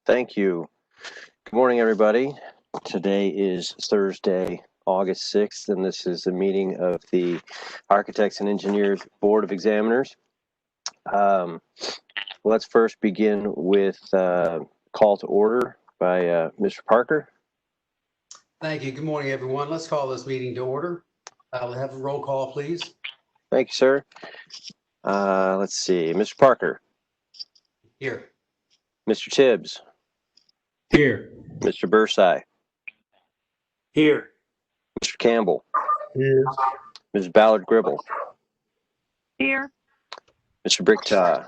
Thank you. Good morning, everybody. Today is Thursday, August 6th, and this is a meeting of the Architects and Engineers Board of Examiners. Let's first begin with call to order by Mr. Parker. Thank you. Good morning, everyone. Let's call this meeting to order. I'll have a roll call, please. Thank you, sir. Let's see. Mr. Parker. Here. Mr. Tibbs. Here. Mr. Bursai. Here. Mr. Campbell. Here. Ms. Ballard-Gribble. Here. Mr. Bricktaw.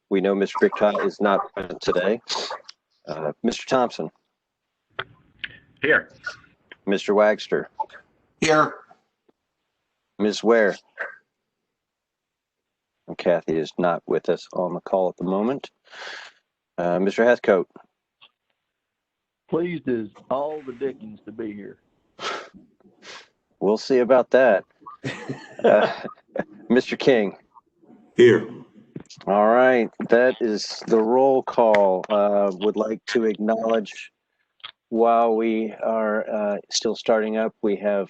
We know Mr. Bricktaw is not present today. Mr. Thompson. Here. Mr. Wagster. Here. Ms. Ware. And Kathy is not with us on the call at the moment. Mr. Heathcote. Pleased as all the Dickens to be here. We'll see about that. Mr. King. Here. All right, that is the roll call. Would like to acknowledge while we are still starting up, we have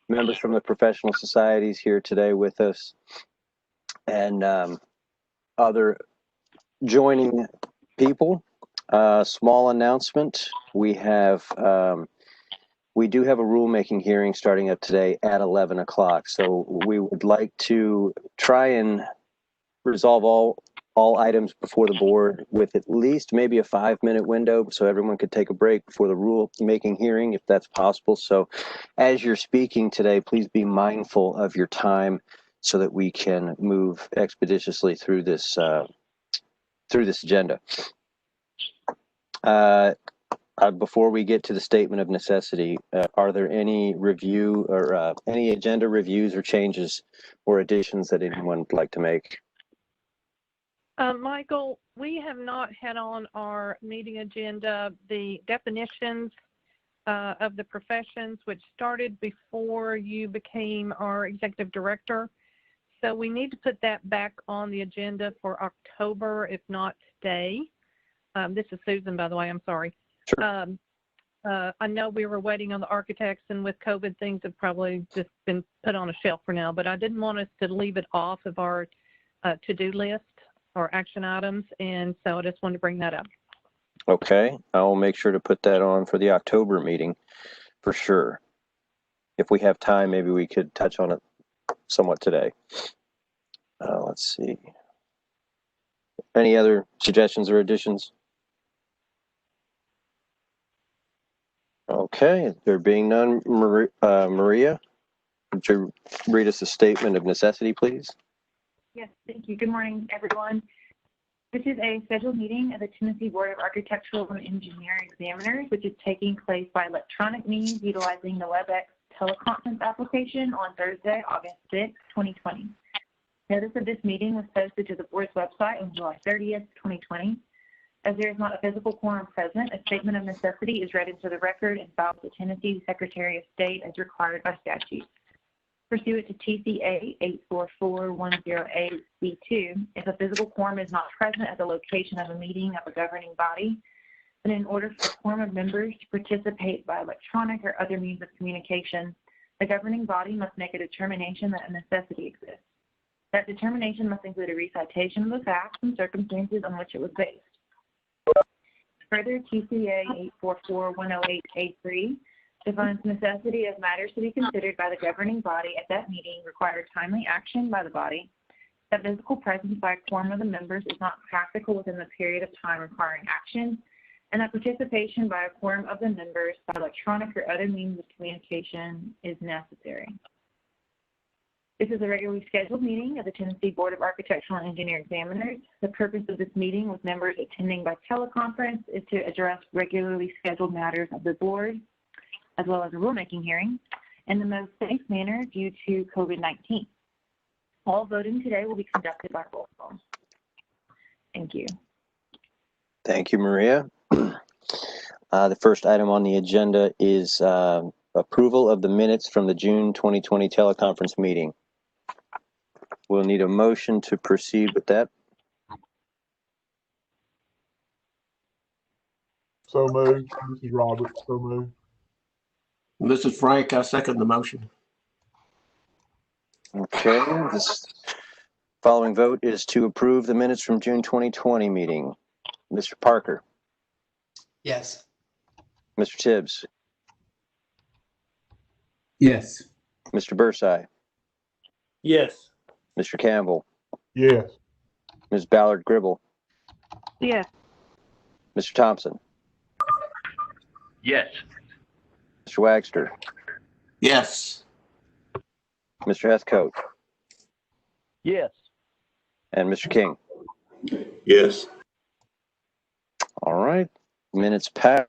members from the professional societies here today with us and other joining people. Small announcement. We do have a rulemaking hearing starting up today at 11 o'clock. So we would like to try and resolve all items before the board with at least maybe a 5-minute window so everyone could take a break before the rulemaking hearing if that's possible. So as you're speaking today, please be mindful of your time so that we can move expeditiously through this agenda. Before we get to the statement of necessity, are there any review or any agenda reviews or changes or additions that anyone would like to make? Michael, we have not had on our meeting agenda the definitions of the professions, which started before you became our executive director. So we need to put that back on the agenda for October, if not today. This is Susan, by the way. I'm sorry. Sure. I know we were waiting on the architects, and with COVID, things have probably just been put on a shelf for now. But I didn't want us to leave it off of our to-do list or action items, and so I just wanted to bring that up. Okay, I will make sure to put that on for the October meeting for sure. If we have time, maybe we could touch on it somewhat today. Let's see. Any other suggestions or additions? Okay, there being none, Maria, would you read us a statement of necessity, please? Yes, thank you. Good morning, everyone. This is a scheduled meeting of the Tennessee Board of Architectural and Engineering Examiners, which is taking place by electronic means utilizing the WebEx teleconference application on Thursday, August 6, 2020. Notice of this meeting was posted to the board's website on July 30th, 2020. As there is not a physical quorum present, a statement of necessity is read into the record and filed with the Tennessee Secretary of State as required by statute. Pursuant to TCA 844-108C2, if a physical quorum is not present at the location of a meeting of a governing body, then in order for a quorum of members to participate by electronic or other means of communication, the governing body must make a determination that a necessity exists. That determination must include a recitation of the facts and circumstances on which it was based. Further, TCA 844-108A3 defines necessity as matters to be considered by the governing body at that meeting require timely action by the body, that physical presence by a quorum of the members is not practical within the period of time requiring action, and that participation by a quorum of the members by electronic or other means of communication is necessary. This is a regularly scheduled meeting of the Tennessee Board of Architectural and Engineering Examiners. The purpose of this meeting with members attending by teleconference is to address regularly scheduled matters of the board, as well as a rulemaking hearing, in the most safe manner due to COVID-19. All voting today will be conducted by roll call. Thank you. Thank you, Maria. The first item on the agenda is approval of the minutes from the June 2020 teleconference meeting. We'll need a motion to proceed with that. So moved. This is Robert. So moved. This is Frank. I second the motion. Okay, this following vote is to approve the minutes from June 2020 meeting. Mr. Parker, Yes. Mr. Tibbs, Yes. Mr. Bursai, Yes. Mr. Campbell, Yes. Ms. Ballard Gribble, Yes. Mr. Thompson, Yes. Mr. Wagster, Yes. Mr. Heathcote, Yes. and Mr. King. Yes. All right, minutes passed.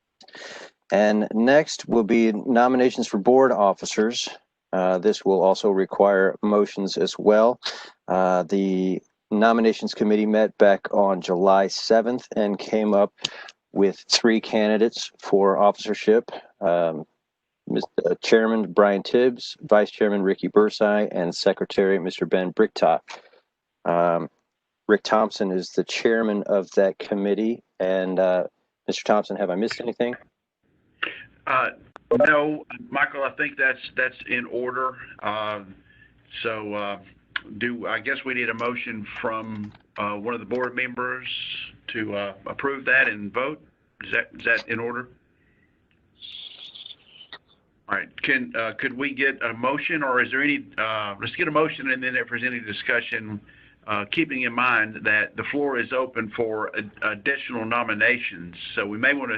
And next will be nominations for board officers. This will also require motions as well. The nominations committee met back on July 7th and came up with 3 candidates for officership. Chairman Brian Tibbs, Vice Chairman Ricky Bursai, and Secretary Mr. Ben Bricktott. Rick Thompson is the chairman of that committee. And Mr. Thompson, have I missed anything? No, Michael, I think that's in order. I guess we need a motion from one of the board members to approve that and vote? Is that in order? All right, could we get a motion, or is there any, let's get a motion, and then if there's any discussion, keeping in mind that the floor is open for additional nominations. So we may want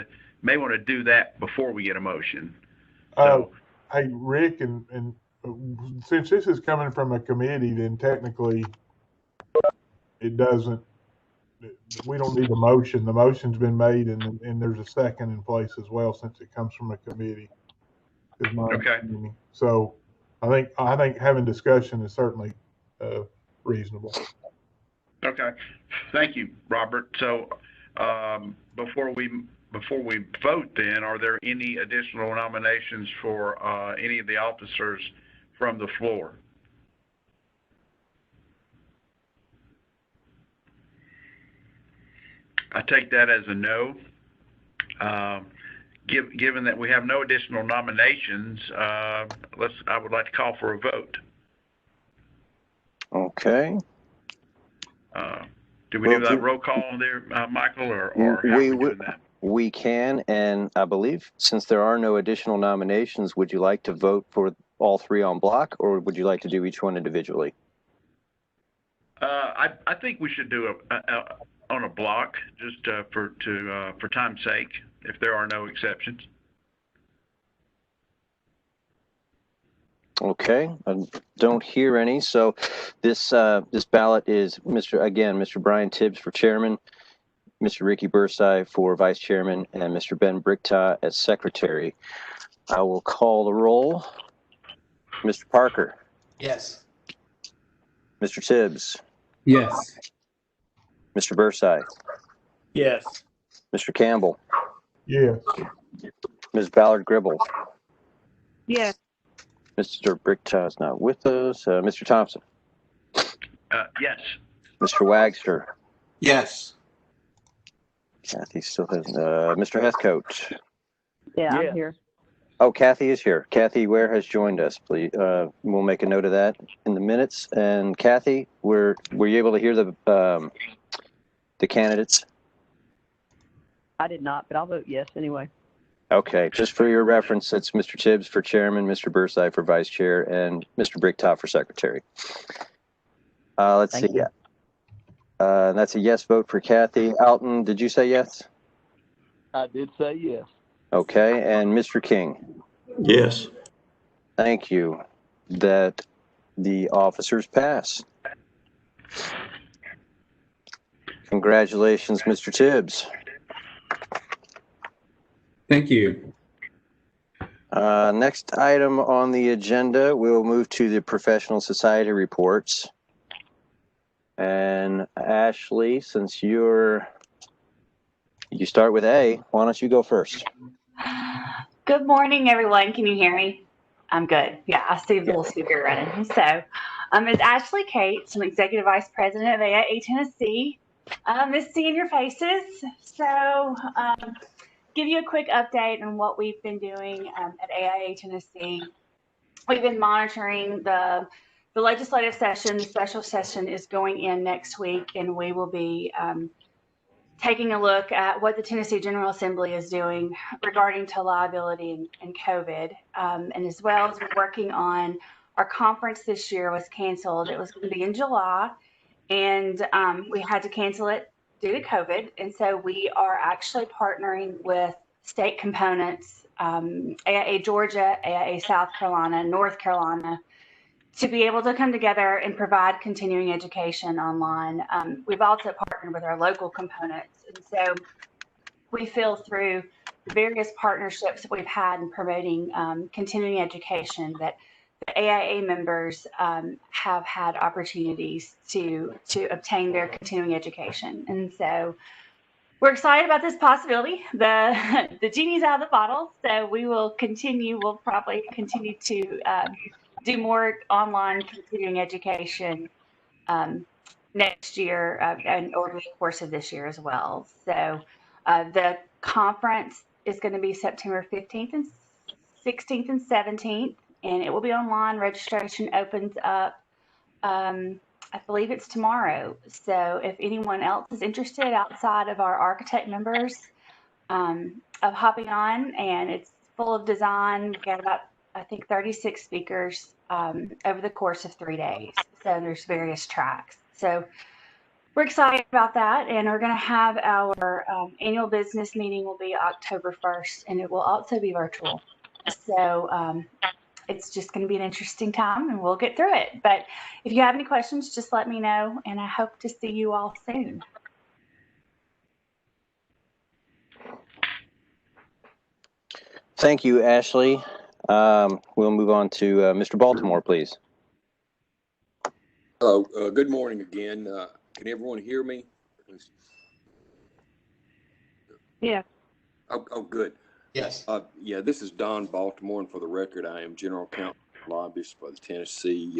to do that before we get a motion. So, hey, Rick, and since this is coming from a committee, then technically it doesn't, we don't need a motion. The motion's been made, and there's a second in place as well since it comes from a committee. okay. So I think having discussion is certainly reasonable. Okay, thank you, Robert. So before we vote, then, are there any additional nominations for any of the officers from the floor? I take that as a no. Given that we have no additional nominations, I would like to call for a vote. Okay. Do we do that roll call there, Michael, or how are we doing that? We can, and I believe since there are no additional nominations, would you like to vote for all 3 on block, or would you like to do each one individually? I think we should do on a block, just for time's sake, if there are no exceptions. Okay, I don't hear any. So this ballot is Mr. Brian Tibbs for chairman, Mr. Ricky Bursai for vice chairman, and Mr. Ben Bricktott as secretary. I will call the roll. Mr. Parker. Yes. Mr. Tibbs. Yes. Mr. Bursai. Yes. Mr. Campbell. Yes. Ms. Ballard Gribble. Yes. Mr. Bricktott is not with us. Mr. Thompson. Yes. Mr. Wagster. Yes. Kathy still has. Mr. Heathcote. Yeah, I'm here. Oh, Kathy is here. Kathy Ware has joined us. Please, we'll make a note of that in the minutes. And Kathy, were you able to hear the candidates? I did not, but I'll vote yes anyway. Okay, just for your reference, it's Mr. Tibbs for chairman, Mr. Bursai for vice chair, and Mr. Bricktott for secretary. Let's see. you. That's a yes vote for Kathy. Alton, did you say yes? I did say yes. Okay, and Mr. King. Yes. Thank you. That the officers pass. Congratulations, Mr. Tibbs. Thank you. Next item on the agenda, we'll move to the professional society reports. And Ashley, since you start with A, why don't you go first? Good morning, everyone. Can you hear me? I'm good. Yeah, I see the little speaker running. So, it's Ashley Cates. I'm Executive Vice President of AIA Tennessee. Miss seeing your faces. So, give you a quick update on what we've been doing at AIA Tennessee. We've been monitoring the legislative session. The special session is going in next week, and we will be taking a look at what the Tennessee General Assembly is doing regarding to liability and COVID, and as well as we're working on our conference this year was canceled. It was going to be in July, and we had to cancel it due to COVID. And so we are actually partnering with state components, AIA Georgia, AIA South Carolina, North Carolina, to be able to come together and provide continuing education online. We've also partnered with our local components. And so we feel through the various partnerships that we've had in promoting continuing education that the AIA members have had opportunities to obtain their continuing education. And so we're excited about this possibility. The genie's out of the bottle, so we will continue. We'll probably continue to do more online continuing education next year and over the course of this year as well. So the conference is going to be September 15th and 16th and 17th, and it will be online. Registration opens up, I believe it's tomorrow. So if anyone else is interested outside of our architect members of hopping on, and it's full of design. We've got about, I think, 36 speakers over the course of 3 days. So there's various tracks. So we're excited about that. And we're going to have our annual business meeting will be October 1st, and it will also be virtual. So it's just going to be an interesting time, and we'll get through it. But if you have any questions, just let me know, and I hope to see you all soon. Thank you, Ashley. We'll move on to Mr. Baltimore, please. Hello. Good morning again. Can everyone hear me? Yes. Oh, good. Yes. Yeah, this is Don Baltimore, and for the record, I am General Counsel Lobbyist for the Tennessee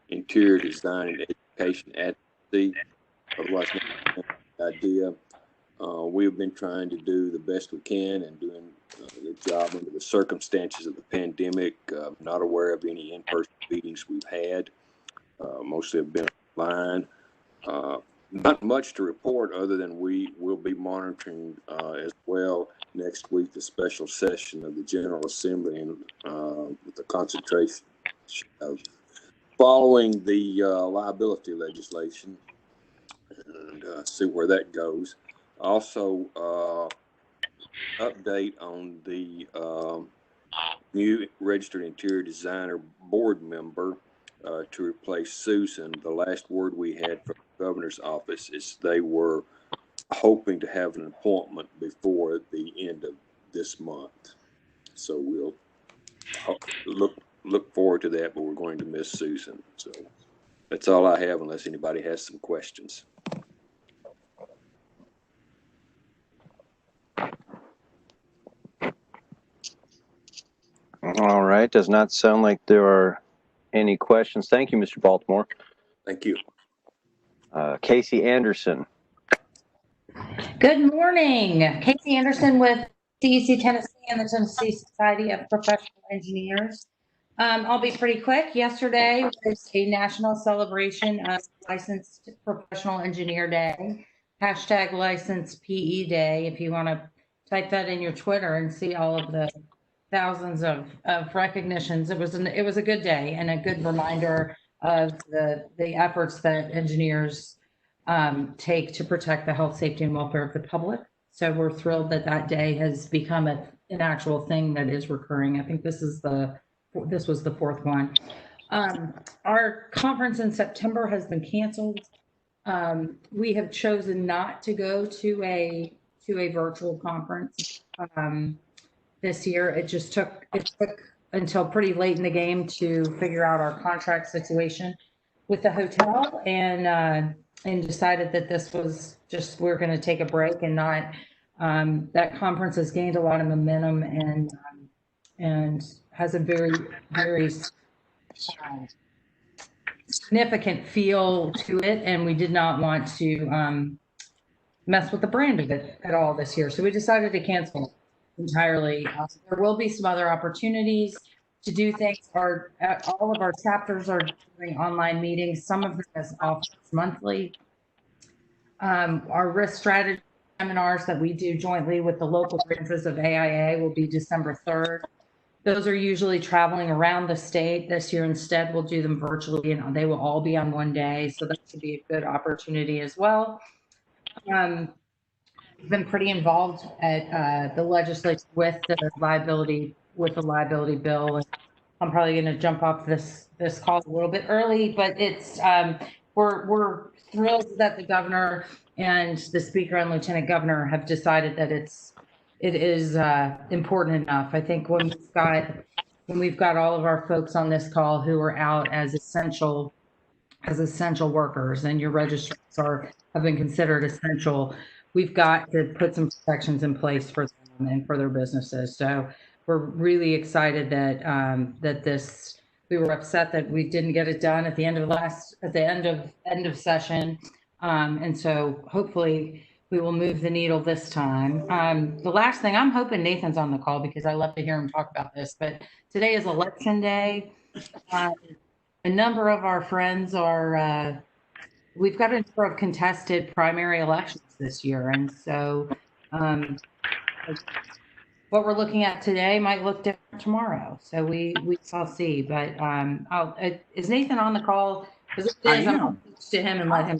Interior Design and Education Agency. Otherwise known as IDEA. We have been trying to do the best we can and doing the job under the circumstances of the pandemic. Not aware of any in-person meetings we've had. Mostly have been online. Not much to report other than we will be monitoring as well next week the special session of the General Assembly and with the concentration of following the liability legislation and see where that goes. Also, update on the new registered interior designer board member to replace Susan. The last word we had from the governor's office is they were hoping to have an appointment before the end of this month. So we'll look forward to that, but we're going to miss Susan. So that's all I have unless anybody has some questions. All right. Does not sound like there are any questions. Thank you, Mr. Baltimore. Thank you. Casey Anderson. Good morning. Casey Anderson with TEC Tennessee and the Tennessee Society of Professional Engineers. I'll be pretty quick. Yesterday was a national celebration of Licensed Professional Engineer Day, hashtag Licensed PE Day, if you want to type that in your Twitter and see all of the thousands of recognitions. It was a good day and a good reminder of the efforts that engineers take to protect the health, safety, and welfare of the public. So we're thrilled that that day has become an actual thing that is recurring. I think this was the fourth one. Our conference in September has been canceled. We have chosen not to go to a virtual conference this year. It took until pretty late in the game to figure out our contract situation with the hotel, and decided that this was just, we're going to take a break and not. That conference has gained a lot of momentum and has a very, very significant feel to it, and we did not want to mess with the brand of it at all this year. So we decided to cancel entirely. There will be some other opportunities to do things. All of our chapters are doing online meetings, some of them as office monthly. Our risk strategy seminars that we do jointly with the local branches of AIA will be December 3rd. Those are usually traveling around the state. This year instead, we'll do them virtually, and they will all be on one day. So that should be a good opportunity as well. We've been pretty involved at the legislature with the liability bill. And I'm probably going to jump off this call a little bit early, but it's we're thrilled that the governor and the speaker and lieutenant governor have decided that it is important enough. I think when we've got all of our folks on this call who are out as essential workers, and your registrants have been considered essential, we've got to put some protections in place for them and for their businesses. So we're really excited that we were upset that we didn't get it done at the end of session. And so hopefully we will move the needle this time. The last thing, I'm hoping Nathan's on the call because I love to hear him talk about this, but today is election day. A number of our friends we've got a number of contested primary elections this year. And so what we're looking at today might look different tomorrow. So we shall see. But is Nathan on the call? Because I am. I'll pitch to him and let him.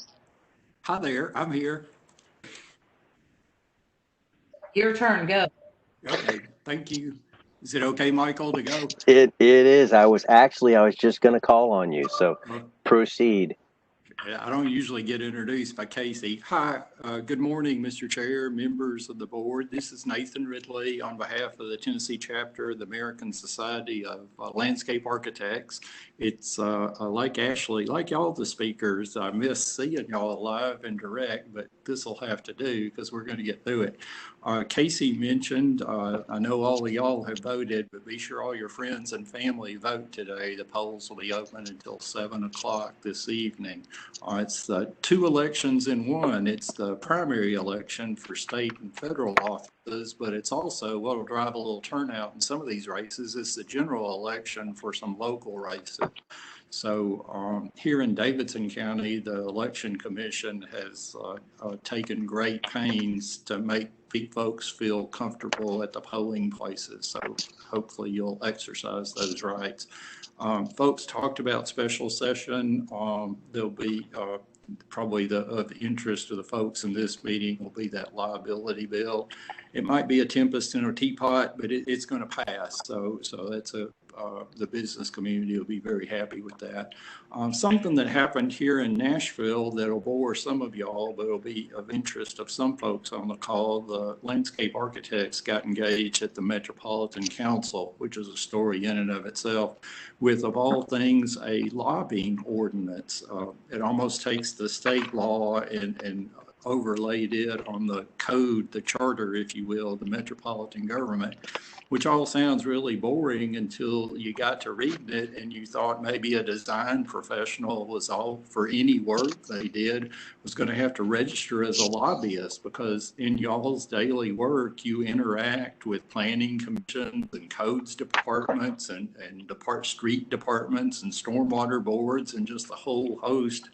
Hi there, I'm here. Your turn, go. Okay, thank you. Is it okay, Michael, to go? It is. I was just going to call on you. So proceed. I don't usually get introduced by Casey. Hi, good morning, Mr. Chair, members of the board. This is Nathan Ridley on behalf of the Tennessee chapter of the American Society of Landscape Architects. It's like Ashley, like y'all the speakers, I miss seeing y'all live and direct, but this will have to do because we're going to get through it. Casey mentioned, I know all of y'all have voted, but be sure all your friends and family vote today. The polls will be open until 7 o'clock this evening. It's 2 elections in one. It's the primary election for state and federal offices, but it's also what will drive a little turnout in some of these races. It's the general election for some local races. So here in Davidson County, the Election Commission has taken great pains to make folks feel comfortable at the polling places. So hopefully you'll exercise those rights. Folks talked about special session. There'll be probably of interest to the folks in this meeting will be that liability bill. It might be a tempest in a teapot, but it's going to pass. So that's the business community will be very happy with that. Something that happened here in Nashville that'll bore some of y'all, but it'll be of interest of some folks on the call. The landscape architects got engaged at the Metropolitan Council, which is a story in and of itself, with, of all things, a lobbying ordinance. It almost takes the state law and overlaid it on the code, the charter, if you will, the metropolitan government, which all sounds really boring until you got to reading it and you thought maybe a design professional was all for any work they did was going to have to register as a lobbyist, because in y'all's daily work, you interact with planning commissions and codes departments and street departments and stormwater boards and just a whole host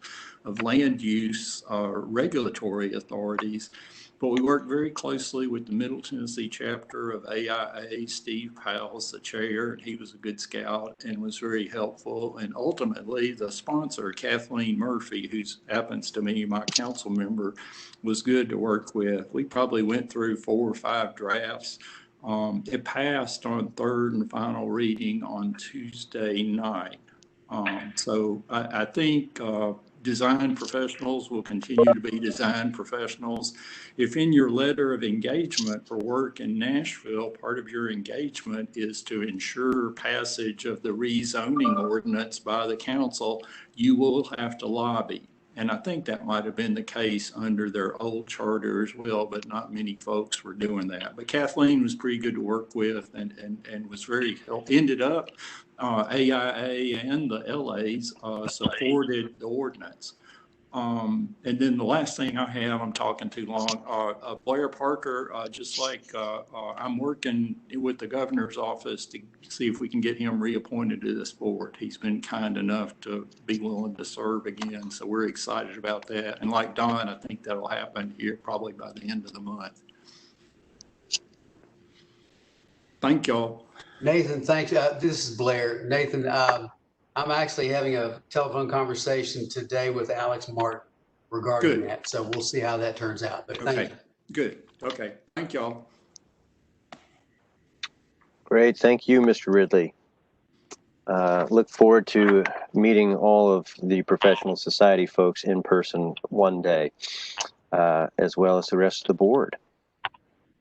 of land use regulatory authorities. But we work very closely with the Middle Tennessee chapter of AIA. Steve Powell's the chair, and he was a good scout and was very helpful. And ultimately, the sponsor, Kathleen Murphy, who happens to be my council member, was good to work with. We probably went through 4 or 5 drafts. It passed on third and final reading on Tuesday night. So I think design professionals will continue to be design professionals. If in your letter of engagement for work in Nashville, part of your engagement is to ensure passage of the rezoning ordinance by the council, you will have to lobby. And I think that might have been the case under their old charter as well, but not many folks were doing that. But Kathleen was pretty good to work with and was very helpful. Ended up, AIA and the LAs supported the ordinance. And then the last thing I have, I'm talking too long, Blair Parker, just like I'm working with the governor's office to see if we can get him reappointed to this board. He's been kind enough to be willing to serve again, so we're excited about that. And like Don, I think that'll happen here probably by the end of the month. Thank y'all. Nathan, thanks. This is Blair. Nathan, I'm actually having a telephone conversation today with Alex Martin regarding that. So we'll see how that turns out. But thank you. Good. Okay. Thank y'all. Great. Thank you, Mr. Ridley. Look forward to meeting all of the professional society folks in person one day, as well as the rest of the board.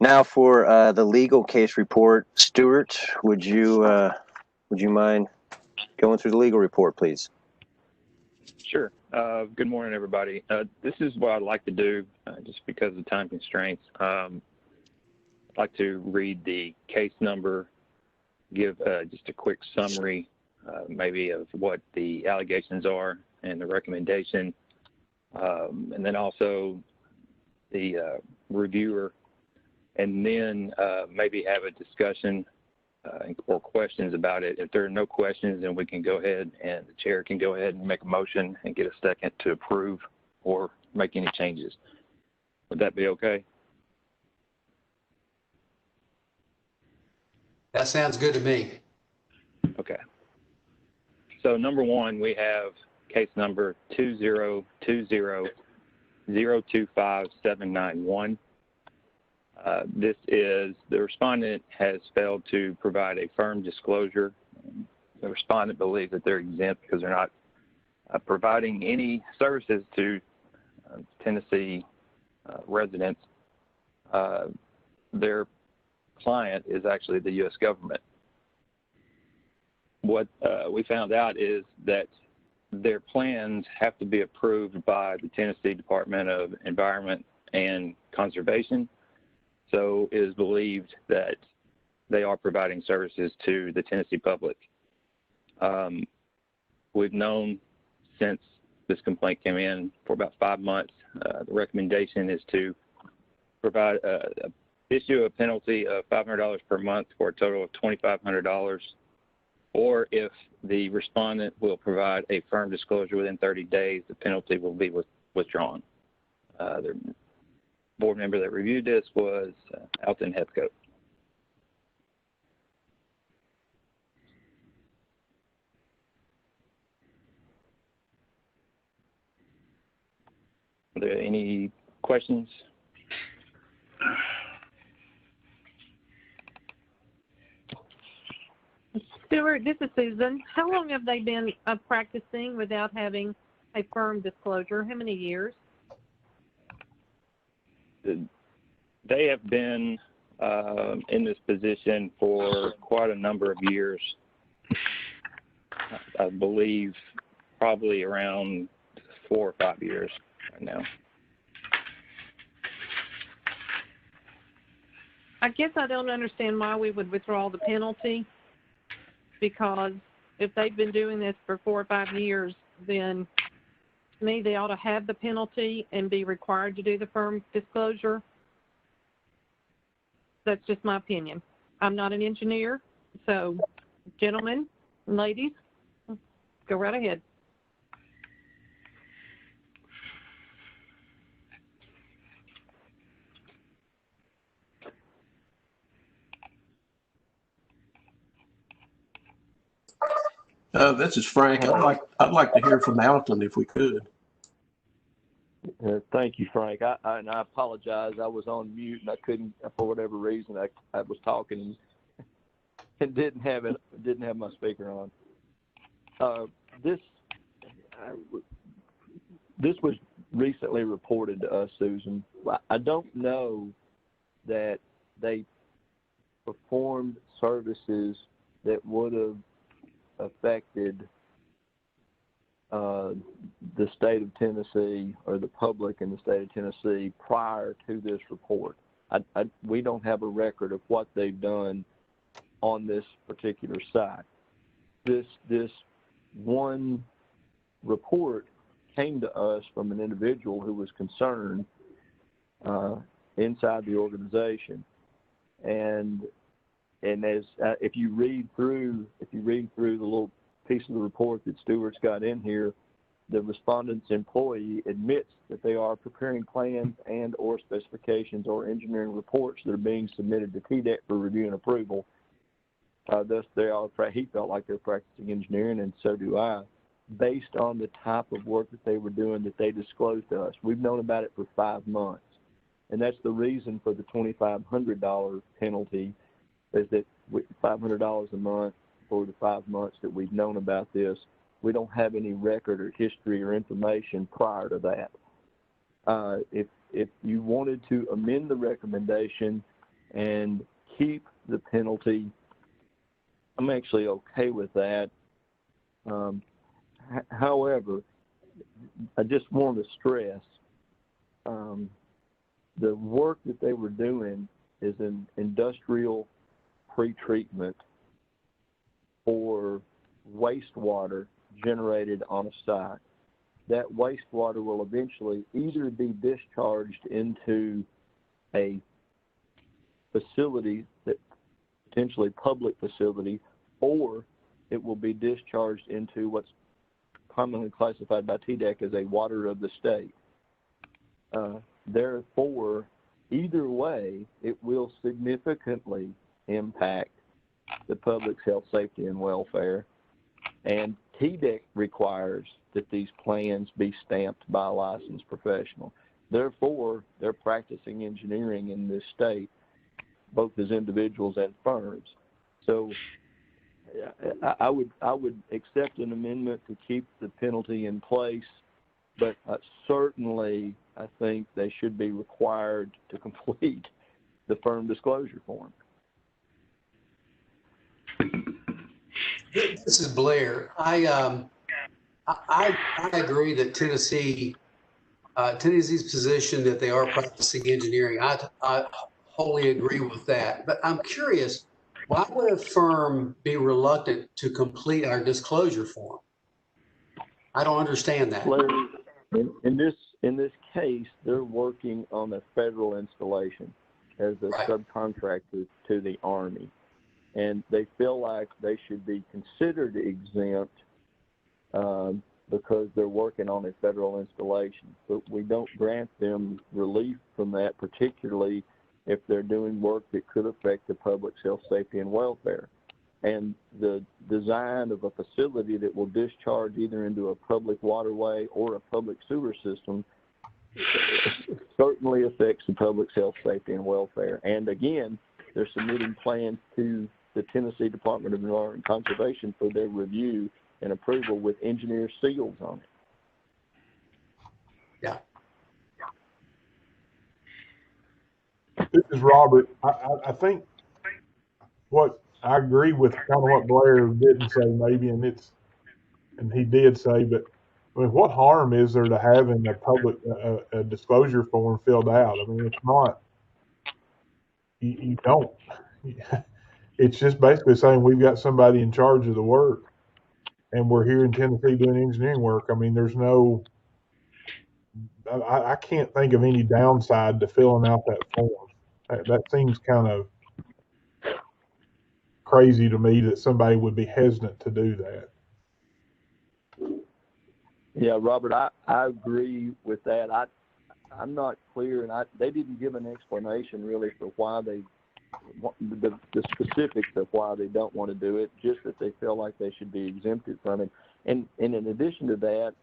Now for the legal case report, Stuart, would you mind going through the legal report, please? Sure. Good morning, everybody. This is what I'd like to do, just because of time constraints. I'd like to read the case number, give just a quick summary, maybe of what the allegations are and the recommendation, and then also the reviewer, and then maybe have a discussion or questions about it. If there are no questions, then we can go ahead and the chair can go ahead and make a motion and get a second to approve or make any changes. Would that be okay? That sounds good to me. Okay. So number one, we have case number 20200257791. This is the respondent has failed to provide a firm disclosure. The respondent believes that they're exempt because they're not providing any services to Tennessee residents. Their client is actually the U.S. government. What we found out is that their plans have to be approved by the Tennessee Department of Environment and Conservation. So it is believed that they are providing services to the Tennessee public. We've known since this complaint came in for about 5 months. The recommendation is to provide issue a penalty of $500 per month for a total of $2,500, or if the respondent will provide a firm disclosure within 30 days, the penalty will be withdrawn. The board member that reviewed this was Alton Heathcote. Are there any questions? Stuart, this is Susan. How long have they been practicing without having a firm disclosure? How many years? They have been in this position for quite a number of years. I believe probably around 4 or 5 years right now. I guess I don't understand why we would withdraw the penalty, because if they've been doing this for 4 or 5 years, then to me they ought to have the penalty and be required to do the firm disclosure. That's just my opinion. I'm not an engineer, so gentlemen and ladies, go right ahead. This is Frank. I'd like to hear from Alton if we could. Thank you, Frank. I apologize. I was on mute and I couldn't, for whatever reason, I was talking and didn't have my speaker on. This was recently reported to us, Susan. I don't know that they performed services that would have affected the state of Tennessee or the public in the state of Tennessee prior to this report. We don't have a record of what they've done on this particular site. This one report came to us from an individual who was concerned inside the organization, and as if you read through the little piece of the report that Stewart's got in here, the respondent's employee admits that they are preparing plans and or specifications or engineering reports that are being submitted to TDEC for review and approval. Thus, he felt like they're practicing engineering, and so do I, based on the type of work that they were doing that they disclosed to us. We've known about it for 5 months, and that's the reason for the $2,500 penalty, is that $500 a month for the 5 months that we've known about this. We don't have any record or history or information prior to that. If you wanted to amend the recommendation and keep the penalty, I'm actually okay with that. However, I just want to stress the work that they were doing is an industrial pretreatment for wastewater generated on a site. That wastewater will eventually either be discharged into a facility, that potentially public facility, or it will be discharged into what's commonly classified by TDEC as a water of the state. Therefore, either way, it will significantly impact the public's health, safety, and welfare. And TDEC requires that these plans be stamped by a licensed professional. Therefore, they're practicing engineering in this state, both as individuals and firms. So I would accept an amendment to keep the penalty in place, but certainly I think they should be required to complete the firm disclosure form. This is Blair. I agree that Tennessee's position that they are practicing engineering, I wholly agree with that. But I'm curious, why would a firm be reluctant to complete our disclosure form? I don't understand that. Blair, in this case, they're working on a federal installation as a subcontractor to the Army. And they feel like they should be considered exempt because they're working on a federal installation. But we don't grant them relief from that, particularly if they're doing work that could affect the public's health, safety, and welfare. And the design of a facility that will discharge either into a public waterway or a public sewer system certainly affects the public's health, safety, and welfare. And again, they're submitting plans to the Tennessee Department of Environment and Conservation for their review and approval with engineer seals on it. Yeah. This is Robert. I think what I agree with kind of what Blair didn't say maybe, and he did say, but I mean, what harm is there to having a public a disclosure form filled out? I mean, it's not. You don't. It's just basically saying we've got somebody in charge of the work, and we're here in Tennessee doing engineering work. I mean, there's no. I can't think of any downside to filling out that form. That seems kind of crazy to me that somebody would be hesitant to do that. Yeah, Robert, I agree with that. I'm not clear, and they didn't give an explanation really for why the specifics of why they don't want to do it, just that they feel like they should be exempted from it. And in addition to that,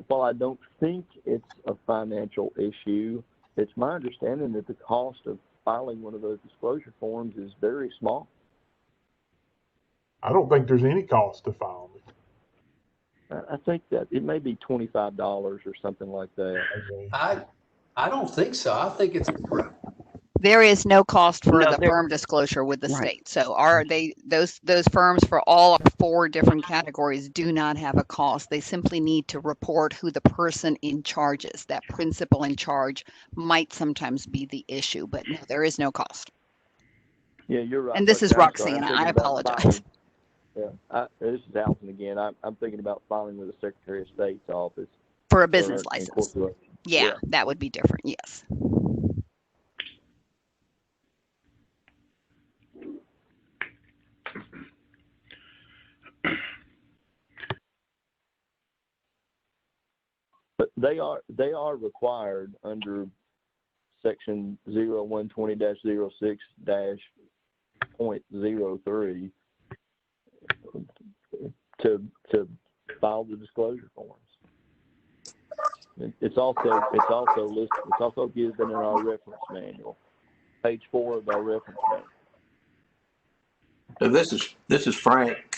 while I don't think it's a financial issue, it's my understanding that the cost of filing one of those disclosure forms is very small. I don't think there's any cost to filing it. I think that it may be $25 or something like that. I don't think so. I think it's There is no cost for the firm disclosure with the state. So those firms for all 4 different categories do not have a cost. They simply need to report who the person in charge is. That principal in charge might sometimes be the issue, but no, there is no cost. Yeah, you're right. And this is Roxanne. I apologize. Yeah, this is Alton again. I'm thinking about filing with the Secretary of State's office For a business license. incorporation. Yeah, that would be different, yes. But they are required under section 0120-06-.03 to file the disclosure forms. It's also listed. It's also given in our reference manual, page 4 of our reference manual. This is Frank.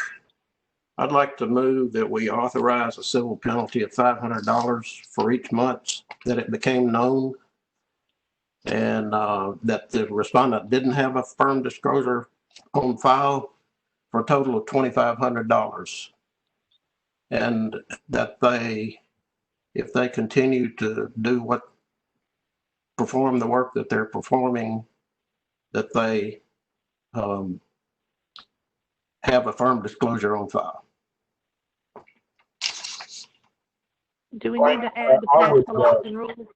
I'd like to move that we authorize a civil penalty of $500 for each month that it became known, and that the respondent didn't have a firm disclosure on file, for a total of $2,500, and that if they continue to perform the work that they're performing, that they have a firm disclosure on file. Do we need to add the pass the laws and rules?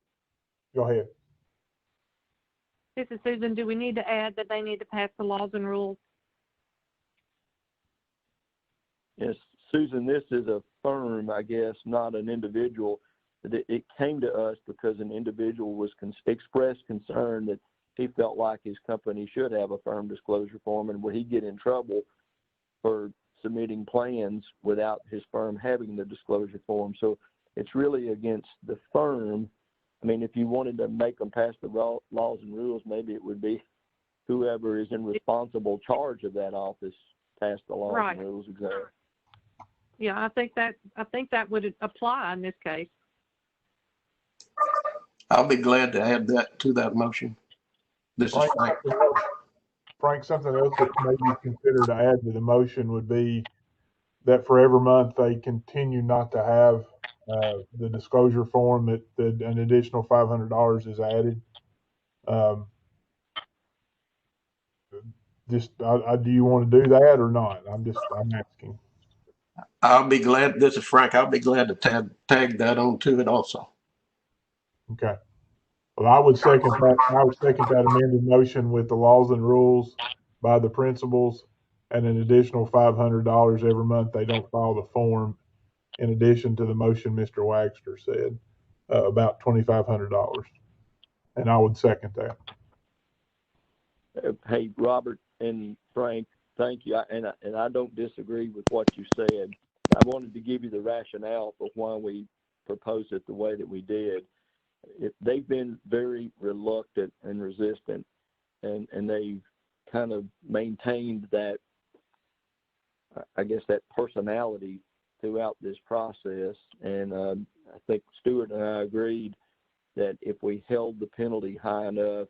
Go ahead. This is Susan. Do we need to add that they need to pass the laws and rules? Yes, Susan, this is a firm, I guess, not an individual. It came to us because an individual was expressed concern that he felt like his company should have a firm disclosure form, and would he get in trouble for submitting plans without his firm having the disclosure form. So it's really against the firm. I mean, if you wanted to make them pass the laws and rules, maybe it would be whoever is in responsible charge of that office pass the laws and rules exactly. Yeah, I think that would apply in this case. I'll be glad to add that to that motion. This is Frank. Frank, something else that maybe consider to add to the motion would be that for every month they continue not to have the disclosure form, that an additional $500 is added. Do you want to do that or not? I'm asking. I'll be glad. This is Frank. I'll be glad to tag that on to it also. Okay. Well, I would second that. I would second that amended motion with the laws and rules by the principals, and an additional $500 every month they don't file the form. In addition to the motion Mr. Wagster said about $2,500, and I would second that. Hey, Robert and Frank, thank you. And I don't disagree with what you said. I wanted to give you the rationale for why we proposed it the way that we did. They've been very reluctant and resistant, and they've kind of maintained that, I guess, that personality throughout this process. And I think Stuart and I agreed that if we held the penalty high enough,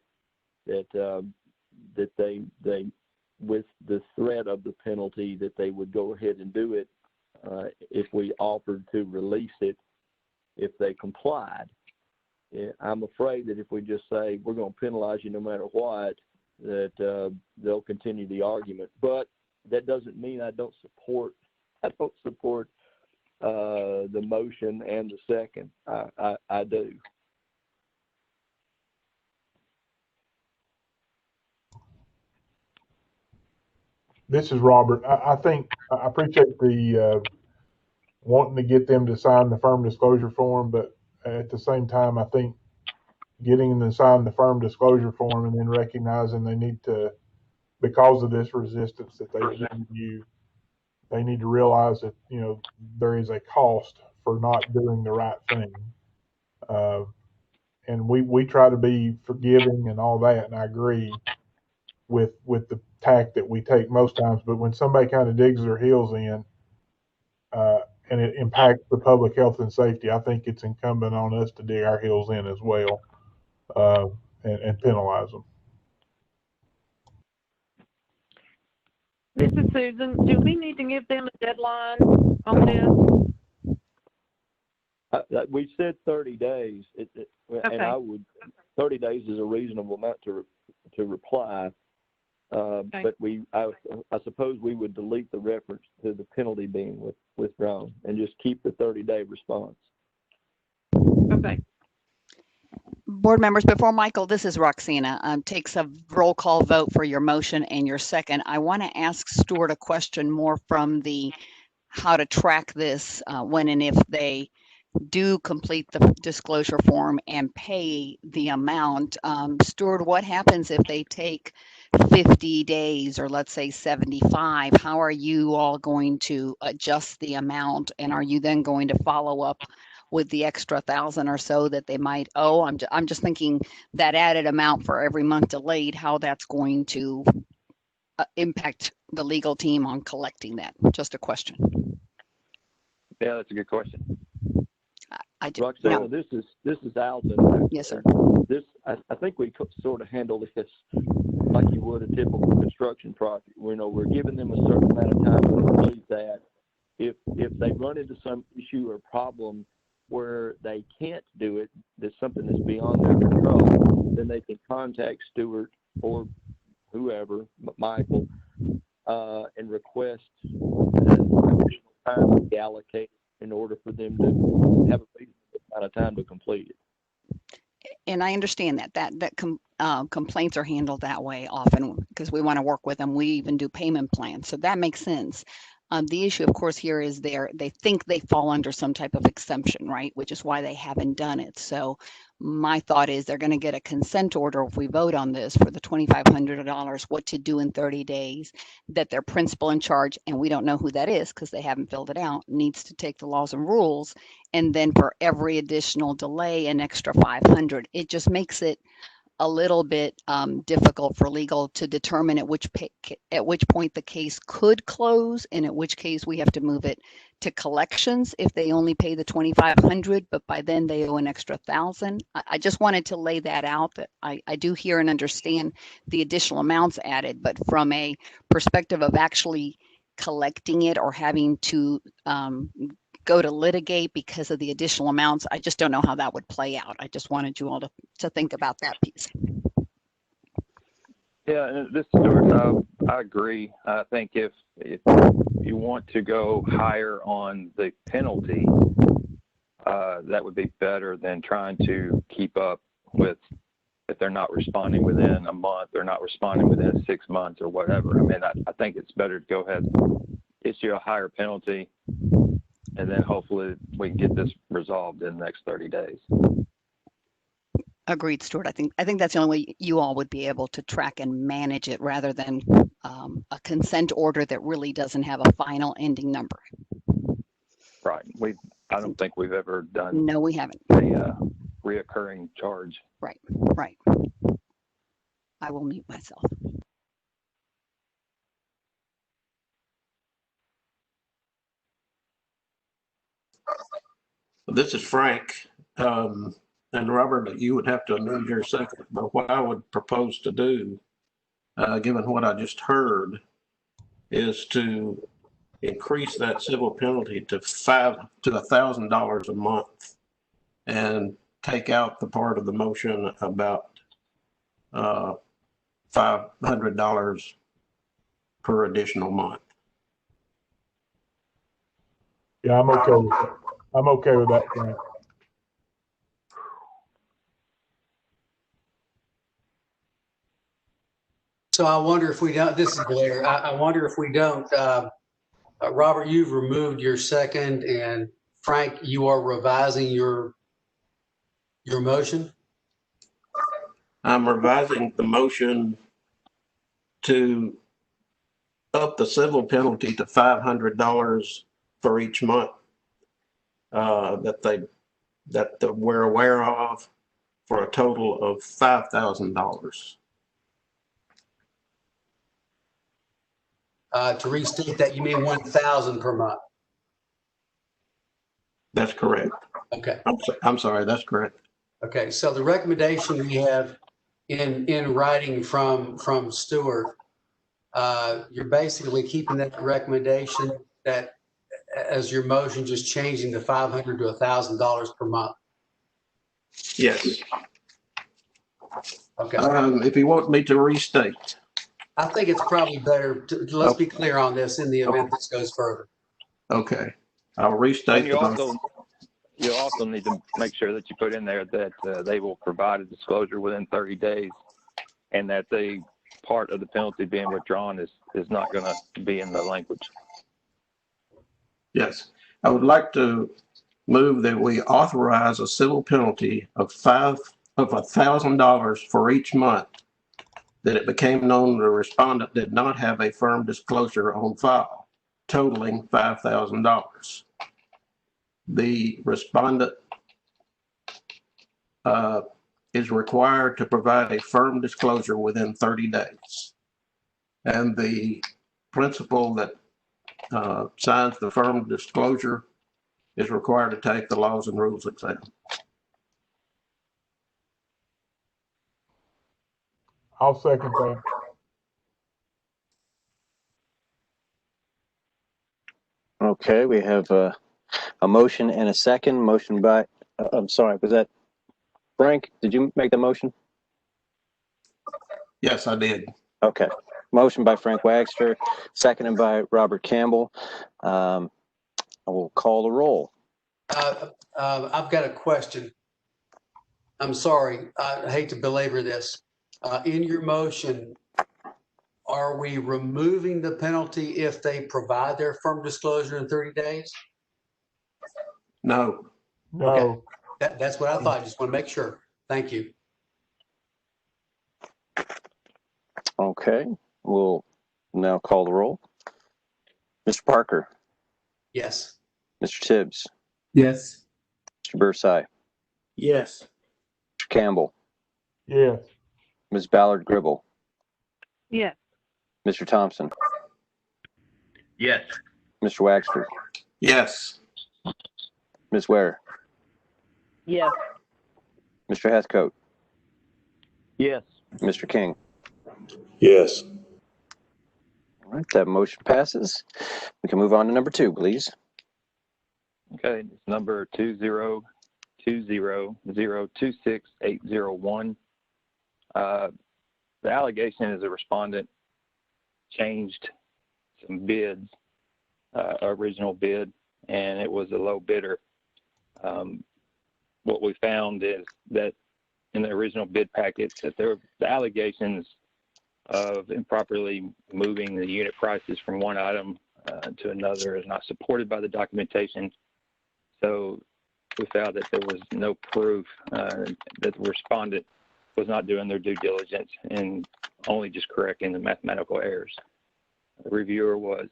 that they with the threat of the penalty, that they would go ahead and do it if we offered to release it if they complied. I'm afraid that if we just say we're going to penalize you no matter what, that they'll continue the argument. But that doesn't mean I don't support the motion and the second. I do. This is Robert. I think I appreciate the wanting to get them to sign the firm disclosure form, but at the same time, I think getting them to sign the firm disclosure form and then recognizing they need to, because of this resistance that they've given you, they need to realize that, you know, there is a cost for not doing the right thing. And we try to be forgiving and all that, and I agree with the tack that we take most times. But when somebody kind of digs their heels in, and it impacts the public health and safety, I think it's incumbent on us to dig our heels in as well, and penalize them. This is Susan. Do we need to give them a deadline on this? We said 30 days, Okay. and 30 days is a reasonable amount to reply. Okay. But I suppose we would delete the reference to the penalty being withdrawn and just keep the 30-day response. Okay. Board members, before Michael, this is Roxana, takes a roll call vote for your motion and your second. I want to ask Stuart a question more from the how to track this when and if they do complete the disclosure form and pay the amount. Stuart, what happens if they take 50 days or let's say 75? How are you all going to adjust the amount? And are you then going to follow up with the extra 1,000 or so that they might owe? I'm just thinking that added amount for every month delayed, how that's going to impact the legal team on collecting that. Just a question. Yeah, that's a good question. I do. Roxana, Yeah. this is Alton. Yes, sir. I think we could sort of handle this like you would a typical construction project. We're giving them a certain amount of time to complete that. If they run into some issue or problem where they can't do it, there's something that's beyond their control, then they can contact Stuart or whoever, Michael, and request additional time to be allocated in order for them to have a reasonable amount of time to complete it. And I understand that complaints are handled that way often because we want to work with them. We even do payment plans, so that makes sense. The issue, of course, here is they think they fall under some type of exemption, right? Which is why they haven't done it. So my thought is they're going to get a consent order if we vote on this for the $2,500, what to do in 30 days, that their principal in charge, and we don't know who that is because they haven't filled it out, needs to take the laws and rules. And then for every additional delay, an extra 500. It just makes it a little bit difficult for legal to determine at which point the case could close and at which case we have to move it to collections if they only pay the $2,500, but by then they owe an extra 1,000. I just wanted to lay that out, that I do hear and understand the additional amounts added, but from a perspective of actually collecting it or having to go to litigate because of the additional amounts, I just don't know how that would play out. I just wanted you all to think about that piece. Yeah, and this is Stuart. I agree. I think if you want to go higher on the penalty, that would be better than trying to keep up with if they're not responding within a month or not responding within 6 months or whatever. I mean, I think it's better to go ahead and issue a higher penalty, and then hopefully we can get this resolved in the next 30 days. Agreed, Stuart. I think that's the only way you all would be able to track and manage it rather than a consent order that really doesn't have a final ending number. Right. I don't think we've ever done. No, we haven't. A reoccurring charge. Right. Right. I will mute myself. This is Frank. And Robert, you would have to amend your second. But what I would propose to do, given what I just heard, is to increase that civil penalty to $1,000 a month, and take out the part of the motion about $500 per additional month. Yeah, I'm okay with that. I'm okay with that, Frank. So I wonder if we don't, this is Blair, I wonder if we don't, Robert, you've removed your second, and Frank, you are revising your motion? I'm revising the motion to up the civil penalty to $500 for each month that we're aware of, for a total of $5,000. To restate that, you mean 1,000 per month? That's correct. Okay. I'm sorry, that's correct. Okay, so the recommendation we have in writing from Stuart, you're basically keeping that recommendation that as your motion, just changing the $500 to $1,000 per month. Yes. Okay. If you want me to restate. I think it's probably better to, let's be clear on this in the event this goes further. Okay, I'll restate And the motion. you also need to make sure that you put in there that they will provide a disclosure within 30 days, and that the part of the penalty being withdrawn is not going to be in the language. Yes, I would like to move that we authorize a civil penalty of $1,000 for each month that it became known the respondent did not have a firm disclosure on file, totaling $5,000. The respondent is required to provide a firm disclosure within 30 days. And the principal that signs the firm disclosure is required to take the laws and rules exam. I'll second that. Okay, we have a motion and a second. Motion by, I'm sorry, was that Frank? Did you make the motion? Yes, I did. Okay. Motion by Frank Wagster, seconded by Robert Campbell. I will call the roll. I've got a question. I'm sorry. I hate to belabor this. In your motion, are we removing the penalty if they provide their firm disclosure in 30 days? No. No. Okay. That's what I thought. I just want to make sure. Thank you. Okay, we'll now call the roll. Mr. Parker. Yes. Mr. Tibbs. Yes. Mr. Bursai. Yes. Mr. Campbell. Yes. Ms. Ballard-Gribble. Yes. Mr. Thompson. Yes. Mr. Wagster. Yes. Ms. Ware. Yes. Mr. Heathcote. Yes. Mr. King. Yes. All right, that motion passes. We can move on to number 2, please. Okay, it's number 20200268801. The allegation is a respondent changed some bids, original bid, and it was a low bidder. What we found is that in the original bid package that the allegations of improperly moving the unit prices from one item to another is not supported by the documentation. So we found that there was no proof that the respondent was not doing their due diligence and only just correcting the mathematical errors. The reviewer was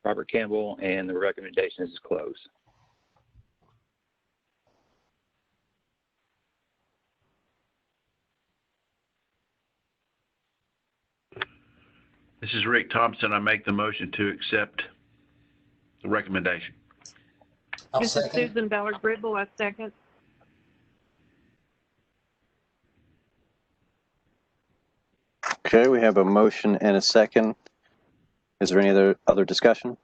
Robert Campbell, and the recommendation is closed. This is Rick Thompson. I make the motion to accept the recommendation. This is Susan Ballard-Gribble. I second. Okay, we have a motion and a second. Is there any other discussion?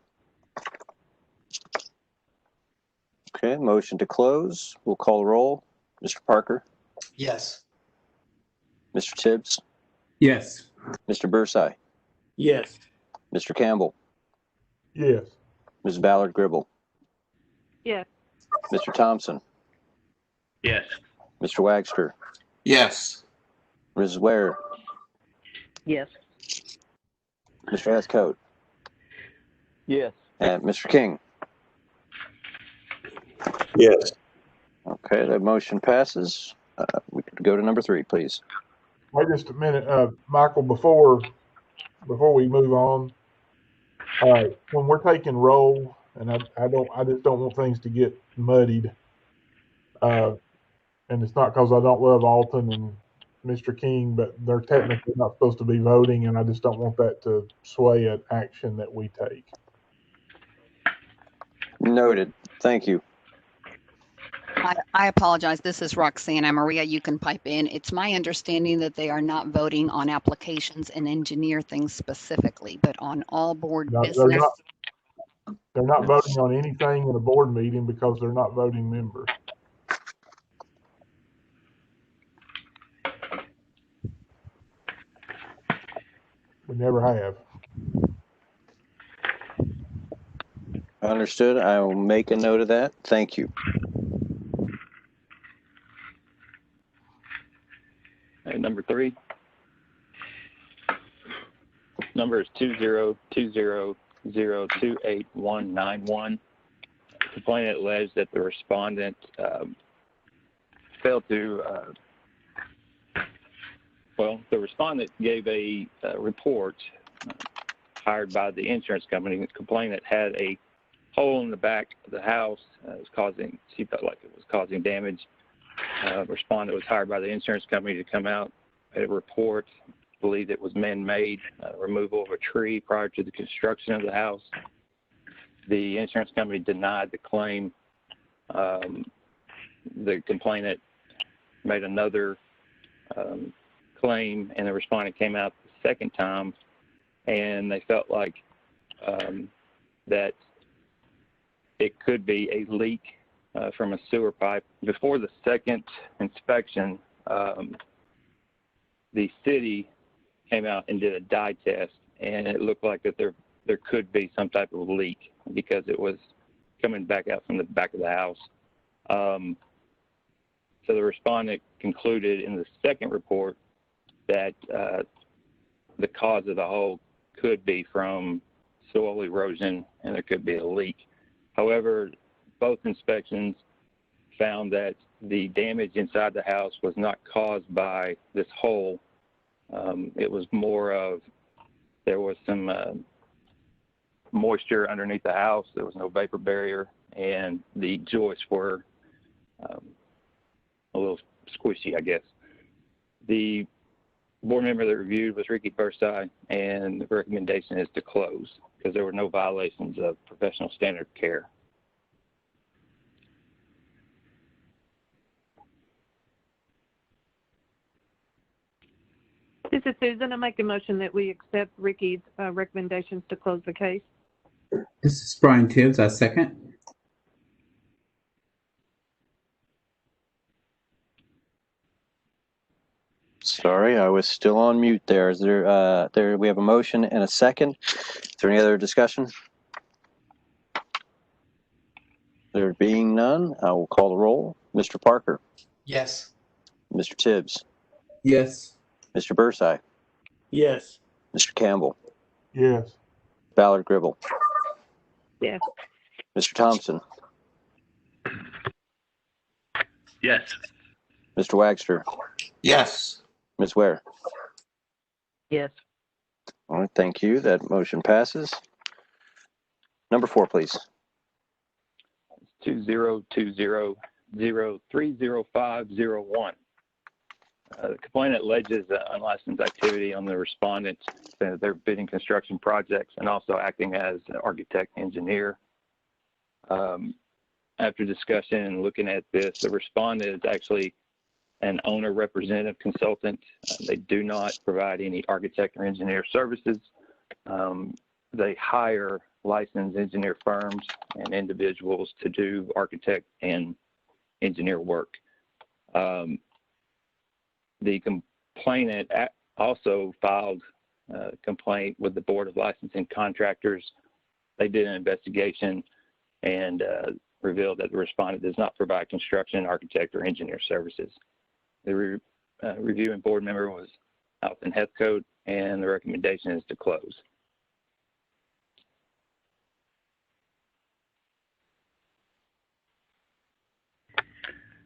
Okay, motion to close. We'll call the roll. Mr. Parker. Yes. Mr. Tibbs. Yes. Mr. Bursai. Yes. Mr. Campbell. Yes. Ms. Ballard-Gribble. Yes. Mr. Thompson. Yes. Mr. Wagster. Yes. Ms. Ware. Yes. Mr. Heathcote. Yes. And Mr. King. Yes. Okay, that motion passes. We could go to number 3, please. Wait just a minute, Michael, before we move on, when we're taking roll, and I just don't want things to get muddied. And it's not because I don't love Alton and Mr. King, but they're technically not supposed to be voting, and I just don't want that to sway an action that we take. Noted. Thank you. I apologize. This is Roxanna. Maria, you can pipe in. It's my understanding that they are not voting on applications and engineer things specifically, but on all board No, business. They're not voting on anything in a board meeting because they're not voting members. We never have. Understood. I will make a note of that. Thank you. And number 3. Number is 20200289191. Complainant alleged that the respondent failed to, the respondent gave a report hired by the insurance company. The complainant had a hole in the back of the house. She felt like it was causing damage. Respondent was hired by the insurance company to come out, made a report, believed it was man-made, removal of a tree prior to the construction of the house. The insurance company denied the claim. The complainant made another claim, and the respondent came out the second time, and they felt like that it could be a leak from a sewer pipe. Before the second inspection, the city came out and did a dye test, and it looked like that there could be some type of leak because it was coming back out from the back of the house. So the respondent concluded in the second report that the cause of the hole could be from soil erosion and there could be a leak. However, both inspections found that the damage inside the house was not caused by this hole. It was more of, there was some moisture underneath the house. There was no vapor barrier, and the joists were a little squishy, I guess. The board member that reviewed was Ricky Bursai, and the recommendation is to close because there were no violations of professional standard of care. This is Susan. I make a motion that we accept Ricky's recommendations to close the case. This is Brian Tibbs. I second. Sorry, I was still on mute there. Is there, we have a motion and a second. Is there any other discussion? There being none, I will call the roll. Mr. Parker. Yes. Mr. Tibbs. Yes. Mr. Bursai. Yes. Mr. Campbell. Yes. Ballard Gribble. Yes. Mr. Thompson. Yes. Mr. Wagster. Yes. Ms. Ware. Yes. All right, thank you. That motion passes. Number 4, please. 20200030501. The complainant alleges unlicensed activity on the respondent. They're bidding construction projects and also acting as an architect engineer. After discussion and looking at this, the respondent is actually an owner representative consultant. They do not provide any architect or engineer services. They hire licensed engineer firms and individuals to do architect and engineer work. The complainant also filed a complaint with the Board of Licensing Contractors. They did an investigation and revealed that the respondent does not provide construction, architect, or engineer services. The reviewing board member was Alton Heathcote, and the recommendation is to close.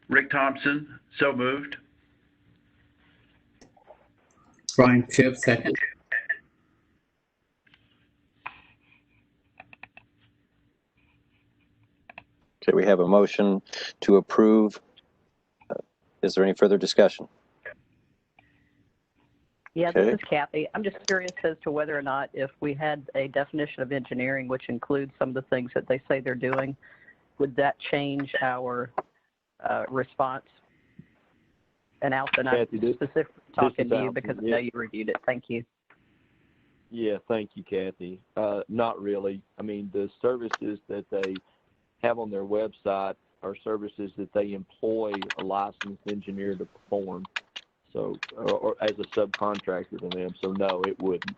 Rick Thompson, so moved. Brian Tibbs, second. Okay, we have a motion to approve. Is there any further discussion? Yeah, Okay. this is Kathy. I'm just curious as to whether or not if we had a definition of engineering, which includes some of the things that they say they're doing, would that change our response? And Alton, I'm specifically talking to you because I know you reviewed it. Thank you. Yeah, thank you, Kathy. Not really. I mean, the services that they have on their website are services that they employ a licensed engineer to perform. So, or as a subcontractor to them. So no, it wouldn't.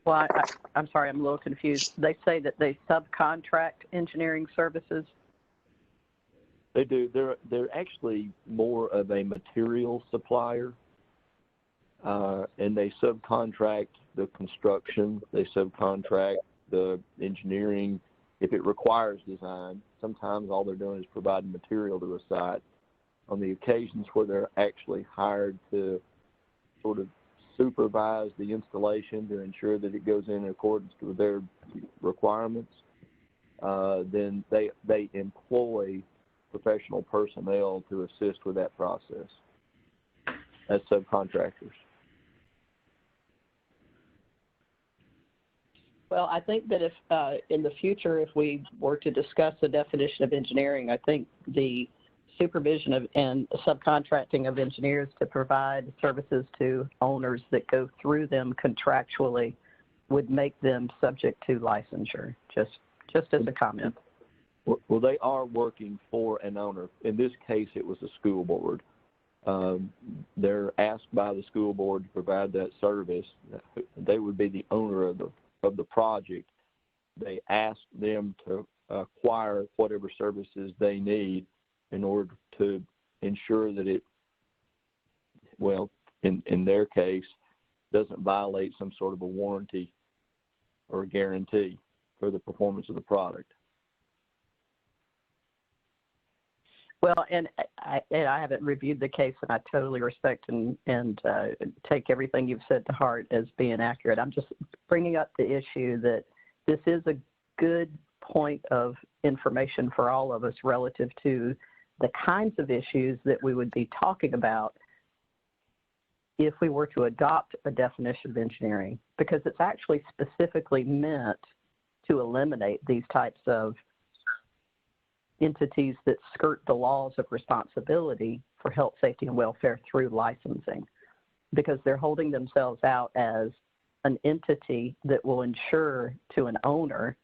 Well, I'm sorry, I'm a little confused. They say that they subcontract engineering services. They do. They're actually more of a material supplier, and they subcontract the construction. They subcontract the engineering. If it requires design, sometimes all they're doing is providing material to a site. On the occasions where they're actually hired to sort of supervise the installation to ensure that it goes in accordance with their requirements, then they employ professional personnel to assist with that process as subcontractors. Well, I think that if in the future, if we were to discuss the definition of engineering, I think the supervision of and subcontracting of engineers to provide services to owners that go through them contractually would make them subject to licensure, just as a comment. Well, they are working for an owner. In this case, it was a school board. They're asked by the school board to provide that service. They would be the owner of the project. They ask them to acquire whatever services they need in order to ensure that it, well, in their case, doesn't violate some sort of a warranty or a guarantee for the performance of the product. Well, and I haven't reviewed the case, and I totally respect and take everything you've said to heart as being accurate. I'm just bringing up the issue that this is a good point of information for all of us relative to the kinds of issues that we would be talking about if we were to adopt a definition of engineering, because it's actually specifically meant to eliminate these types of entities that skirt the laws of responsibility for health, safety, and welfare through licensing, because they're holding themselves out as an entity that will ensure to an owner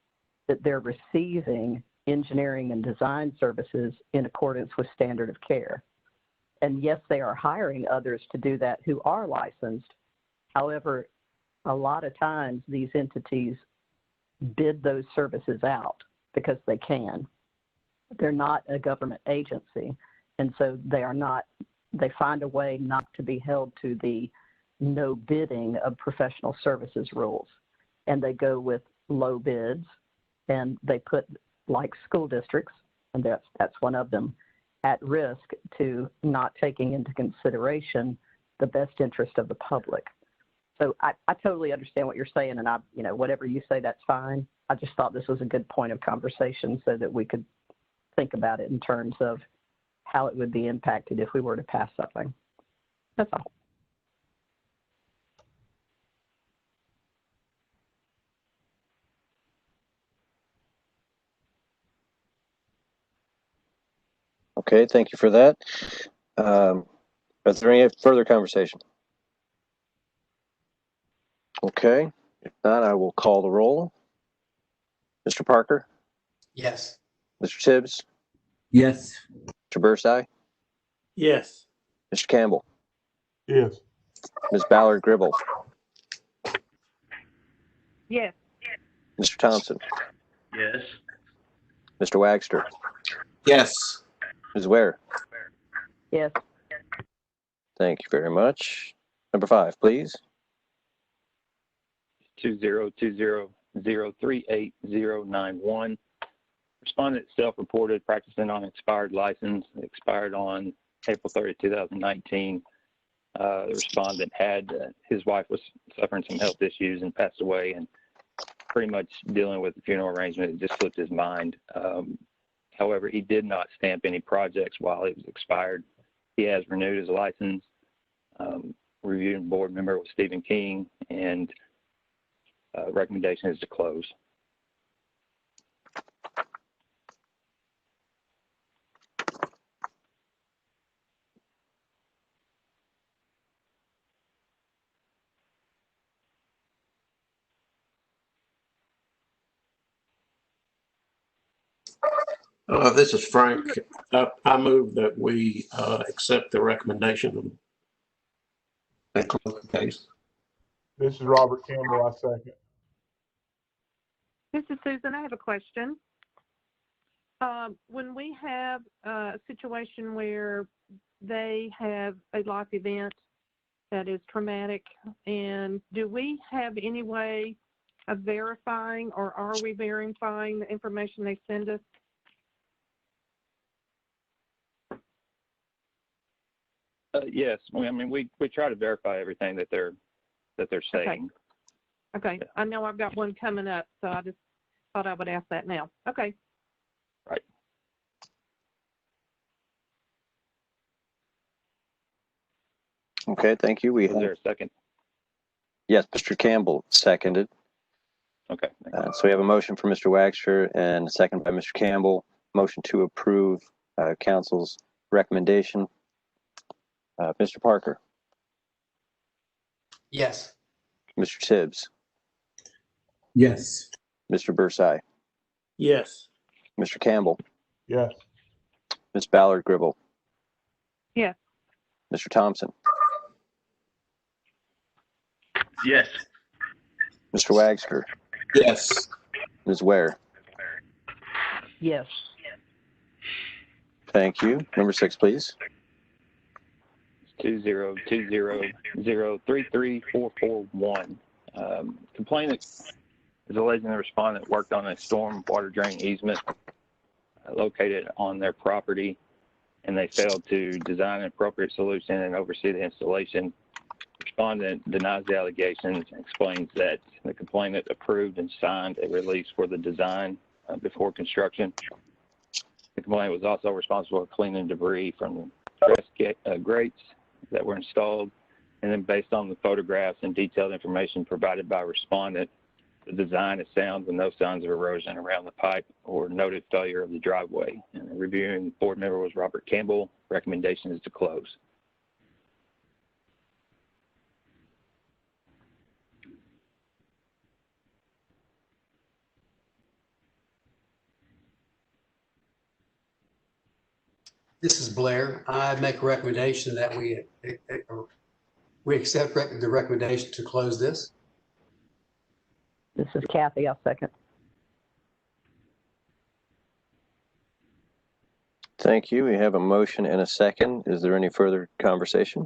that they're receiving engineering and design services in accordance with standard of care. And yes, they are hiring others to do that who are licensed. However, a lot of times these entities bid those services out because they can. They're not a government agency, and so they find a way not to be held to the no bidding of professional services rules. And they go with low bids, and they put, like school districts, and that's one of them, at risk to not taking into consideration the best interest of the public. So I totally understand what you're saying, and whatever you say, that's fine. I just thought this was a good point of conversation so that we could think about it in terms of how it would be impacted if we were to pass something. That's all. Okay, thank you for that. Is there any further conversation? Okay, if not, I will call the roll. Mr. Parker? Yes. Mr. Tibbs? Yes. Mr. Bursey? Yes. Mr. Campbell? Yes. Ms. Ballard Gribble? Yes. Mr. Thompson? Yes. Mr. Wagster? Yes. Ms. Ware? Yes. Thank you very much. Number 5, please. 20200388091. Respondent self-reported practicing on expired license, expired on April 30, 2019. The respondent had, his wife was suffering some health issues and passed away, and pretty much dealing with the funeral arrangement, it just slipped his mind. However, he did not stamp any projects while it was expired. He has renewed his license, reviewing board member with Stephen King, and recommendation is to close. This is Frank. I move that we accept the recommendation and close the case. This is Robert Campbell. I second. This is Susan. I have a question. When we have a situation where they have a life event that is traumatic, and do we have any way of verifying, or are we verifying the information they send us? Yes, we try to verify everything that they're saying. Okay. I know I've got one coming up, so I just thought I would ask that now. Okay. Right. Okay, thank you. Is there a second? Yes, Mr. Campbell seconded. Okay. So we have a motion for Mr. Waxter and a second by Mr. Campbell. Motion to approve council's recommendation. Mr. Parker, Yes. Mr. Tibbs, Yes. Mr. Bursai, Yes. Mr. Campbell, Yes. Ms. Ballard Gribble, Yes. Mr. Thompson, Yes. Mr. Wagster, Yes. Ms. Ware. Yes. Thank you. Number 6, please. 20200334441. Complainant is alleging the respondent worked on a storm water drain easement located on their property, and they failed to design an appropriate solution and oversee the installation. Respondent denies the allegations and explains that the complainant approved and signed a release for the design before construction. The complainant was also responsible for cleaning debris from grates that were installed, and then based on the photographs and detailed information provided by respondent, the design is sound with no signs of erosion around the pipe or noted failure of the driveway. And the reviewing board member was Robert Campbell. Recommendation is to close. This is Blair. I make a recommendation that we accept the recommendation to close this. This is Kathy. I'll second. Thank you. We have a motion and a second. Is there any further conversation?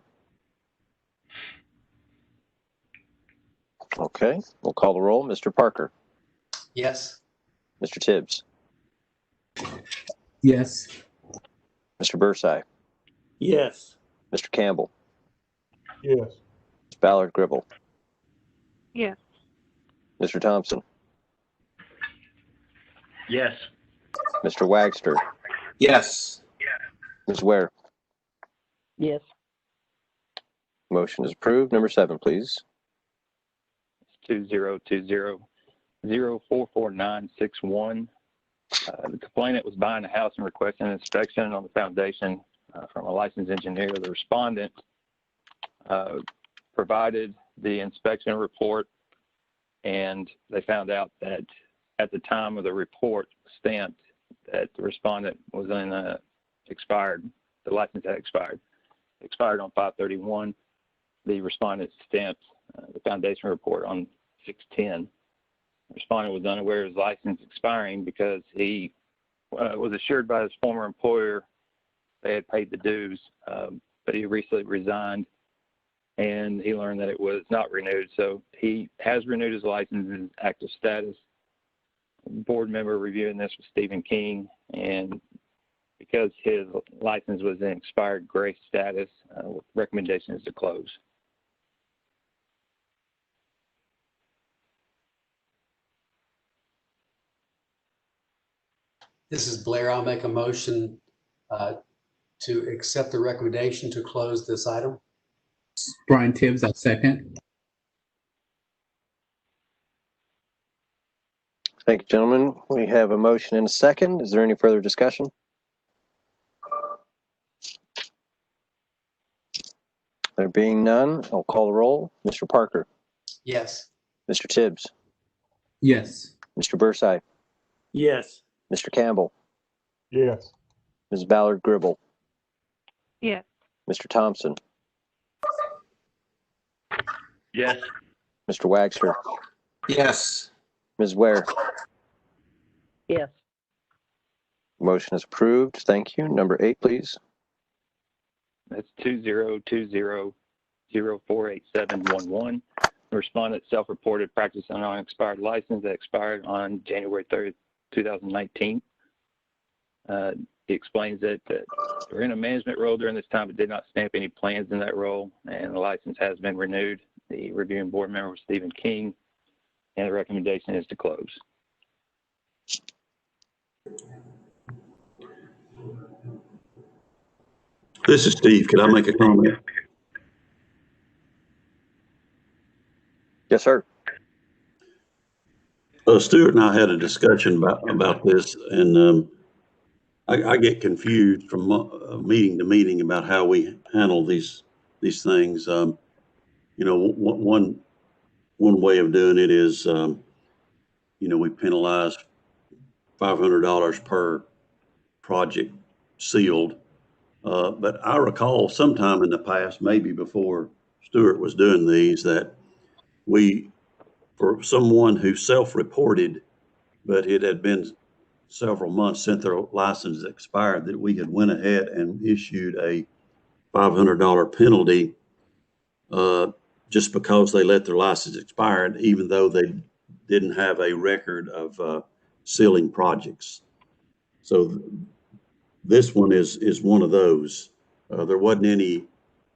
Okay, we'll call the roll. Mr. Parker, Yes. Mr. Tibbs, Yes. Mr. Bursai, Yes. Mr. Campbell, Yes. Ms. Ballard Gribble, Yes. Mr. Thompson, Yes. Mr. Wagster, Yes. Ms. Ware. Yes. Motion is approved. Number 7, please. 20200444961. The complainant was buying a house and requesting an inspection on the foundation from a licensed engineer. The respondent provided the inspection report, and they found out that at the time of the report stamped that the respondent was in expired. The license had expired. Expired on 5/31. The respondent stamped the foundation report on 6/10. The respondent was unaware of his license expiring because he was assured by his former employer they had paid the dues, but he recently resigned and he learned that it was not renewed. So he has renewed his license in active status. Board member reviewing this was Stephen King, and because his license was in expired grace status, recommendation is to close. This is Blair. I'll make a motion to accept the recommendation to close this item. Brian Tibbs, I'll second. Thank you, gentlemen. We have a motion and a second. Is there any further discussion? There being none, I'll call the roll. Mr. Parker, Yes. Mr. Tibbs, Yes. Mr. Bursai, Yes. Mr. Campbell, Yes. Ms. Ballard Gribble, Yes. Mr. Thompson, Yes. Mr. Wagster, Yes. Ms. Ware. Yes. Motion is approved. Thank you. Number 8, please. That's 2020-048711. The respondent self-reported practicing on an expired license that expired on January 3rd, 2019. He explains that we're in a management role during this time, but did not stamp any plans in that role, and the license has been renewed. The reviewing board member was Stephen King, and the recommendation is to close. This is Steve. Can I make a comment? Yes, sir. Stuart and I had a discussion about this, and I get confused from meeting to meeting about how we handle these things. You know, one way of doing it is, you know, we penalize $500 per project sealed. But I recall sometime in the past, maybe before Stuart was doing these, that for someone who self-reported, but it had been several months since their license expired, that we had went ahead and issued a $500 penalty just because they let their license expire, even though they didn't have a record of sealing projects. So this one is one of those. There wasn't any,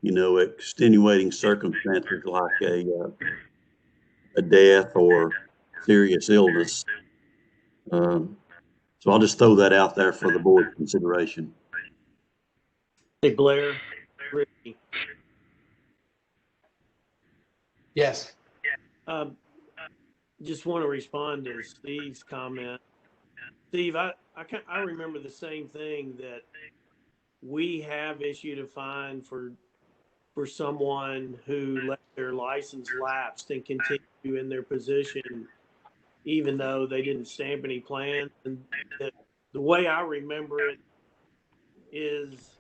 you know, extenuating circumstances like a death or serious illness. So I'll just throw that out there for the board's consideration. Hey, Blair. Ricky. Yes. Just want to respond to Steve's comment. Steve, I remember the same thing, that we have issued a fine for someone who let their license lapse and continue in their position, even though they didn't stamp any plans. And the way I remember it is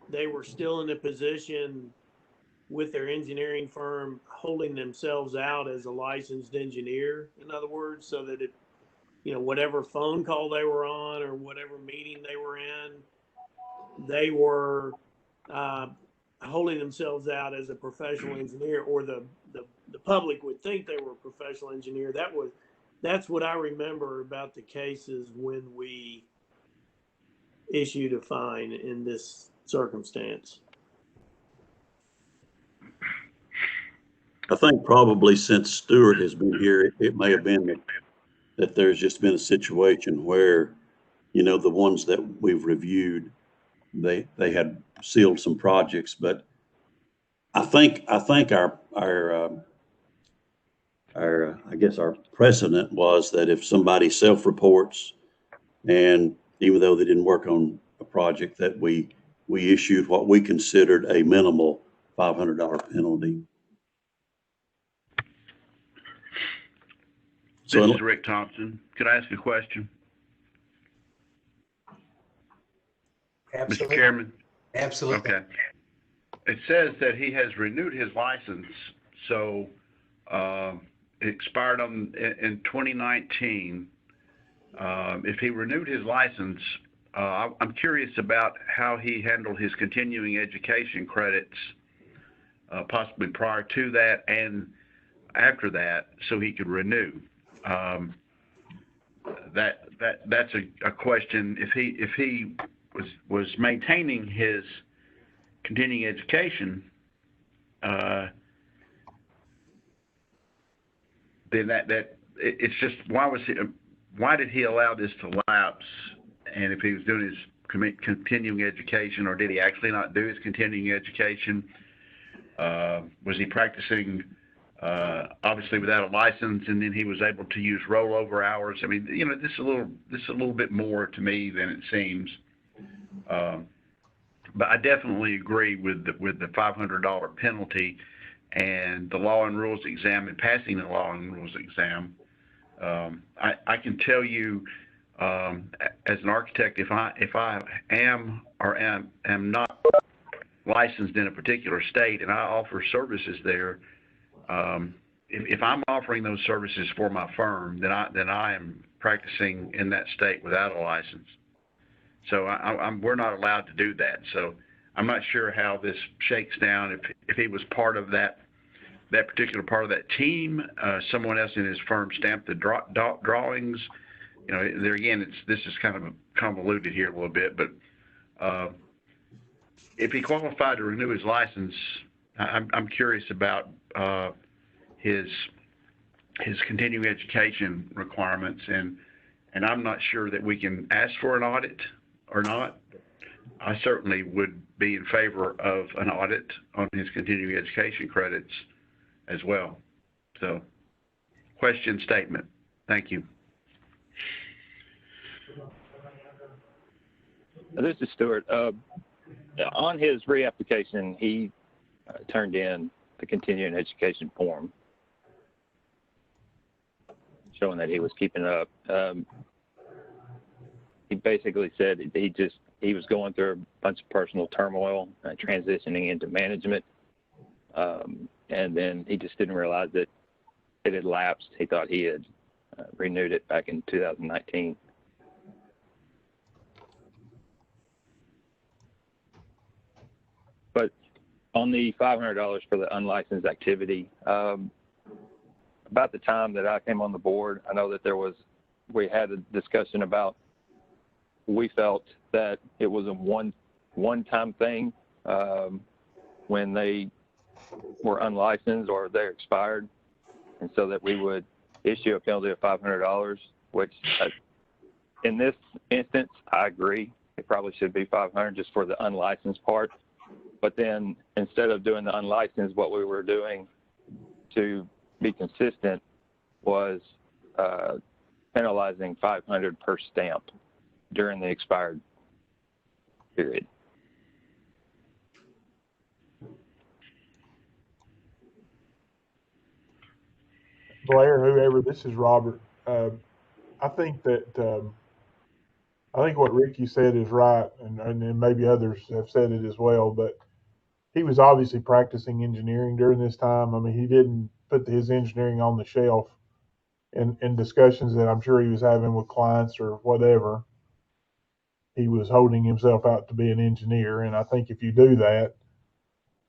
they were still in a position with their engineering firm holding themselves out as a licensed engineer, in other words, so that it, you know, whatever phone call they were on or whatever meeting they were in, they were holding themselves out as a professional engineer, or the public would think they were a professional engineer. That's what I remember about the cases when we issued a fine in this circumstance. I think probably since Stuart has been here, it may have been that there's just been a situation where, you know, the ones that we've reviewed, they had sealed some projects, but I think our I guess our precedent was that if somebody self-reports, and even though they didn't work on a project, that we issued what we considered a minimal $500 penalty. This is Rick Thompson. Could I ask a question? Absolutely. Mr. Chairman? Absolutely. Okay. It says that he has renewed his license, so it expired in 2019. If he renewed his license, I'm curious about how he handled his continuing education credits, possibly prior to that and after that, so he could renew. That's a question. If he was maintaining his continuing education, then it's just, why did he allow this to lapse? And if he was doing his continuing education, or did he actually not do his continuing education? Was he practicing obviously without a license, and then he was able to use rollover hours? I mean, you know, this is a little bit more to me than it seems. But I definitely agree with the $500 penalty, and the law and rules exam, and passing the law and rules exam. I can tell you, as an architect, if I am or am not licensed in a particular state and I offer services there, if I'm offering those services for my firm, then I am practicing in that state without a license. So we're not allowed to do that. So I'm not sure how this shakes down. If he was part of that particular part of that team, someone else in his firm stamped the drawings. You know, there again, this is kind of convoluted here a little bit, but if he qualified to renew his license, I'm curious about his continuing education requirements, and I'm not sure that we can ask for an audit or not. I certainly would be in favor of an audit on his continuing education credits as well. So, question statement. Thank you. This is Stuart. On his reapplication, he turned in the continuing education form showing that he was keeping up. He basically said he was going through a bunch of personal turmoil, transitioning into management, and then he just didn't realize that it had lapsed. He thought he had renewed it back in 2019. But on the $500 for the unlicensed activity, about the time that I came on the board, I know that we had a discussion about, we felt that it was a one-time thing when they were unlicensed or they expired, and so that we would issue a penalty of $500, which in this instance, I agree. It probably should be $500 just for the unlicensed part. But then instead of doing the unlicensed, what we were doing to be consistent was penalizing $500 per stamp during the expired period. Blair, whoever, this is Robert. I think what Ricky said is right, and maybe others have said it as well, but he was obviously practicing engineering during this time. I mean, he didn't put his engineering on the shelf in discussions that I'm sure he was having with clients or whatever. He was holding himself out to be an engineer, and I think if you do that,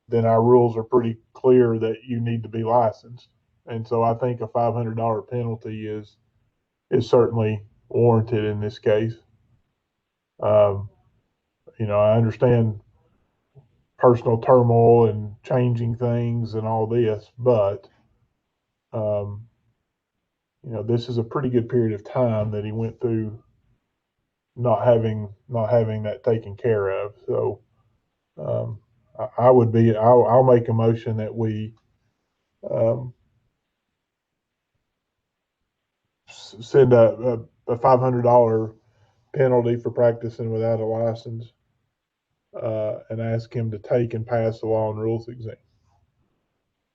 then our rules are pretty clear that you need to be licensed. And so I think a $500 penalty is certainly warranted in this case. You know, I understand personal turmoil and changing things and all this, but you know, this is a pretty good period of time that he went through not having that taken care of. So I'll make a motion that we send a $500 penalty for practicing without a license, and ask him to take and pass the law and rules exam.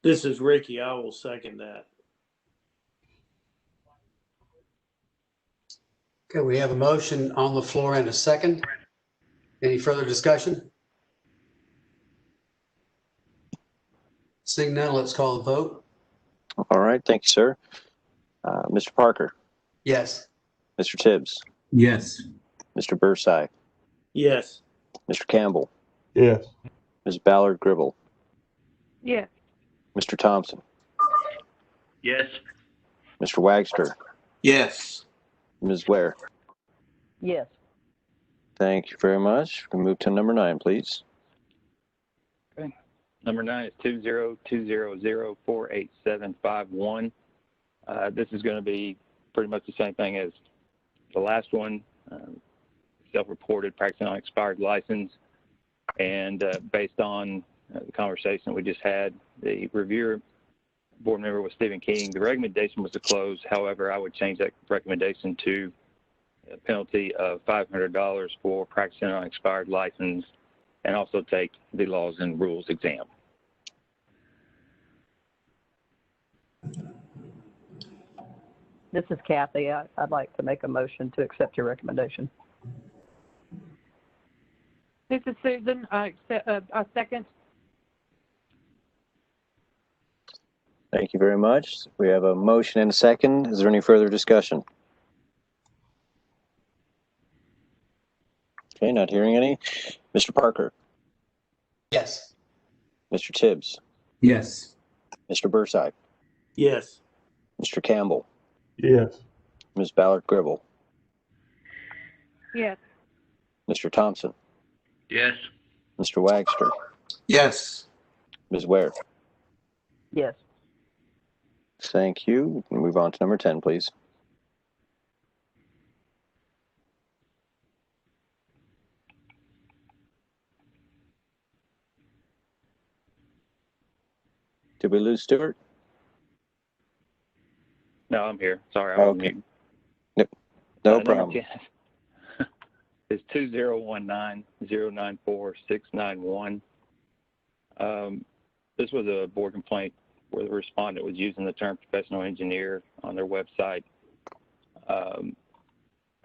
This is Ricky. I will second that. Okay, we have a motion on the floor and a second. Any further discussion? Seeing none, let's call the vote. All right, thank you, sir. Mr. Parker? Yes. Mr. Tibbs? Yes. Mr. Bursai? Yes. Mr. Campbell? Yes. Ms. Ballard Gribble? Yes. Mr. Thompson? Yes. Mr. Wagster? Yes. Ms. Ware? Yes. Thank you very much. We can move to number 9, please. Okay. Number 9 is 202004871. This is going to be pretty much the same thing as the last one. Self-reported practicing on expired license, and based on the conversation we just had, the reviewer board member was Stephen King. The recommendation was to close. However, I would change that recommendation to a penalty of $500 for practicing on expired license, and also take the laws and rules exam. This is Kathy. I'd like to make a motion to accept your recommendation. This is Susan. I second. Thank you very much. We have a motion and a second. Is there any further discussion? Okay, not hearing any. Mr. Parker, Yes. Mr. Tibbs, Yes. Mr. Bursack, Yes. Mr. Campbell, Yes. Ms. Ballard-Gribble, Yes. Mr. Thompson, Yes. Mr. Wagster, Yes. Ms. Ware. Yes. Thank you. We'll move on to number 10, please. Did we lose Stuart? No, I'm here. Sorry, I was Okay. muted. No problem. Number 10 is 2019-094-691. This was a board complaint where the respondent was using the term professional engineer on their website.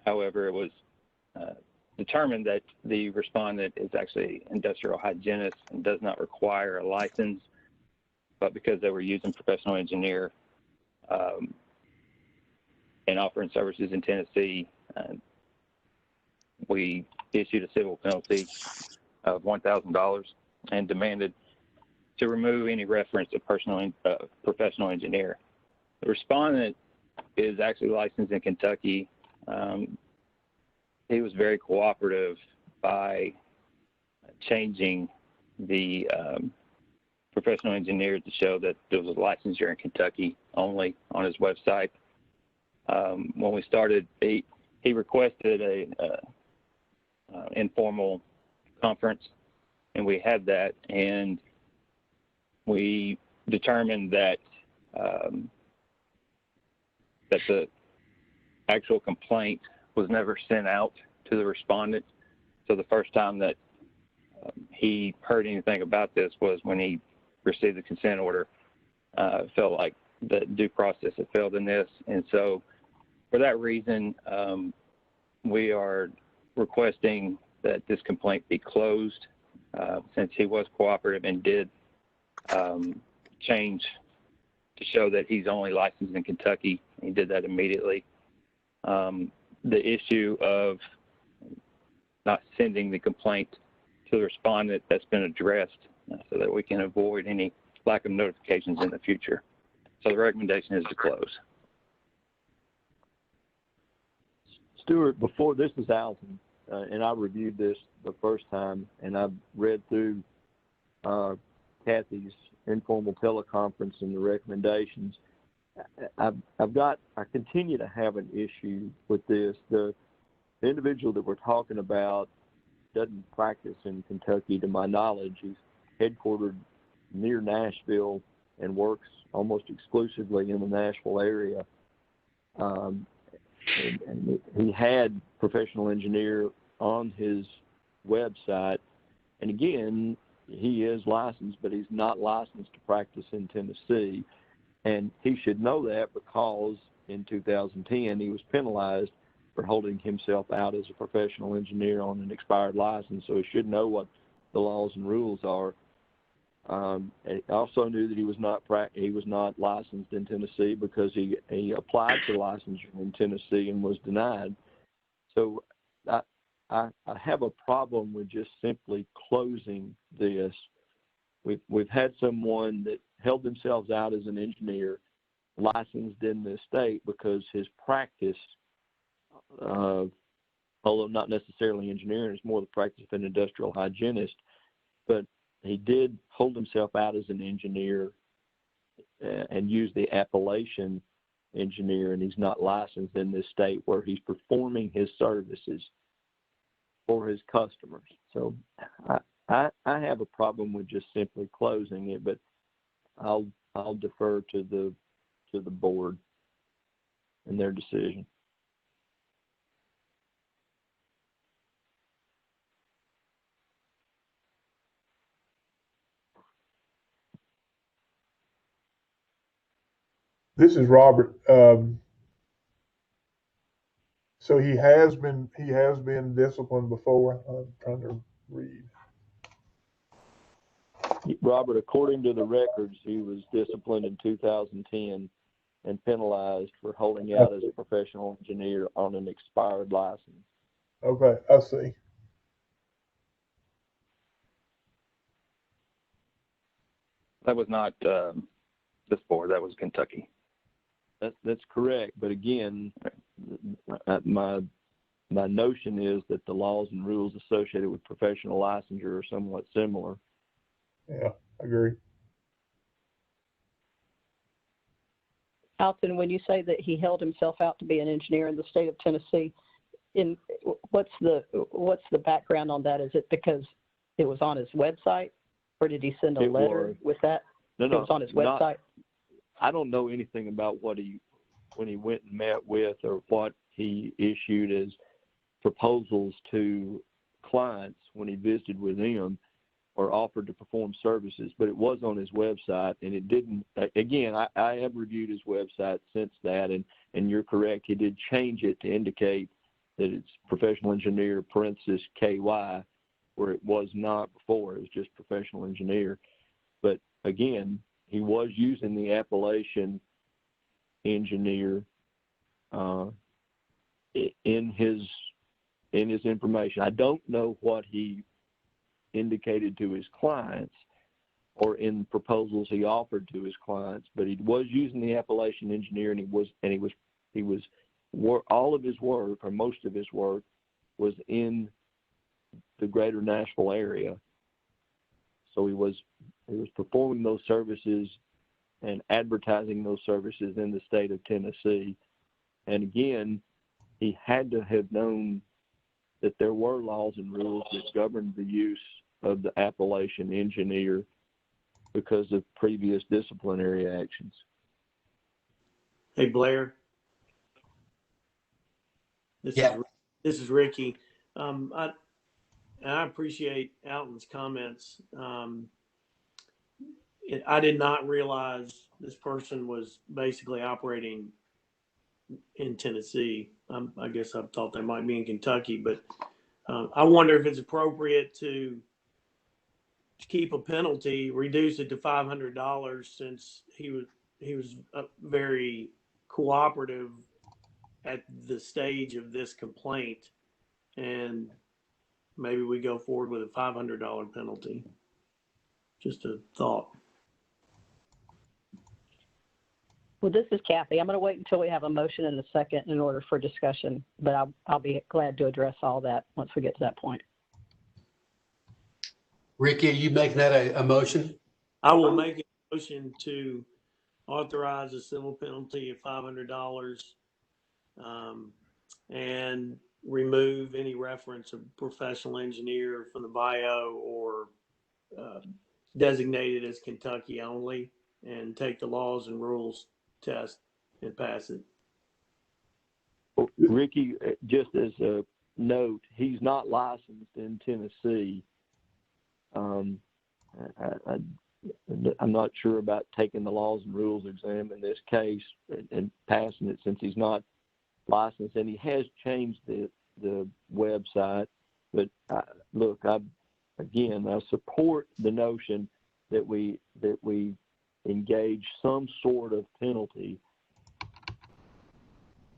However, it was determined that the respondent is actually an industrial hygienist and does not require a license, but because they were using professional engineer and offering services in Tennessee, we issued a civil penalty of $1,000 and demanded to remove any reference to professional engineer. The respondent is actually licensed in Kentucky. He was very cooperative by changing the professional engineer to show that there was a licensure in Kentucky only on his website. When we started, he requested a informal conference, and we had that, and we determined that that the actual complaint was never sent out to the respondent. So the first time that he heard anything about this was when he received the consent order. Felt like the due process had failed in this, and so for that reason, we are requesting that this complaint be closed since he was cooperative and did change to show that he's only licensed in Kentucky. He did that immediately. The issue of not sending the complaint to the respondent, that's been addressed so that we can avoid any lack of notifications in the future. So the recommendation is to close. Stuart, before this is Alton, and I reviewed this the first time, and I've read through Kathy's informal teleconference and the recommendations. I continue to have an issue with this. The individual that we're talking about doesn't practice in Kentucky, to my knowledge. He's headquartered near Nashville and works almost exclusively in the Nashville area. And he had professional engineer on his website. And again, he is licensed, but he's not licensed to practice in Tennessee. And he should know that because in 2010, he was penalized for holding himself out as a professional engineer on an expired license. So he should know what the laws and rules are. And I also knew that he was not licensed in Tennessee because he applied for licensure in Tennessee and was denied. So I have a problem with just simply closing this. We've had someone that held themselves out as an engineer, licensed in this state because his practice, although not necessarily engineering, is more the practice of an industrial hygienist, but he did hold himself out as an engineer and use the appellation engineer, and he's not licensed in this state where he's performing his services for his customers. So I have a problem with just simply closing it, but I'll defer to the board and their decision. This is Robert. So he has been disciplined before. I'm trying to read. Robert, according to the records, he was disciplined in 2010 and penalized for holding out as a professional engineer on an expired license. Okay, I see. That was not this board. That was Kentucky. That's correct. But again, my notion is that the laws and rules associated with professional licensure are somewhat similar. Yeah, I agree. Alton, when you say that he held himself out to be an engineer in the state of Tennessee, what's the background on that? Is it because it was on his website, or did he send a letter with that? No, it was on his website. I don't know anything about when he went and met with, or what he issued as proposals to clients when he visited with them or offered to perform services, but it was on his website, and it didn't. Again, I have reviewed his website since that, and you're correct. He did change it to indicate that it's professional engineer parenthesis KY, where it was not before. It was just professional engineer. But again, he was using the appellation engineer in his information. I don't know what he indicated to his clients or in proposals he offered to his clients, but he was using the appellation engineer, and he was all of his work, or most of his work, was in the greater Nashville area. So he was performing those services and advertising those services in the state of Tennessee. And again, he had to have known that there were laws and rules that governed the use of the appellation engineer because of previous disciplinary actions. Hey, Blair. This is Ricky. I appreciate Alton's comments. I did not realize this person was basically operating in Tennessee. I guess I thought they might be in Kentucky, but I wonder if it's appropriate to keep a penalty, reduce it to $500, since he was very cooperative at the stage of this complaint, and maybe we go forward with a $500 penalty. Just a thought. Well, this is Kathy. I'm going to wait until we have a motion and a second in order for discussion, but I'll be glad to address all that once we get to that point. Ricky, are you making that a motion? I will make a motion to authorize a civil penalty of $500 and remove any reference of professional engineer from the bio or designated as Kentucky only, and take the laws and rules test and pass it. Ricky, just as a note, he's not licensed in Tennessee. I'm not sure about taking the laws and rules exam in this case and passing it, since he's not licensed, and he has changed the website. But look, I support the notion that we engage some sort of penalty.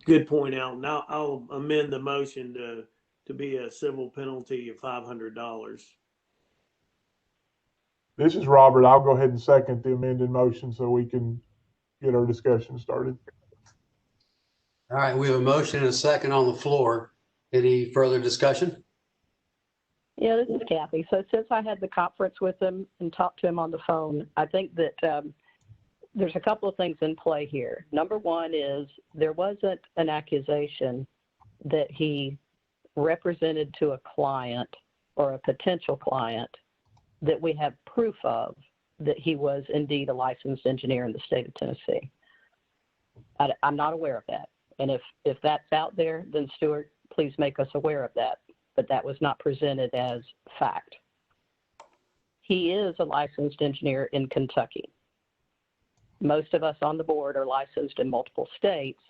Good point, Al. Now I'll amend the motion to be a civil penalty of $500. This is Robert. I'll go ahead and second the amended motion so we can get our discussion started. All right, we have a motion and a second on the floor. Any further discussion? Yeah, this is Kathy. So since I had the conference with him and talked to him on the phone, I think that there's a couple of things in play here. Number one is there wasn't an accusation that he represented to a client or a potential client that we have proof of that he was indeed a licensed engineer in the state of Tennessee. I'm not aware of that. And if that's out there, then Stuart, please make us aware of that. But that was not presented as fact. He is a licensed engineer in Kentucky. Most of us on the board are licensed in multiple states.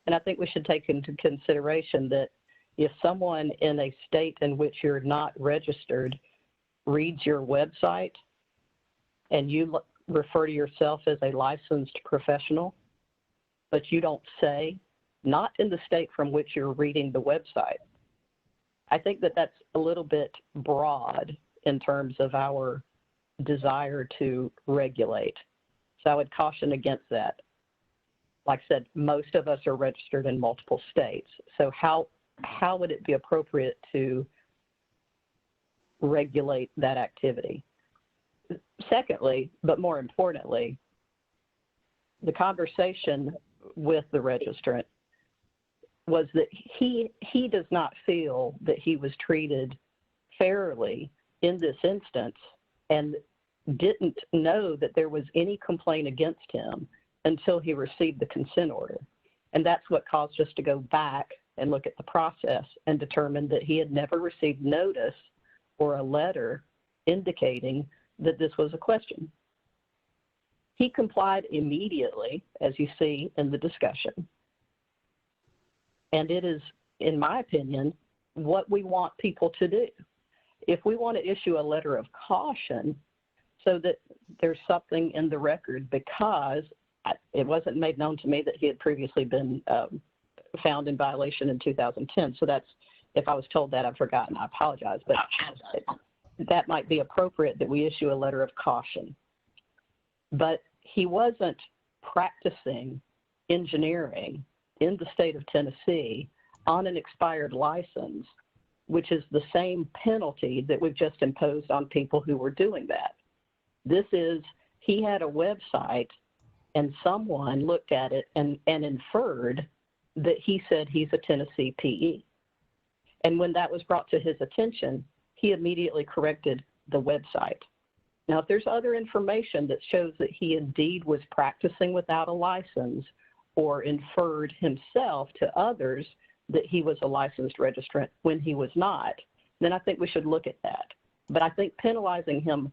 And I think we should take into consideration that if someone in a state in which you're not registered reads your website and you refer to yourself as a licensed professional, but you don't say, not in the state from which you're reading the website, I think that that's a little bit broad in terms of our desire to regulate. So I would caution against that. Like I said, most of us are registered in multiple states. So how would it be appropriate to regulate that activity? Secondly, but more importantly, the conversation with the registrant was that he does not feel that he was treated fairly in this instance and didn't know that there was any complaint against him until he received the consent order. And that's what caused us to go back and look at the process and determine that he had never received notice or a letter indicating that this was a question. He complied immediately, as you see in the discussion. And it is, in my opinion, what we want people to do. If we want to issue a letter of caution so that there's something in the record, because it wasn't made known to me that he had previously been found in violation in 2010. So that's, if I was told that, I've forgotten. I apologize. But that might be appropriate that we issue a letter of caution. But he wasn't practicing engineering in the state of Tennessee on an expired license, which is the same penalty that we've just imposed on people who were doing that. This is, he had a website and someone looked at it and inferred that he said he's a Tennessee PE. And when that was brought to his attention, he immediately corrected the website. Now, if there's other information that shows that he indeed was practicing without a license or inferred himself to others that he was a licensed registrant when he was not, then I think we should look at that. But I think penalizing him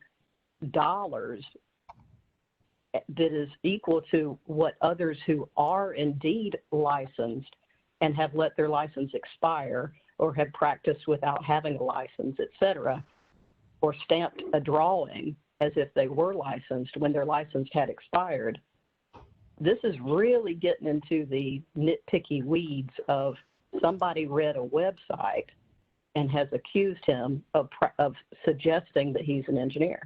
dollars that is equal to what others who are indeed licensed and have let their license expire or have practiced without having a license, et cetera, or stamped a drawing as if they were licensed when their license had expired. This is really getting into the nitpicky weeds of somebody read a website and has accused him of suggesting that he's an engineer.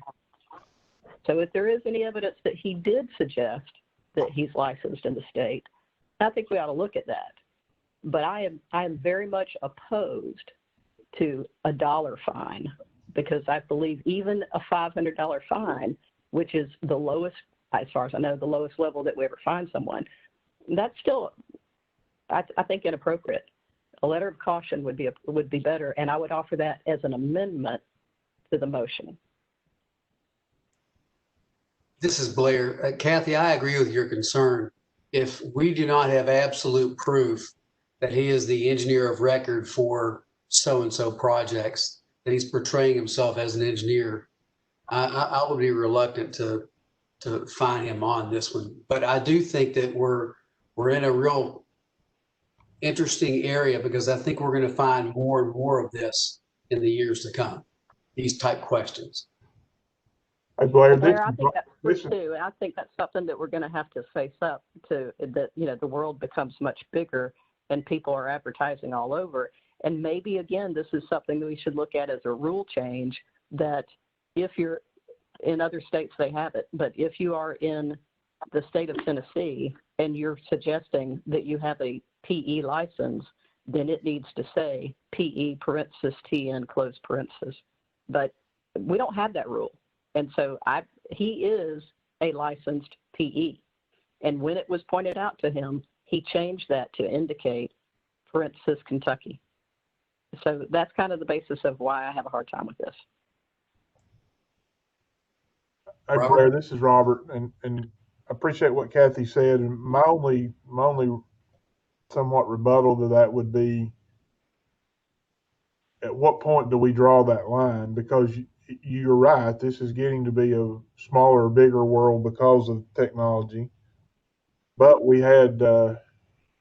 So if there is any evidence that he did suggest that he's licensed in the state, I think we ought to look at that. But I am very much opposed to a dollar fine, because I believe even a $500 fine, which is the lowest, as far as I know, the lowest level that we ever fine someone, that's still, I think, inappropriate. A letter of caution would be better, and I would offer that as an amendment to the motion. This is Blair. Kathy, I agree with your concern. If we do not have absolute proof that he is the engineer of record for so-and-so projects, that he's portraying himself as an engineer, I would be reluctant to fine him on this one. But I do think that we're in a real interesting area, because I think we're going to find more and more of this in the years to come, these type questions. Hey, Blair, I think that's true too, and I think that's something that we're going to have to face up to. That, you know, the world becomes much bigger, and people are advertising all over. And maybe again, this is something that we should look at as a rule change. That if you're in other states, they have it, but if you are in the state of Tennessee and you're suggesting that you have a PE license, then it needs to say PE parenthesis TN close parenthesis. But we don't have that rule. And so he is a licensed PE. And when it was pointed out to him, he changed that to indicate parenthesis Kentucky. So that's kind of the basis of why I have a hard time with this. Hey, Blair, this is Robert, and I appreciate what Kathy said. And my only somewhat rebuttal to that would be, at what point do we draw that line? Because you're right, this is getting to be a smaller, bigger world because of technology. But we had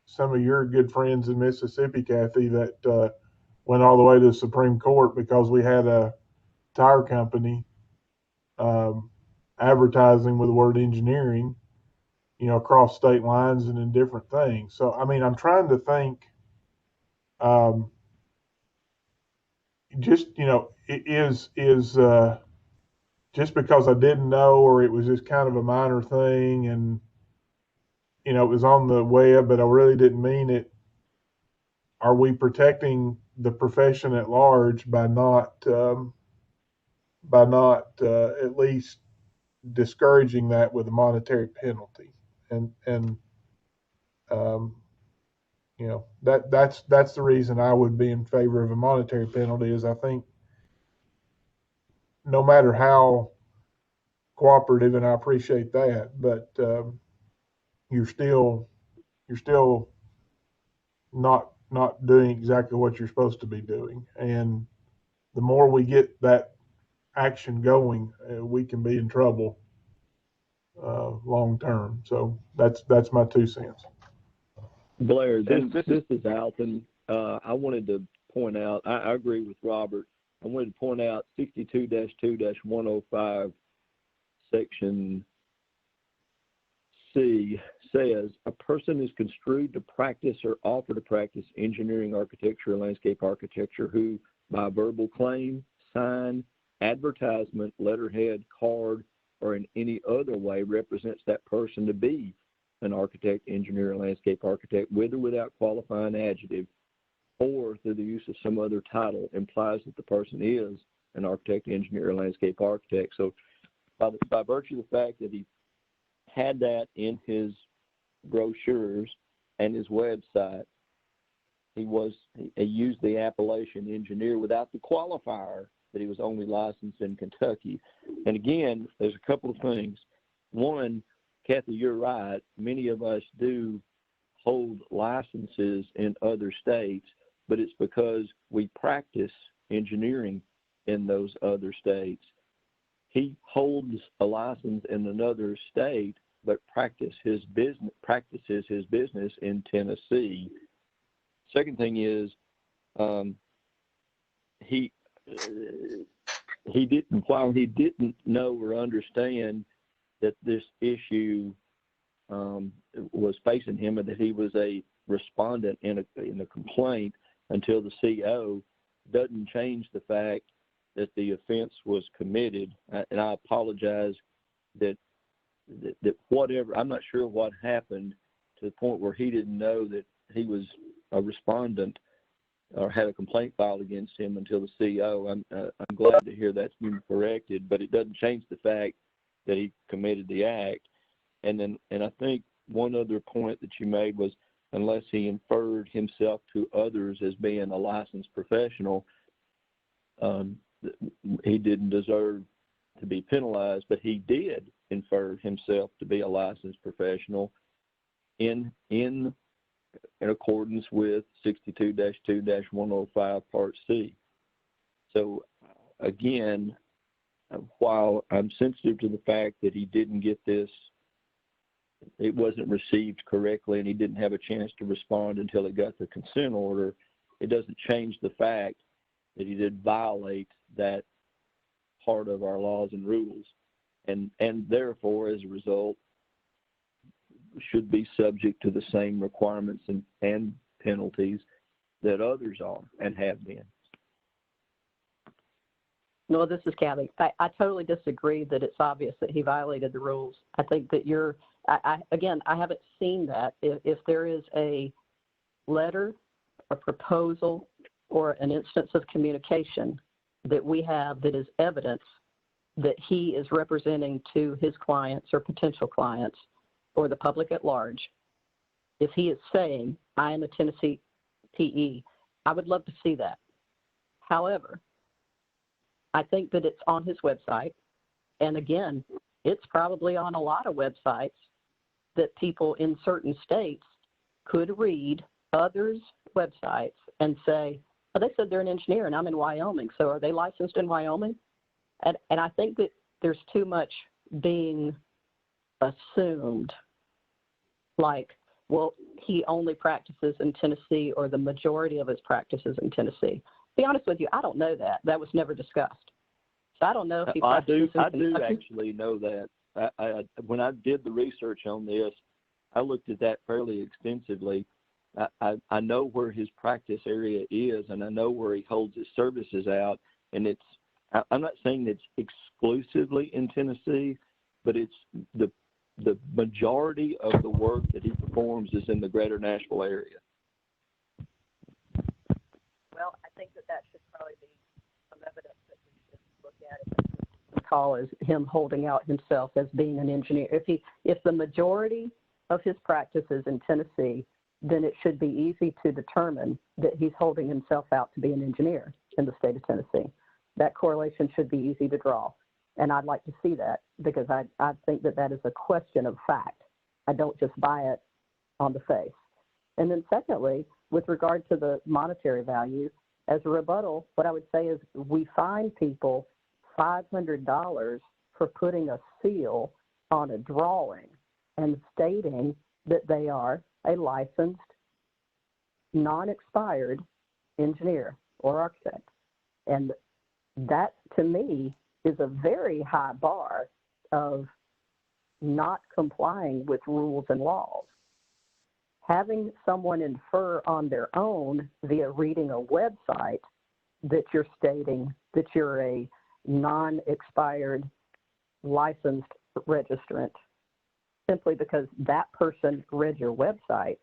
some of your good friends in Mississippi, Kathy, that went all the way to the Supreme Court because we had a tire company advertising with the word engineering, you know, across state lines and in different things. So, I mean, I'm trying to think, just, you know, just because I didn't know, or it was just kind of a minor thing, and it was on the web, but I really didn't mean it. Are we protecting the profession at large by not at least discouraging that with a monetary penalty? And that's the reason I would be in favor of a monetary penalty. Is I think no matter how cooperative, and I appreciate that, but you're still not doing exactly what you're supposed to be doing. And the more we get that action going, we can be in trouble long term. So that's my 2 cents. Blair, this is Alton. I wanted to point out, I agree with Robert. I wanted to point out 62-2-105, Section C says, a person is construed to practice or offer to practice engineering, architecture, or landscape architecture who, by verbal claim, sign, advertisement, letterhead, card, or in any other way represents that person to be an architect, engineer, or landscape architect with or without qualifying adjective, or through the use of some other title, implies that the person is an architect, engineer, or landscape architect. So by virtue of the fact that he had that in his brochures and his website, he used the appellation engineer without the qualifier that he was only licensed in Kentucky. And again, there's a couple of things. One, Kathy, you're right. Many of us do hold licenses in other states, but it's because we practice engineering in those other states. He holds a license in another state, but practices his business in Tennessee. Second thing is, while he didn't know or understand that this issue was facing him and that he was a respondent in a complaint until the CO, doesn't change the fact that the offense was committed. And I apologize that whatever, I'm not sure what happened to the point where he didn't know that he was a respondent or had a complaint filed against him until the CO. I'm glad to hear that's been corrected, but it doesn't change the fact that he committed the act. And I think one other point that you made was, unless he inferred himself to others as being a licensed professional, he didn't deserve to be penalized, but he did infer himself to be a licensed professional in accordance with 62-2-105 Part C. So again, while I'm sensitive to the fact that he didn't get this, it wasn't received correctly and he didn't have a chance to respond until he got the consent order, it doesn't change the fact that he did violate that part of our laws and rules, and therefore, as a result, should be subject to the same requirements and penalties that others are and have been. No, this is Kathy. I totally disagree that it's obvious that he violated the rules. I think that I haven't seen that. If there is a letter, a proposal, or an instance of communication that we have that is evidence that he is representing to his clients or potential clients or the public at large, if he is saying, I am a Tennessee PE, I would love to see that. However, I think that it's on his website. And again, it's probably on a lot of websites that people in certain states could read others' websites and say, oh, they said they're an engineer and I'm in Wyoming, so are they licensed in Wyoming? And I think that there's too much being assumed, like, well, he only practices in Tennessee or the majority of his practices in Tennessee. To be honest with you, I don't know that. That was never discussed. So I don't know if he practices in Kentucky. I do actually know that. When I did the research on this, I looked at that fairly extensively. I know where his practice area is, and I know where he holds his services out, and it's I'm not saying it's exclusively in Tennessee, but it's the majority of the work that he performs is in the greater Nashville area. Well, I think that should probably be some evidence that we should look at it. Call as him holding out himself as being an engineer. If the majority of his practice is in Tennessee, then it should be easy to determine that he's holding himself out to be an engineer in the state of Tennessee. That correlation should be easy to draw. And I'd like to see that because I think that is a question of fact. I don't just buy it on the face. And then secondly, with regard to the monetary value, as a rebuttal, what I would say is we fine people $500 for putting a seal on a drawing and stating that they are a licensed, non-expired engineer or architect. And that, to me, is a very high bar of not complying with rules and laws. Having someone infer on their own via reading a website that you're stating that you're a non-expired licensed registrant simply because that person read your website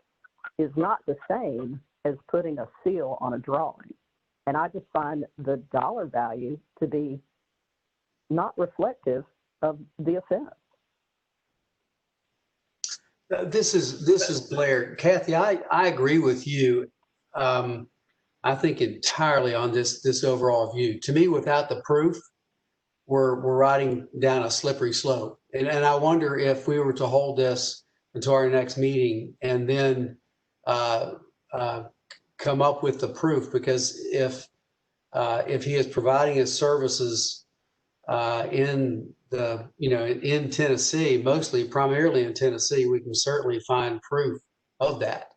is not the same as putting a seal on a drawing. And I just find the dollar value to be not reflective of the offense. This is Blair. Kathy, I agree with you. I think entirely on this overall view. To me, without the proof, we're riding down a slippery slope. And I wonder if we were to hold this until our next meeting and then come up with the proof, because if he is providing his services in Tennessee, primarily in Tennessee, we can certainly find proof of that.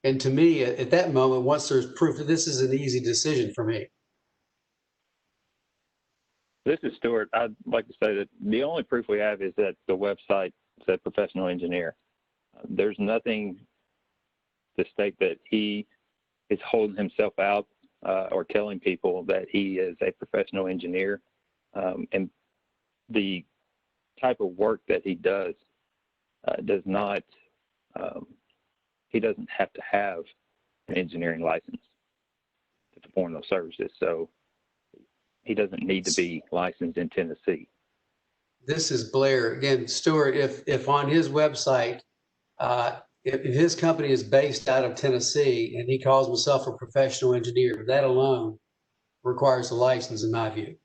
And to me, at that moment, once there's proof, this is an easy decision for me. This is Stuart. I'd like to say that the only proof we have is that the website said professional engineer. There's nothing to state that he is holding himself out or telling people that he is a professional engineer. And the type of work that he does not, he doesn't have to have an engineering license to perform those services. So he doesn't need to be licensed in Tennessee. This is Blair. Again, Stuart, if on his website, if his company is based out of Tennessee and he calls himself a professional engineer, that alone requires a license in my view.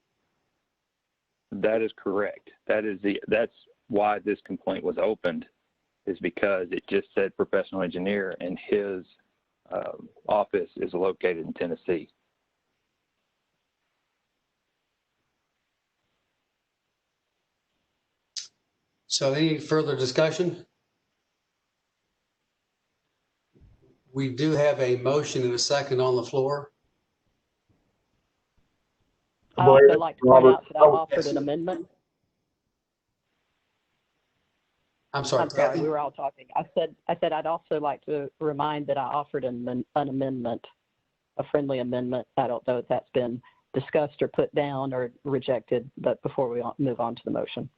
That is correct. That's why this complaint was opened, is because it just said professional engineer and his office is located in Tennessee. So any further discussion? We do have a motion and a second on the floor. I also like to point out that I offered an amendment. I'm sorry, we were all talking. I said I'd also like to remind that I offered an amendment, a friendly amendment. I don't know if that's been discussed or put down or rejected, but before we move on to the motion.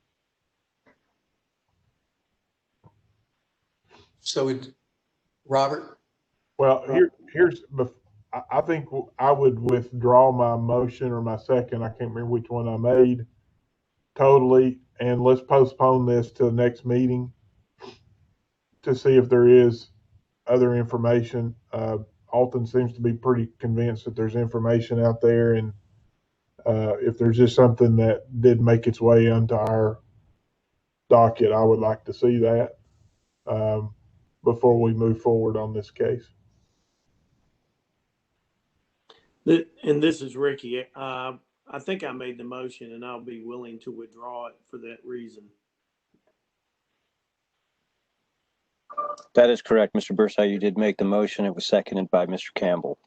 So, Robert? Well, I think I would withdraw my motion or my second. I can't remember which one I made totally. And let's postpone this to the next meeting to see if there is other information. Alton seems to be pretty convinced that there's information out there. And if there's just something that did make its way onto our docket, I would like to see that before we move forward on this case. And this is Ricky. I think I made the motion and I'll be willing to withdraw it for that reason. That is correct, Mr. Bursay. You did make the motion. It was seconded by Mr. Campbell.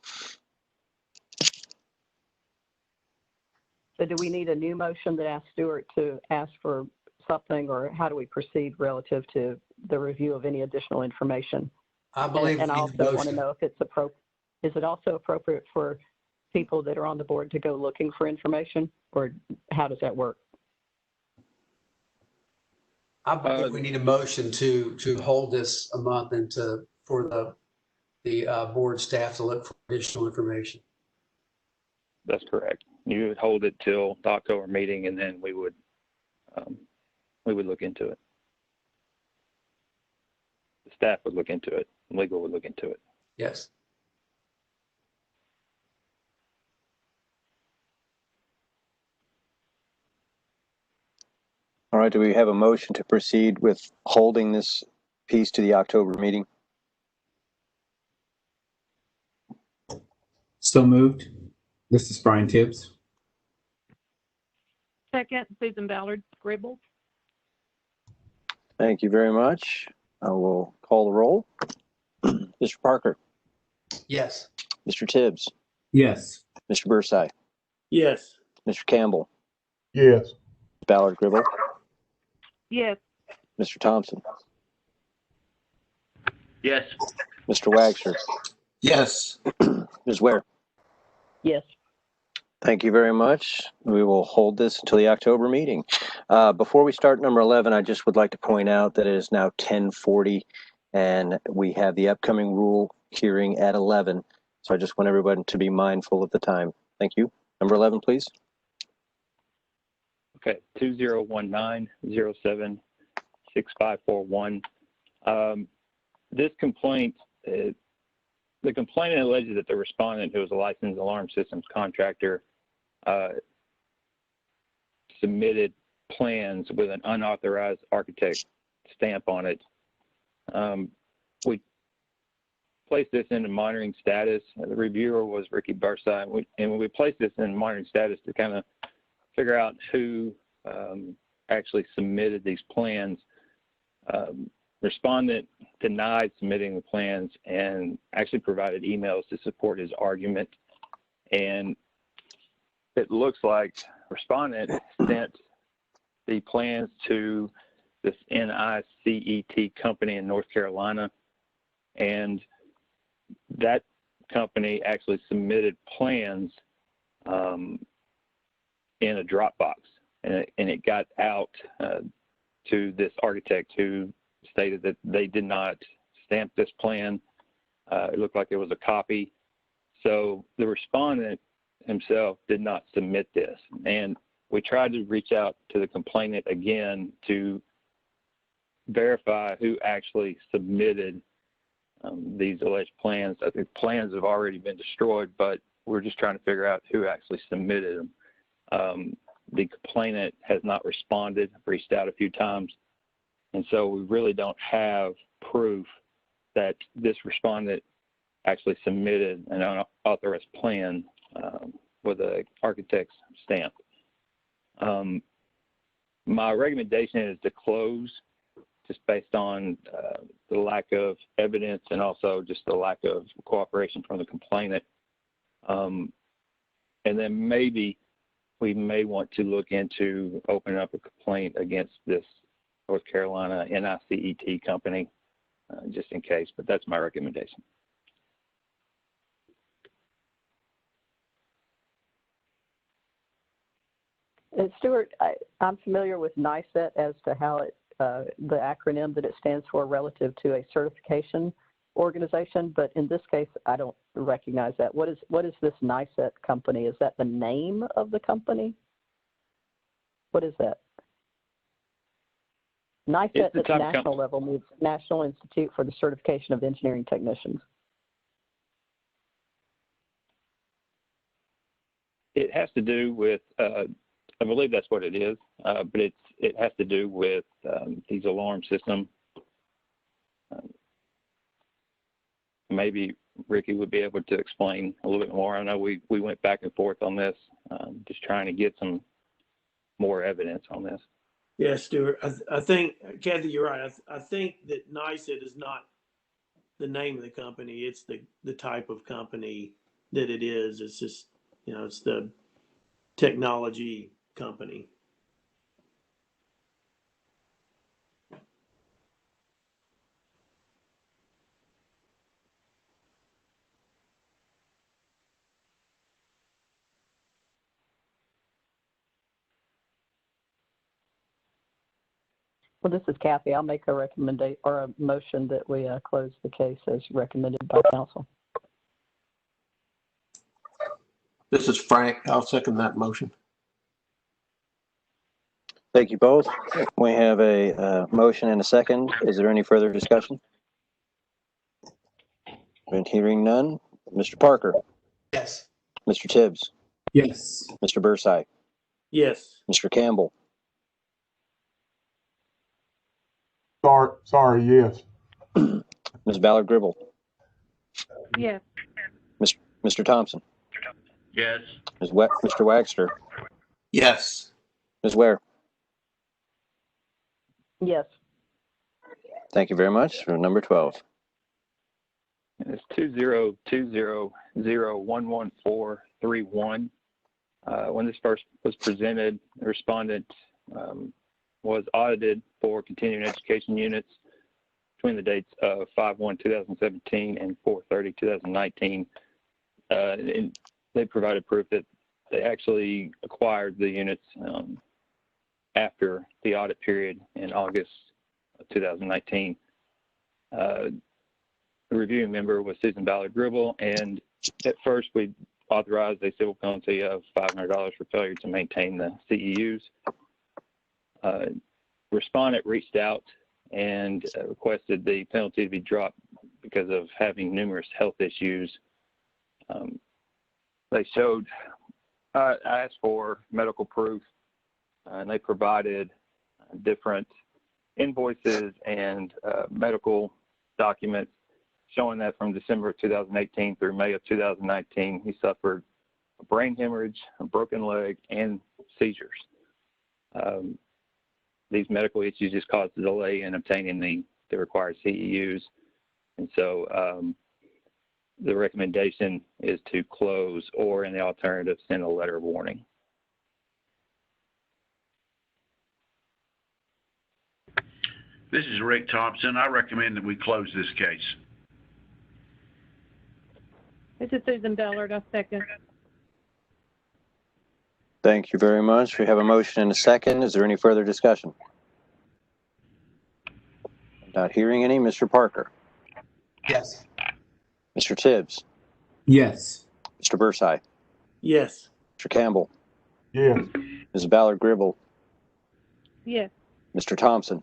So do we need a new motion that asks Stuart to ask for something, or how do we proceed relative to the review of any additional information? I believe and I also want to know if it's appropriate. Is it also appropriate for people that are on the board to go looking for information, or how does that work? I believe we need a motion to hold this a month and for the board staff to look for additional information. That's correct. You would hold it till the October meeting, and then we would look into it. The staff would look into it. Legal would look into it. Yes. All right, do we have a motion to proceed with holding this piece to the October meeting? So moved. This is Brian Tibbs. Second, Susan Ballard Gribble. Thank you very much. I will call the roll. Mr. Parker. Yes. Mr. Tibbs. Yes. Mr. Bursai. Yes. Mr. Campbell. Yes. Ballard Gribble. Yes. Mr. Thompson. Yes. Mr. Wagster. Yes. Ms. Ware. Yes. Thank you very much. We will hold this until the October meeting. Before we start number 11, I just would like to point out that it is now 10:40 and we have the upcoming rule hearing at 11. So I just want everyone to be mindful of the time. Thank you. Number 11, please. Okay, 2019-07-6541. This complaint, the complainant alleges that the respondent, who is a licensed alarm systems contractor, submitted plans with an unauthorized architect stamp on it. We placed this into monitoring status. The reviewer was Ricky Bursai, and we placed this in monitoring status to kind of figure out who actually submitted these plans. Respondent denied submitting the plans and actually provided emails to support his argument. And it looks like respondent sent the plans to this NICET company in North Carolina, and that company actually submitted plans in a Dropbox, and it got out to this architect who stated that they did not stamp this plan. It looked like it was a copy. So the respondent himself did not submit this. And we tried to reach out to the complainant again to verify who actually submitted these alleged plans. I think plans have already been destroyed, but we're just trying to figure out who actually submitted them. The complainant has not responded, reached out a few times. And so we really don't have proof that this respondent actually submitted an unauthorized plan with an architect's stamp. My recommendation is to close, just based on the lack of evidence and also just the lack of cooperation from the complainant. And then maybe we may want to look into opening up a complaint against this North Carolina NICET company, just in case, but that's my recommendation. Stuart, I'm familiar with NICET as to how it, the acronym that it stands for relative to a certification organization, but in this case, I don't recognize that. What is this NICET company? Is that the name of the company? What is that? NICET at the national level means National Institute for the Certification of Engineering Technicians. It has to do with, I believe that's what it is, but it has to do with these alarm systems. Maybe Ricky would be able to explain a little bit more. I know we went back and forth on this, just trying to get some more evidence on this. Yeah, Stuart, I think, Kathy, you're right. I think that NICET is not the name of the company. It's the type of company that it is. It's just, it's the technology company. Well, this is Kathy. I'll make a recommendation or a motion that we close the case as recommended by council. This is Frank. I'll second that motion. Thank you both. We have a motion and a second. Is there any further discussion? Been hearing none. Mr. Parker? Yes. Mr. Tibbs? Yes. Mr. Bursey? Yes. Mr. Campbell? Sorry, yes. Ms. Ballard Gribble? Yes. Mr. Thompson? Yes. Mr. Wagster? Yes. Ms. Ware? Yes. Thank you very much. For number 12. It's 202001141. When this first was presented, the respondent was audited for continuing education units between the dates of 5/1/2017 and 4/30/2019. And they provided proof that they actually acquired the units after the audit period in August of 2019. The reviewing member was Susan Ballard Gribble, and at first we authorized a civil penalty of $500 for failure to maintain the CEUs. Respondent reached out and requested the penalty to be dropped because of having numerous health issues. They showed, I asked for medical proof, and they provided different invoices and medical documents showing that from December of 2018 through May of 2019, he suffered a brain hemorrhage, a broken leg, and seizures. These medical issues just caused a delay in obtaining the required CEUs. And so the recommendation is to close or, in the alternative, send a letter of warning. This is Rick Thompson. I recommend that we close this case. This is Susan Ballard. I second. Thank you very much. We have a motion and a second. Is there any further discussion? Not hearing any. Mr. Parker? Yes. Mr. Tibbs? Yes. Mr. Bursey? Yes. Mr. Campbell? Yes. Ms. Ballard Gribble? Yes. Mr. Thompson?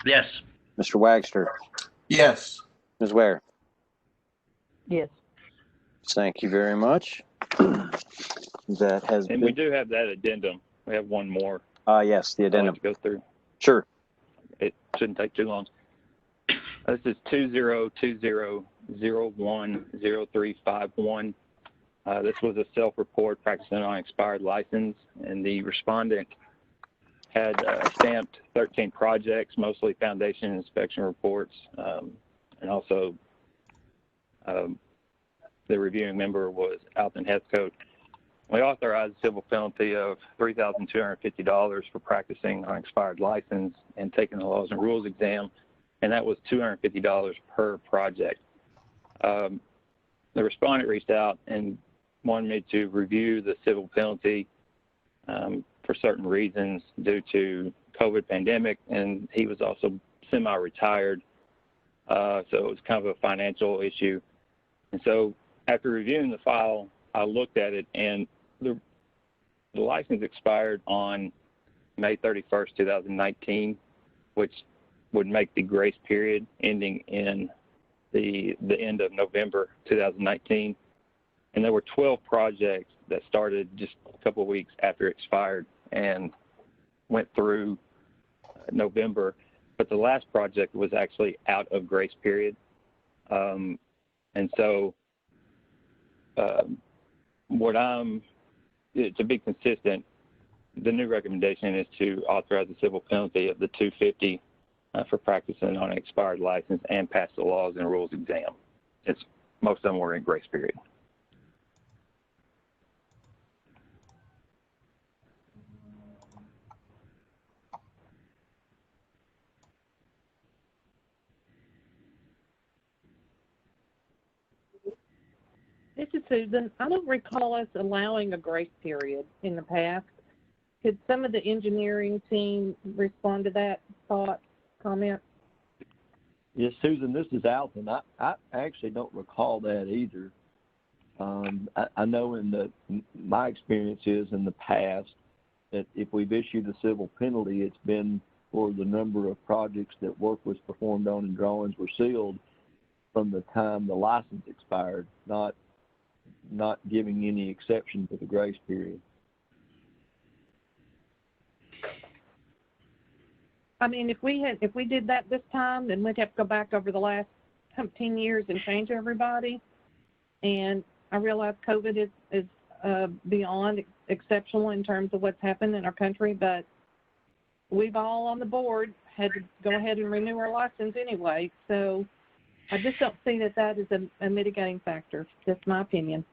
Yes. Mr. Wagster? Yes. Ms. Ware? Yes. Thank you very much. That has And been... we do have that addendum. We have one more. Yes, the addendum. To go through. Sure. It shouldn't take too long. This is 20200010351. This was a self-report practicing on expired license, and the respondent had stamped 13 projects, mostly foundation inspection reports, and also the reviewing member was Alton Heathcote. We authorized a civil penalty of $3,250 for practicing on expired license and taking the laws and rules exam, and that was $250 per project. The respondent reached out and wanted me to review the civil penalty for certain reasons due to COVID pandemic, and he was also semi-retired, so it was kind of a financial issue. And so after reviewing the file, I looked at it, and the license expired on May 31st, 2019, which would make the grace period ending in the end of November 2019. And there were 12 projects that started just a couple of weeks after it expired and went through November. But the last project was actually out of grace period. And so to be consistent, the new recommendation is to authorize a civil penalty of the $250 for practicing on an expired license and pass the laws and rules exam. Most of them were in grace period. This is Susan. I don't recall us allowing a grace period in the past. could some of the engineering team respond to that thought, comment? Yes, Susan, this is Alton. I actually don't recall that either. I know my experience is in the past that if we've issued a civil penalty, it's been for the number of projects that work was performed on and drawings were sealed from the time the license expired, not giving any exception to the grace period. I mean, if we did that this time, then we'd have to go back over the last 10 years and change everybody. And I realize COVID is beyond exceptional in terms of what's happened in our country, but we've all on the board had to go ahead and renew our license anyway. So I just don't see that is a mitigating factor. That's my opinion.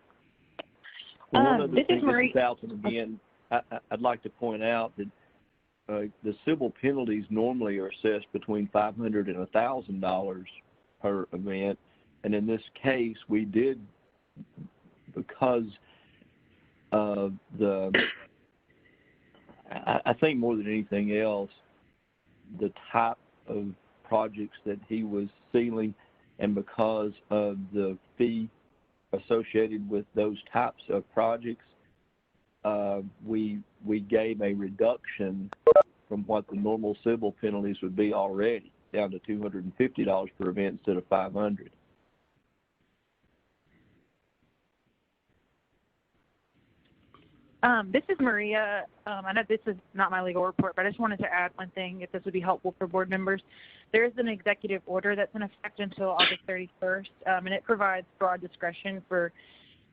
This is Alton again. I'd like to point out that the civil penalties normally are assessed between $500 and $1,000 per event, and in this case, we did, because of I think more than anything else, the type of projects that he was sealing, and because of the fee associated with those types of projects, we gave a reduction from what the normal civil penalties would be already, down to $250 per event instead of $500. This is Maria. I know this is not my legal report, but I just wanted to add one thing, if this would be helpful for board members. There is an executive order that's in effect until August 31st, and it provides broad discretion for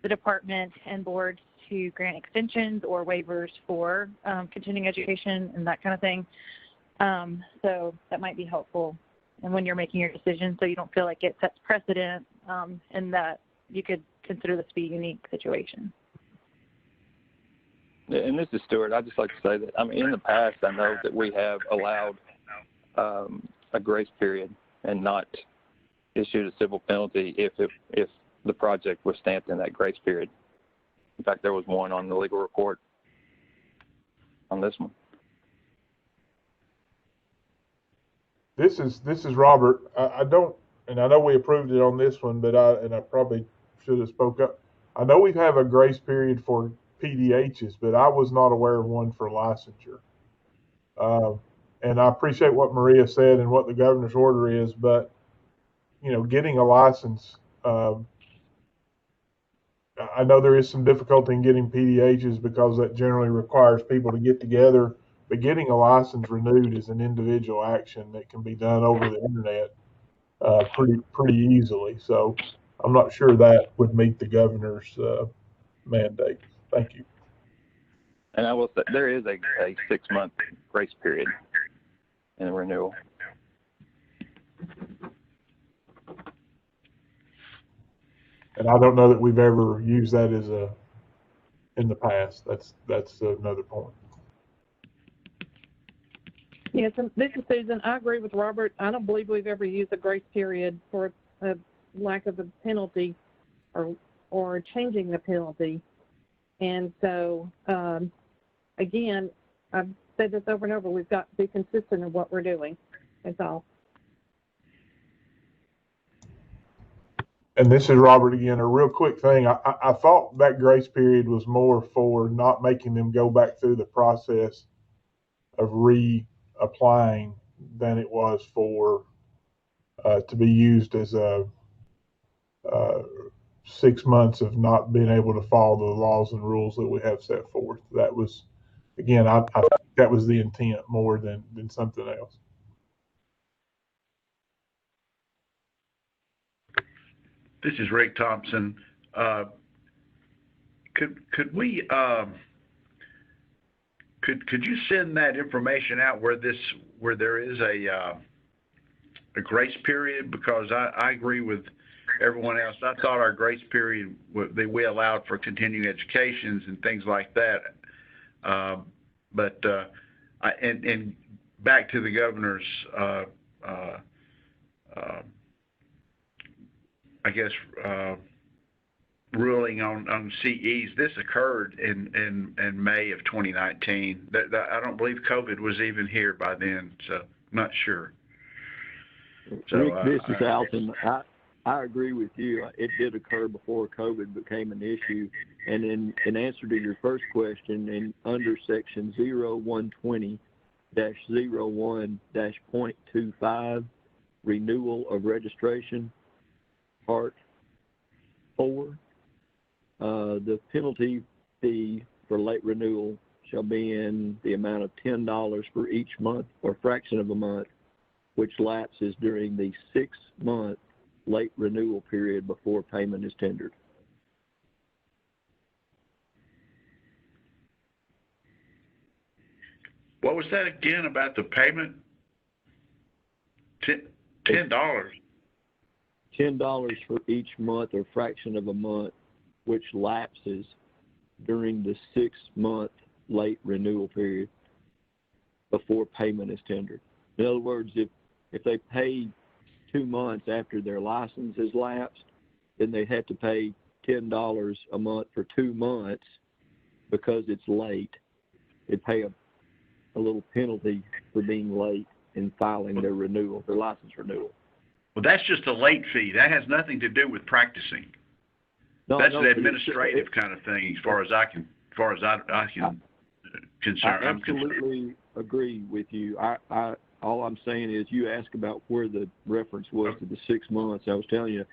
the department and boards to grant extensions or waivers for continuing education and that kind of thing. So that might be helpful, and when you're making your decision, so you don't feel like it sets precedent, and that you could consider this to be a unique situation. And this is Stuart. I'd just like to say that, I mean, in the past, I know that we have allowed a grace period and not issued a civil penalty if the project was stamped in that grace period. In fact, there was one on the legal report on this one. This is Robert. I don't, and I know we approved it on this one, but I probably should have spoke up. I know we have a grace period for PDHs, but I was not aware of one for licensure. And I appreciate what Maria said and what the governor's order is, but getting a license, I know there is some difficulty in getting PDHs because that generally requires people to get together, but getting a license renewed is an individual action that can be done over the internet pretty easily. So I'm not sure that would meet the governor's mandate. Thank you. And I will say there is a 6-month grace period in the renewal. And I don't know that we've ever used that as in the past. That's another point. Yes, this is Susan. I agree with Robert. I don't believe we've ever used a grace period for a lack of a penalty or changing the penalty. And so, again, I've said this over and over, we've got to be consistent in what we're doing. That's all. And this is Robert again. A real quick thing. I thought that grace period was more for not making them go back through the process of reapplying than it was for to be used as a 6 months of not being able to follow the laws and rules that we have set forth. That was, again, I think that was the intent more than something else. This is Rick Thompson. Could we could you send that information out where there is a grace period? Because I agree with everyone else. I thought our grace period we allowed for continuing educations and things like that. But back to the governor's I guess ruling on CEs, this occurred in May of 2019. I don't believe COVID was even here by then, so I'm not sure. So, Rick, this is Alton. I agree with you. It did occur before COVID became an issue. And in answer to your first question, under section 0120-01-0.25, renewal of registration, part 4, the penalty fee for late renewal shall be in the amount of $10 for each month or fraction of a month, which lapses during the 6-month late renewal period before payment is tendered. what was that again about the payment? $10. $10 for each month or fraction of a month, which lapses during the 6-month late renewal period before payment is tendered. In other words, if they pay 2 months after their license has lapsed, then they have to pay $10 a month for 2 months because it's late. They pay a little penalty for being late in filing their renewal, their license renewal. Well, that's just a late fee. That has nothing to do with practicing. That's an administrative kind of thing, as far as I can concern. I absolutely agree with you. All I'm saying is you asked about where the reference was to the 6 months. I was telling you,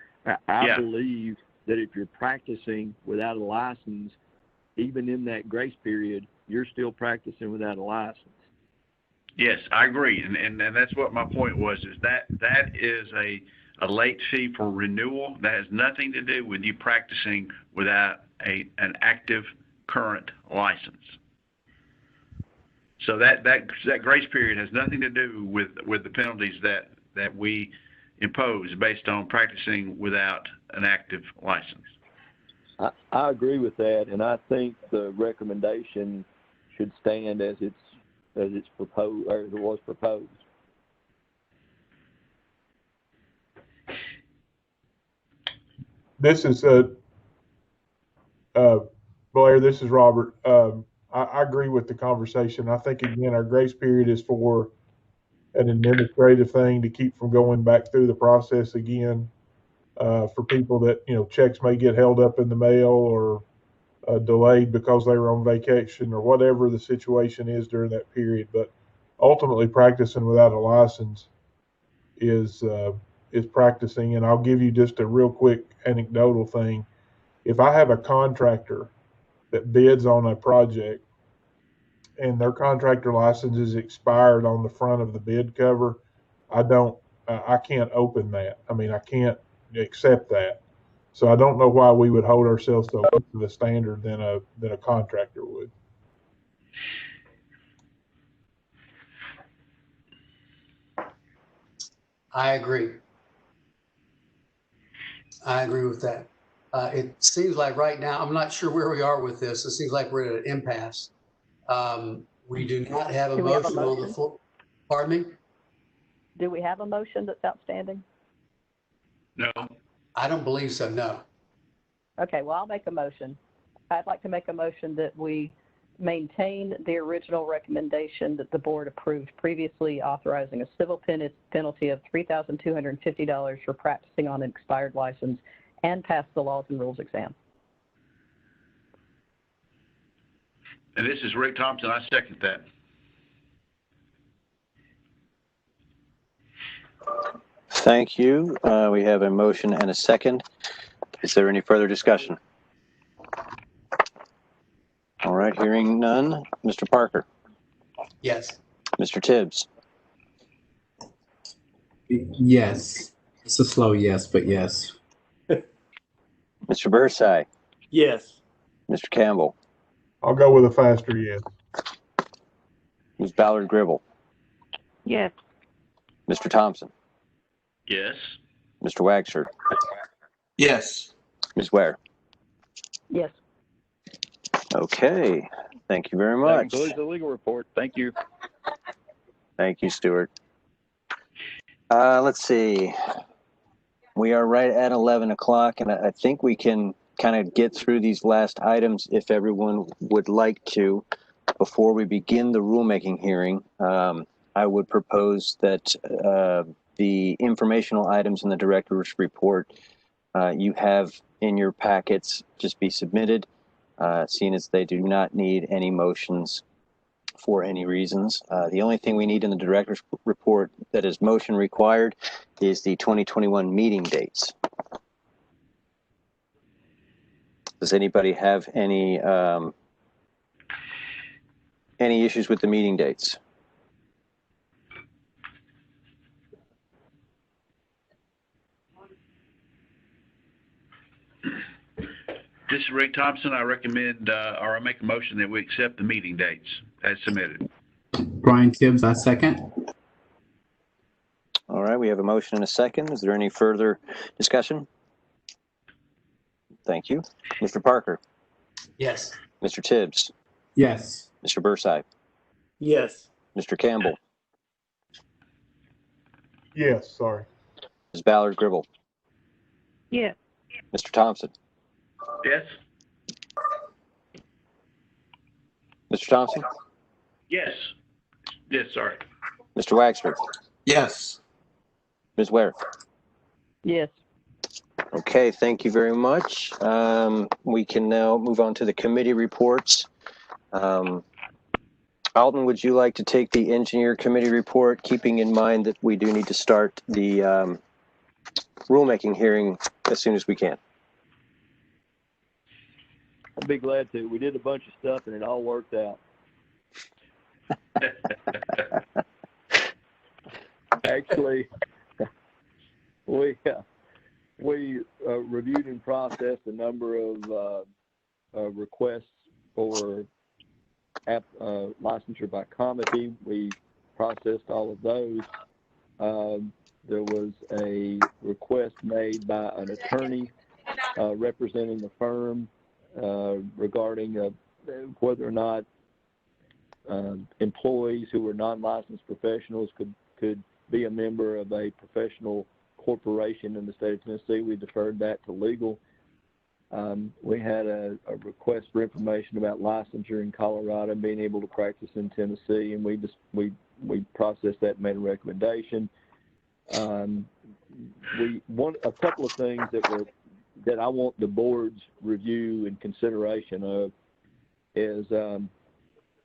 I believe that if you're practicing without a license, even in that grace period, you're still practicing without a license. Yes, I agree, and that's what my point was. Is that is a late fee for renewal that has nothing to do with you practicing without an active current license. So that grace period has nothing to do with the penalties that we impose based on practicing without an active license. I agree with that, and I think the recommendation should stand as it's proposed, or as it was proposed. This is Blair. This is Robert. I agree with the conversation. I think again, our grace period is for an administrative thing to keep from going back through the process again. For people that checks may get held up in the mail or delayed because they were on vacation or whatever the situation is during that period. But ultimately, practicing without a license is practicing. And I'll give you just a real quick anecdotal thing. If I have a contractor that bids on a project and their contractor license is expired on the front of the bid cover, I can't open that. I mean, I can't accept that. So I don't know why we would hold ourselves to the standard than a contractor would. I agree. I agree with that. It seems like right now, I'm not sure where we are with this. It seems like we're at an impasse. We do not have a motion on the floor. Pardon me? Do we have a motion that's outstanding? No. I don't believe so, no. Okay, well, I'll make a motion. I'd like to make a motion that we maintain the original recommendation that the board approved previously, authorizing a civil penalty of $3,250 for practicing on an expired license and pass the laws and rules exam. And this is Rick Thompson. I second that. Thank you. We have a motion and a second. Is there any further discussion? All right, hearing none. Mr. Parker? Yes. Mr. Tibbs? Yes. It's a slow yes, but yes. Mr. Bursai? Yes. Mr. Campbell? I'll go with a faster yes. Ms. Ballard-Gribble? Yes. Mr. Thompson? Yes. Mr. Wagster? Yes. Ms. Ware? Yes. Okay. Thank you very That much. concludes the legal report. Thank you. Thank you, Stuart. Let's see. We are right at 11 o'clock, and I think we can kind of get through these last items, if everyone would like to, before we begin the rulemaking hearing, I would propose that the informational items in the director's report you have in your packets just be submitted, seeing as they do not need any motions for any reasons. The only thing we need in the director's report that is motion required is the 2021 meeting dates. Does anybody have any issues with the meeting dates? This is Rick Thompson. I recommend, or I make a motion that we accept the meeting dates as submitted. Brian Tibbs, I second. All right, we have a motion and a second. Is there any further discussion? Thank you. Mr. Parker? Yes. Mr. Tibbs? Yes. Mr. Burside? Yes. Mr. Campbell? Yes, sorry. Ms. Ballard-Gribble? Yes. Mr. Thompson? Yes. Mr. Thompson? Yes. Yes, sorry. Mr. Wagster? Yes. Ms. Ware? Yes. Okay, thank you very much. We can now move on to the committee reports. Alton, would you like to take the engineer committee report, keeping in mind that we do need to start the rulemaking hearing as soon as we can? I'd be glad to. We did a bunch of stuff and it all worked out. Actually, we reviewed and processed a number of requests for licensure by comity. We processed all of those. There was a request made by an attorney representing the firm regarding whether or not employees who were non-licensed professionals could be a member of a professional corporation in the state of Tennessee. We deferred that to legal. We had a request for information about licensure in Colorado and being able to practice in Tennessee, and we processed that and made a recommendation. We want a couple of things that I want the board's review and consideration of is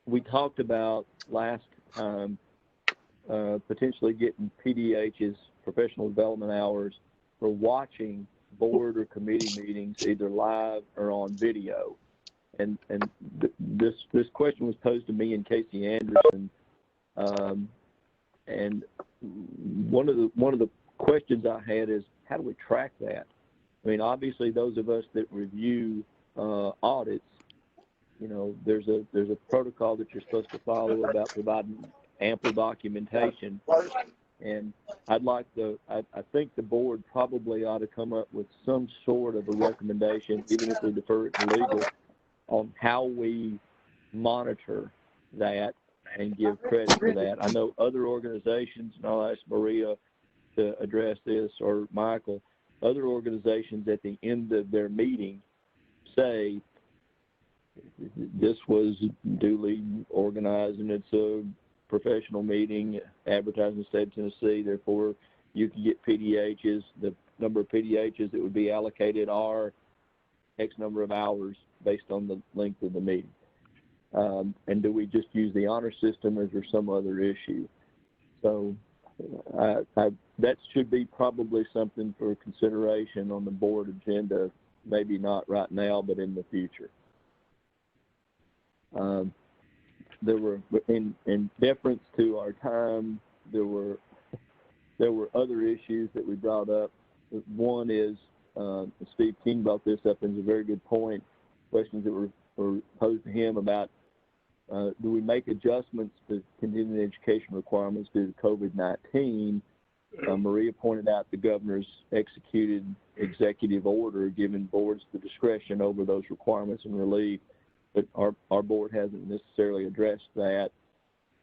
we talked about last time potentially getting PDH's professional development hours for watching board or committee meetings either live or on video. And this question was posed to me and Casey Anderson. And one of the questions I had is, how do we track that? I mean, obviously, those of us that review audits, you know, there's a protocol that you're supposed to follow about providing ample documentation. And I think the board probably ought to come up with some sort of a recommendation, even if we defer it to legal, on how we monitor that and give credit for that. I know other organizations, and I'll ask Maria to address this, or Michael, other organizations at the end of their meeting say this was duly organized and it's a professional meeting advertised in the state of Tennessee, therefore you can get PDHs. The number of PDHs that would be allocated are X number of hours based on the length of the meeting. And do we just use the honor system, or is there some other issue? So that should be probably something for consideration on the board agenda, maybe not right now, but in the future. There were, in deference to our time, there were other issues that we brought up. One is, Steve King brought this up, and it's a very good point, questions that were posed to him about do we make adjustments to continuing education requirements due to COVID-19? Maria pointed out the governor's executed executive order giving boards the discretion over those requirements and relief, but our board hasn't necessarily addressed that.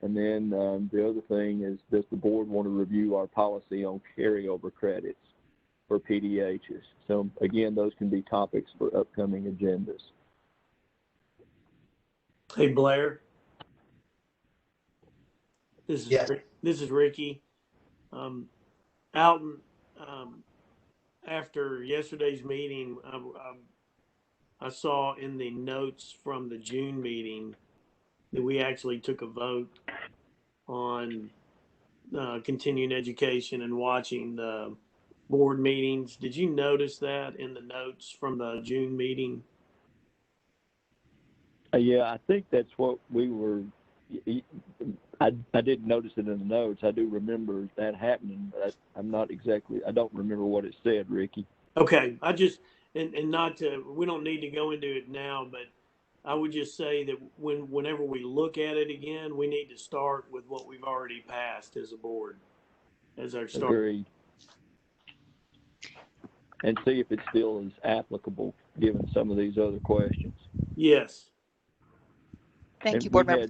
And then the other thing is, does the board want to review our policy on carryover credits? for PDHs. So again, those can be topics for upcoming agendas. Hey, Blair. This is Yes. This is Ricky. Alton, after yesterday's meeting, I saw in the notes from the June meeting that we actually took a vote on continuing education and watching the board meetings. Did you notice that in the notes from the June meeting? Yeah, I think that's what we were. I didn't notice it in the notes. I do remember that happening, but I'm not exactly. I don't remember what it said, Ricky. Okay, I just and not to. We don't need to go into it now, but I would just say that whenever we look at it again, we need to start with what we've already passed as a board, as our start. Agreed. And see if it still is applicable given some of these other questions. Yes. Thank you, board member.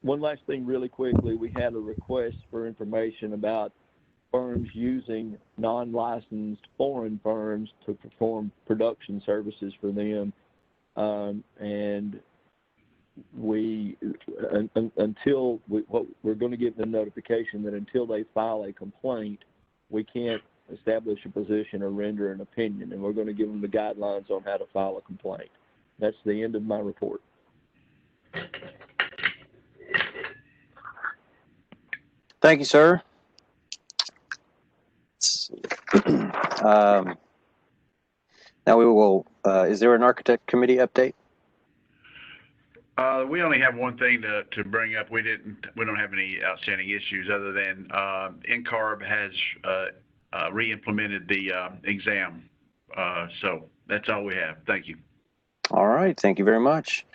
One last thing really quickly, we had a request for information about firms using non-licensed foreign firms to perform production services for them. And we're going to give them notification that until they file a complaint, we can't establish a position or render an opinion. And we're going to give them the guidelines on how to file a complaint. That's the end of my report. Thank you, sir. Now we will, is there an architect committee update? We only have one thing to bring up. We don't have any outstanding issues other than NCARB has re-implemented the exam. So that's all we have. Thank you. All right, thank you very much.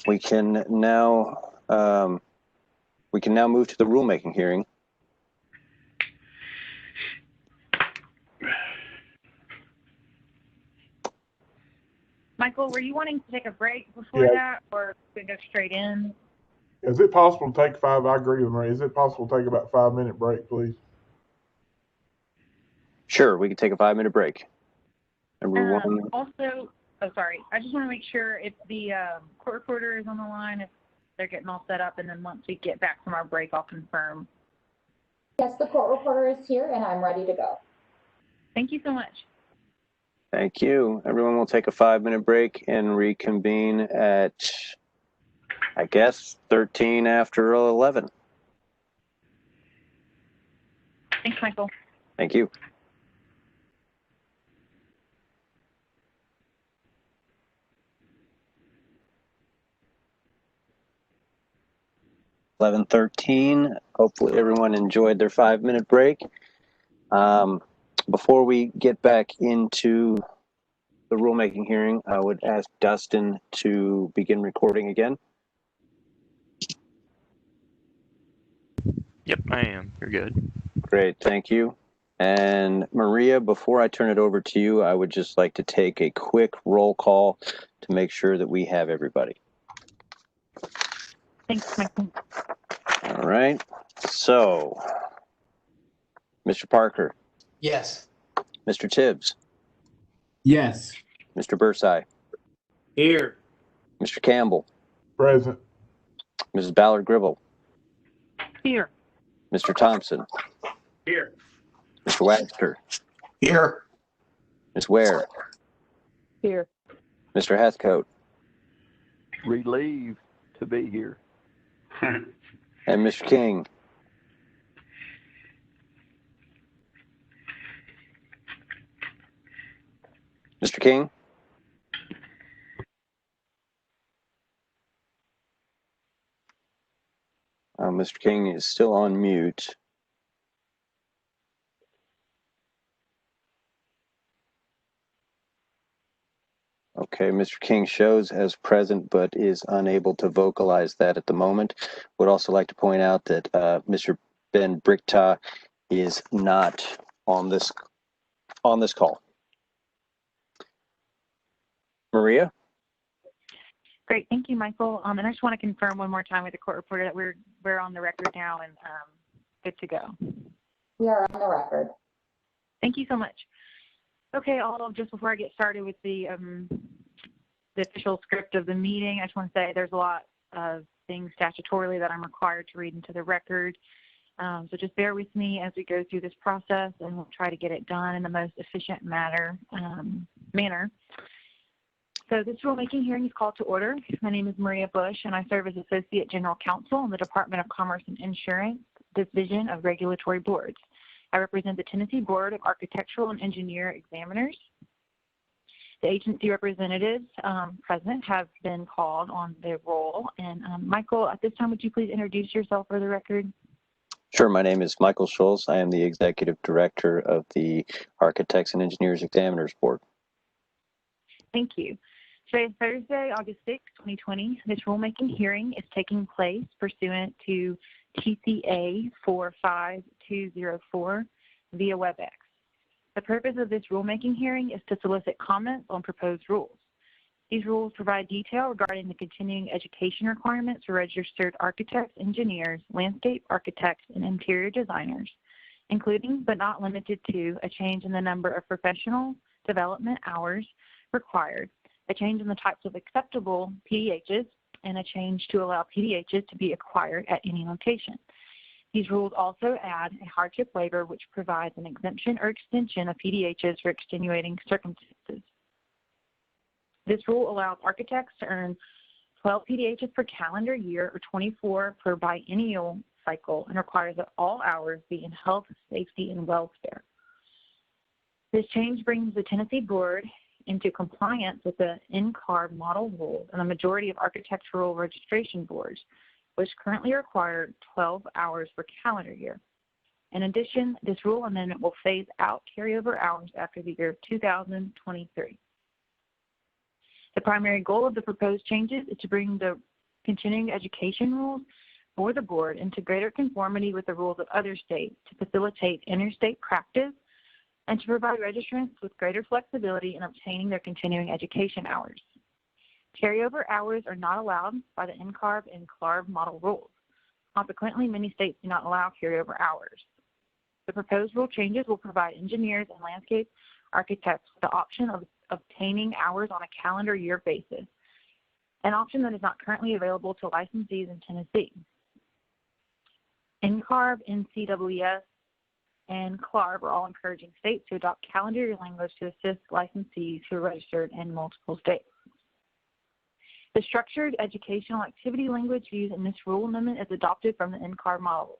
We can now move to the rulemaking hearing. Michael, were you wanting to take a break before that, or we go straight in? Is it possible to take I agree with Marie. Is it possible to take about a 5-minute break, please? Sure, we can take a 5-minute break. Everyone. Also, sorry, I just want to make sure if the court reporter is on the line, if they're getting all set up, and then once we get back from our break, I'll confirm. Yes, the court reporter is here, and I'm ready to go. Thank you so much. Thank you. Everyone will take a 5-minute break and reconvene at, I guess, 13 after 11. Thanks, Michael. Thank you. (11:13). Hopefully everyone enjoyed their 5-minute break. Before we get back into the rulemaking hearing, I would ask Dustin to begin recording again. Yep, I am. You're good. Great, thank you. And Maria, before I turn it over to you, I would just like to take a quick roll call to make sure that we have everybody. Thanks, Michael. All right. So, Mr. Parker. Yes. Mr. Tibbs. Yes. Mr. Bursai. Here. Mr. Campbell. Present. Mrs. Ballard-Gribble. Here. Mr. Thompson. Here. Mr. Wagster. Here. Ms. Ware. Here. Mr. Heathcote. Relieved to be here. And Mr. King. Mr. King? Mr. King is still on mute. Okay, Mr. King shows as present but is unable to vocalize that at the moment. Would also like to point out that Mr. Ben Brickta is not on this call. Maria? Great, thank you, Michael. And I just want to confirm one more time with the court reporter that we're on the record now and good to go. We are on the record. Thank you so much. Okay, just before I get started with the official script of the meeting, I just want to say there's a lot of things statutorily that I'm required to read into the record. So just bear with me as we go through this process, and we'll try to get it done in the most efficient manner. So this rulemaking hearing is called to order. My name is Maria Bush, and I serve as Associate General Counsel in the Department of Commerce and Insurance Division of Regulatory Boards. I represent the Tennessee Board of Architectural and Engineer Examiners. The agency representatives present have been called on their roll. And Michael, at this time, would you please introduce yourself for the record? Sure. My name is Michael Schultz. I am the Executive Director of the Architects and Engineers Examiners Board. Thank you. Today is Thursday, August 6, 2020. This rulemaking hearing is taking place pursuant to TCA 45204 via WebEx. The purpose of this rulemaking hearing is to solicit comments on proposed rules. These rules provide detail regarding the continuing education requirements for registered architects, engineers, landscape architects, and interior designers, including but not limited to a change in the number of professional development hours required, a change in the types of acceptable PDHs, and a change to allow PDHs to be acquired at any location. These rules also add a hardship waiver, which provides an exemption or extension of PDHs for extenuating circumstances. This rule allows architects to earn 12 PDHs per calendar year or 24 per biennial cycle, and requires that all hours be in health, safety, and welfare. This change brings the Tennessee Board into compliance with the NCARB model rules and the majority of architectural registration boards, which currently require 12 hours per calendar year. In addition, this rule amendment will phase out carryover hours after the year 2023. The primary goal of the proposed changes is to bring the continuing education rules for the board into greater conformity with the rules of other states to facilitate interstate practice and to provide registrants with greater flexibility in obtaining their continuing education hours. Carryover hours are not allowed by the NCARB and CLARB model rules. Consequently, many states do not allow carryover hours. The proposed rule changes will provide engineers and landscape architects the option of obtaining hours on a calendar year basis, an option that is not currently available to licensees in Tennessee. NCARB, NCWES, and CLARB are all encouraging states to adopt calendar year language to assist licensees who are registered in multiple states. The structured educational activity language used in this rule amendment is adopted from the NCARB model.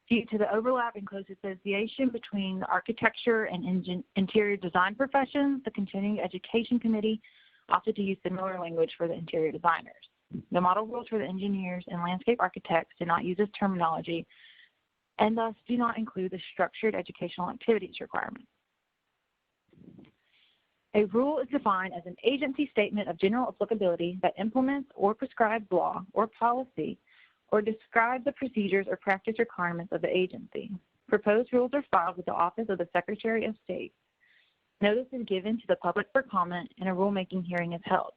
Due to the overlap and close association between the architecture and interior design professions, the Continuing Education Committee opted to use similar language for the interior designers. The model rules for the engineers and landscape architects do not use this terminology and thus do not include the structured educational activities requirement. A rule is defined as an agency statement of general applicability that implements or prescribes law or policy or describes the procedures or practice requirements of the agency. Proposed rules are filed with the Office of the Secretary of State. Notice is given to the public for comment and a rulemaking hearing is held.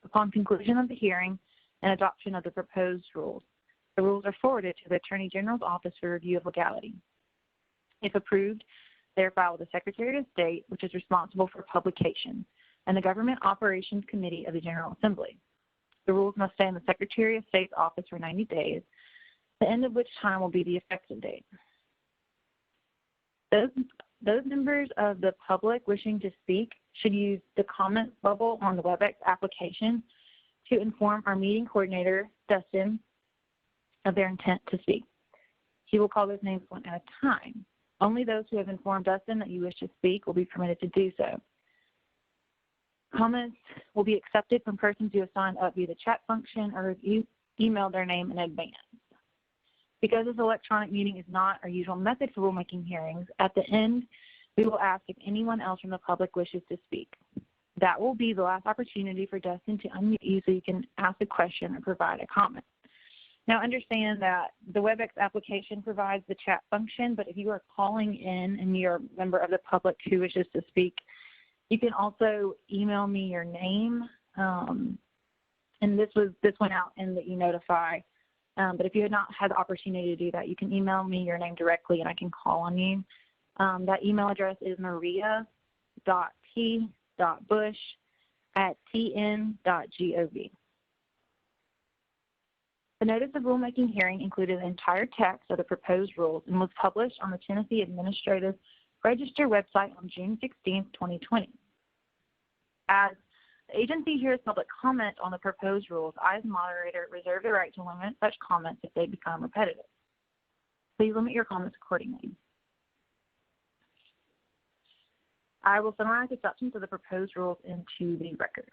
Upon conclusion of the hearing and adoption of the proposed rules, the rules are forwarded to the Attorney General's Office for review of legality. If approved, they are filed with the Secretary of State, which is responsible for publication, and the Government Operations Committee of the General Assembly. The rules must stay in the Secretary of State's office for 90 days, the end of which time will be the effective date. Those members of the public wishing to speak should use the comment bubble on the WebEx application to inform our meeting coordinator, Dustin, of their intent to speak. He will call those names one at a time. Only those who have informed Dustin that you wish to speak will be permitted to do so. Comments will be accepted from persons who have signed up via the chat function or have emailed their name in advance. Because this electronic meeting is not our usual method for rulemaking hearings, at the end, we will ask if anyone else from the public wishes to speak. That will be the last opportunity for Dustin to unmute you so you can ask a question or provide a comment. Now understand that the WebEx application provides the chat function, but if you are calling in and you're a member of the public who wishes to speak, you can also email me your name, and this went out in the e-notify. But if you had not had the opportunity to do that, you can email me your name directly and I can call on you. That email address is maria.p.bush@tn.gov. The notice of rulemaking hearing included the entire text of the proposed rules and was published on the Tennessee Administrative Register website on June 16, 2020. As the agency hears public comment on the proposed rules, I, as moderator, reserve the right to limit such comments if they become repetitive. Please limit your comments accordingly. I will summarize the substance of the proposed rules into the record.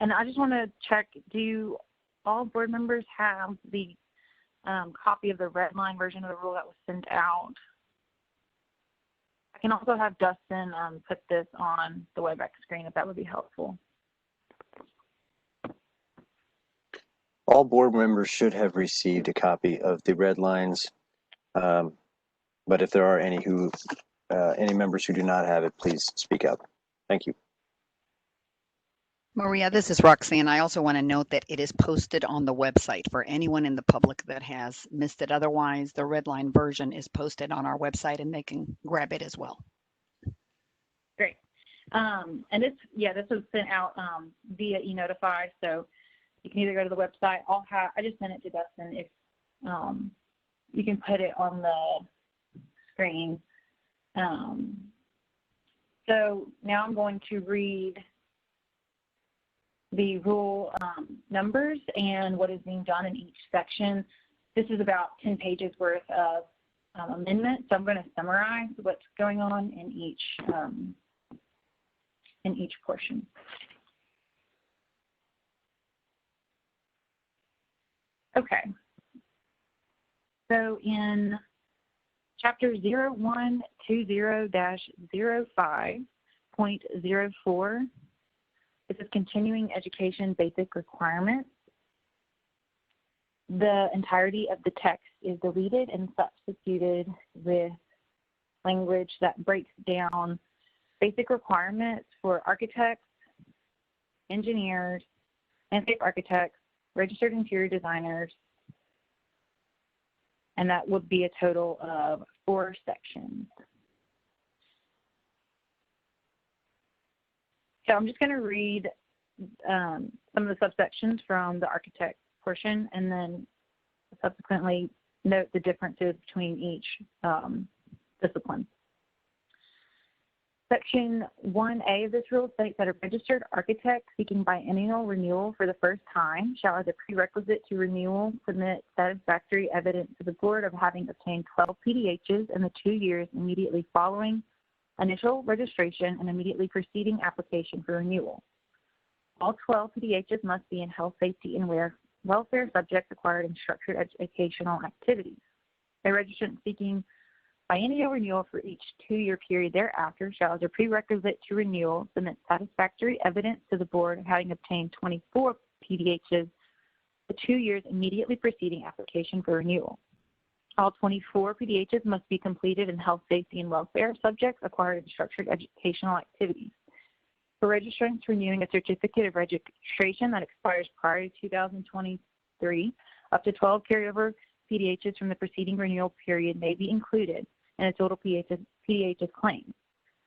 And I just want to check, do all board members have the copy of the red line version of the rule that was sent out? I can also have Dustin put this on the WebEx screen if that would be helpful. All board members should have received a copy of the red lines, but if there are any members who do not have it, please speak up. Thank you. Maria, this is Roxanne. I also want to note that it is posted on the website for anyone in the public that has missed it. Otherwise, the red line version is posted on our website and they can grab it as well. Great. And this was sent out via e-notify, so you can either go to the website. I just sent it to Dustin. If you can put it on the screen. So now I'm going to read the rule numbers and what is being done in each section. This is about 10 pages worth of amendments, so I'm going to summarize what's going on in each portion. Okay. So in Chapter 0120-05.04, this is continuing education basic requirements. The entirety of the text is deleted and substituted with language that breaks down basic requirements for architects, engineers, landscape architects, registered interior designers, and that would be a total of 4 sections. So I'm just going to read some of the subsections from the architect portion and then subsequently note the differences between each discipline. Section 1A of this rule states that a registered architect seeking biennial renewal for the first time shall, as a prerequisite to renewal, submit satisfactory evidence to the board of having obtained 12 PDHs in the 2 years immediately following initial registration and immediately preceding application for renewal. All 12 PDHs must be in health, safety, and welfare subjects acquired in structured educational activities. A registrant seeking biennial renewal for each 2-year period thereafter shall, as a prerequisite to renewal, submit satisfactory evidence to the board of having obtained 24 PDHs the 2 years immediately preceding application for renewal. All 24 PDHs must be completed in health, safety, and welfare subjects acquired in structured educational activities. For registrants renewing a certificate of registration that expires prior to 2023, up to 12 carryover PDHs from the preceding renewal period may be included in a total PDHs claim.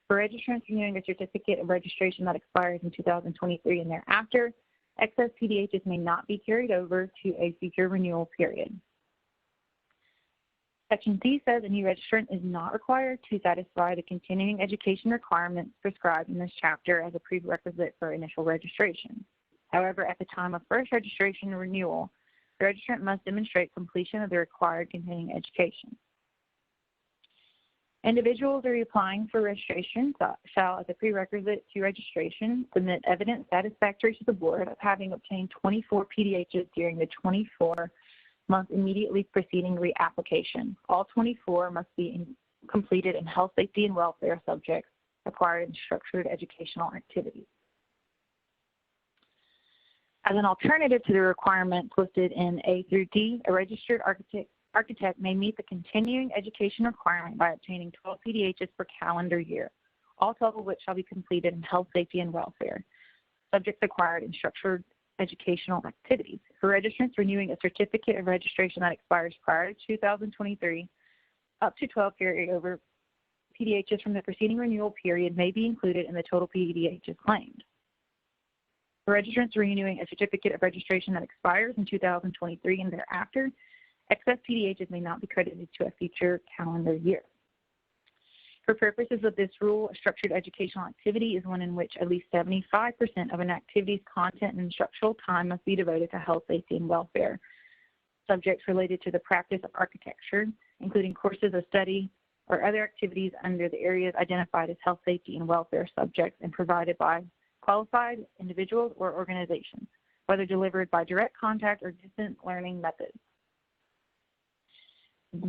For registrants renewing a certificate of registration that expires in 2023 and thereafter, excess PDHs may not be carried over to a future renewal period. Section C says a new registrant is not required to satisfy the continuing education requirements prescribed in this chapter as a prerequisite for initial registration. However, at the time of first registration and renewal, the registrant must demonstrate completion of the required continuing education. Individuals who are applying for registration shall, as a prerequisite to registration, submit evidence satisfactory to the board of having obtained 24 PDHs during the 24-month immediately preceding reapplication. All 24 must be completed in health, safety, and welfare subjects acquired in structured educational activities. As an alternative to the requirements listed in A through D, a registered architect may meet the continuing education requirement by obtaining 12 PDHs per calendar year, all 12 of which shall be completed in health, safety, and welfare, subjects acquired in structured educational activities. For registrants renewing a certificate of registration that expires prior to 2023, up to 12 carryover PDHs from the preceding renewal period may be included in the total PDHs claimed. For registrants renewing a certificate of registration that expires in 2023 and thereafter, excess PDHs may not be credited to a future calendar year. For purposes of this rule, a structured educational activity is one in which at least 75% of an activity's content and instructional time must be devoted to health, safety, and welfare. Subjects related to the practice of architecture, including courses of study or other activities under the areas identified as health, safety, and welfare subjects and provided by qualified individuals or organizations, whether delivered by direct contact or distant learning methods.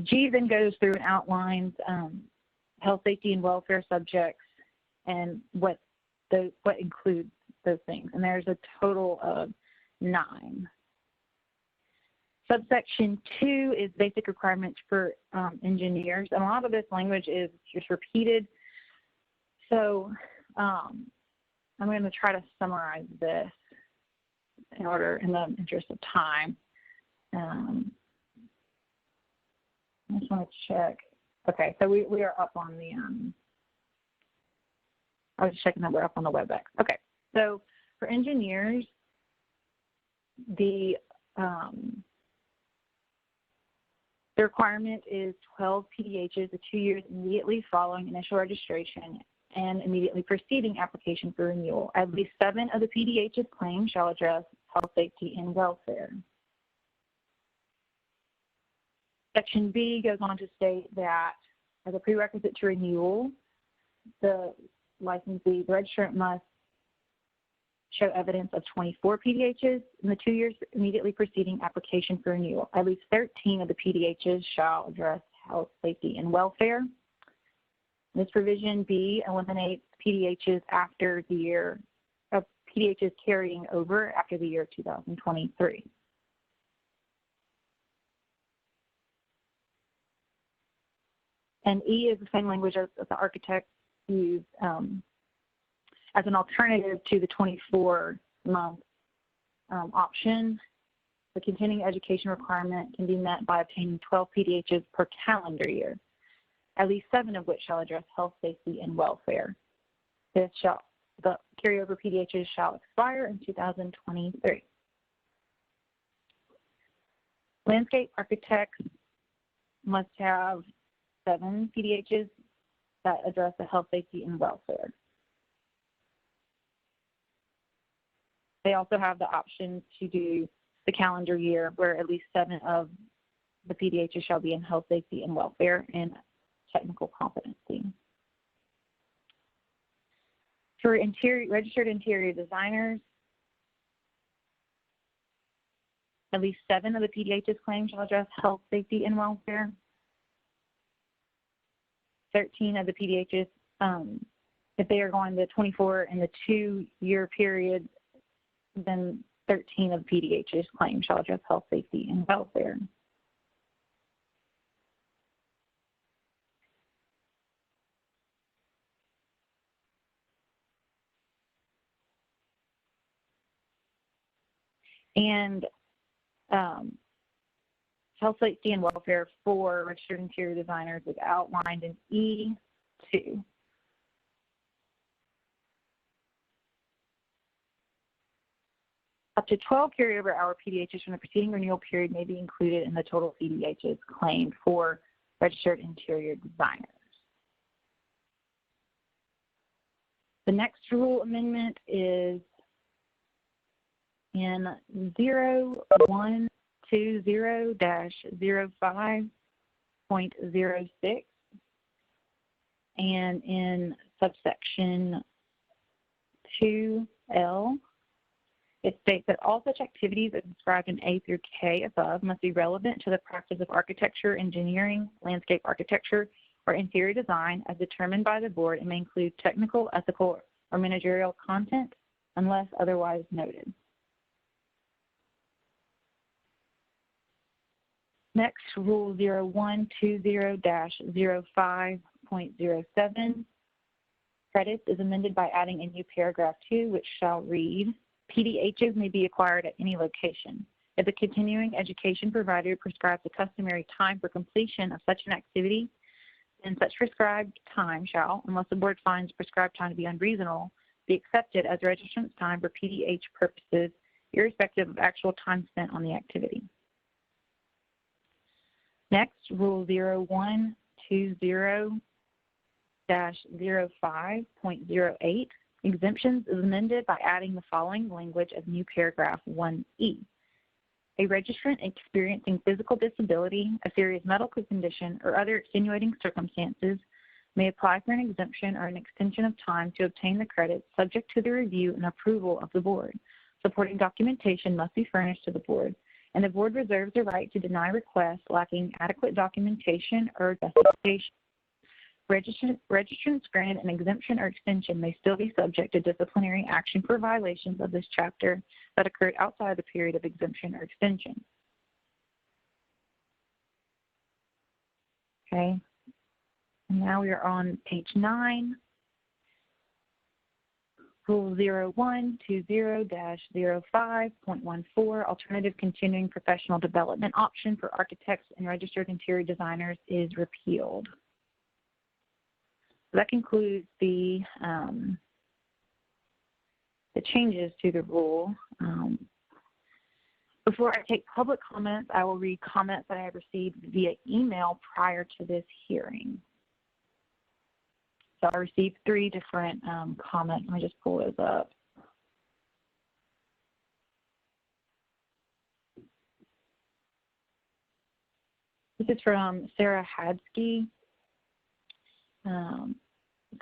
G then goes through and outlines health, safety, and welfare subjects and what includes those things. And there's a total of 9. Subsection 2 is basic requirements for engineers. And a lot of this language is just repeated. So I'm going to try to summarize this in the interest of time. I just want to check. Okay, so we are up on the, I was checking that we're up on the WebEx. Okay, so for engineers, the requirement is 12 PDHs, the 2 years immediately following initial registration and immediately preceding application for renewal. At least 7 of the PDHs claimed shall address health, safety, and welfare. Section B goes on to state that as a prerequisite to renewal, the licensee, the registrant must show evidence of 24 PDHs in the 2 years immediately preceding application for renewal. At least 13 of the PDHs shall address health, safety, and welfare. This provision B eliminates PDHs after the year of PDHs carrying over after the year 2023. And E is the same language as the architect used as an alternative to the 24-month option. The continuing education requirement can be met by obtaining 12 PDHs per calendar year, at least 7 of which shall address health, safety, and welfare. The carryover PDHs shall expire in 2023. Landscape architects must have 7 PDHs that address the health, safety, and welfare. They also have the option to do the calendar year where at least 7 of the PDHs shall be in health, safety, and welfare and technical competency. For registered interior designers, at least 7 of the PDHs claimed shall address health, safety, and welfare. 13 of the PDHs, if they are going the 24 and the 2-year period, then 13 of the PDHs claimed shall address health, safety, and welfare. And health, safety, and welfare for registered interior designers is outlined in E2. Up to 12 carryover hour PDHs from the preceding renewal period may be included in the total PDHs claimed for registered interior designers. The next rule amendment is in 0120-05.06 and in subsection 2L. It states that all such activities as described in A through K above must be relevant to the practice of architecture, engineering, landscape architecture, or interior design as determined by the board and may include technical, ethical, or managerial content unless otherwise noted. Next, Rule 0120-05.07. Credits is amended by adding a new paragraph 2, which shall read, PDHs may be acquired at any location. If the continuing education provider prescribes the customary time for completion of such an activity, then such prescribed time shall, unless the board finds prescribed time to be unreasonable, be accepted as registrant's time for PDH purposes, irrespective of actual time spent on the activity. Next, Rule 0120-05.08, exemptions is amended by adding the following language as new paragraph 1E. A registrant experiencing physical disability, a serious medical condition, or other extenuating circumstances may apply for an exemption or an extension of time to obtain the credits subject to the review and approval of the board. Supporting documentation must be furnished to the board, and the board reserves the right to deny requests lacking adequate documentation or justification. Registrants granted an exemption or extension may still be subject to disciplinary action for violations of this chapter that occurred outside the period of exemption or extension. Okay, and now we are on page 9. Rule 0120-05.14, alternative continuing professional development option for architects and registered interior designers is repealed. So that concludes the changes to the rule. Before I take public comments, I will read comments that I have received via email prior to this hearing. So I received 3 different comments. Let me just pull those up. This is from Sarah Hadsky.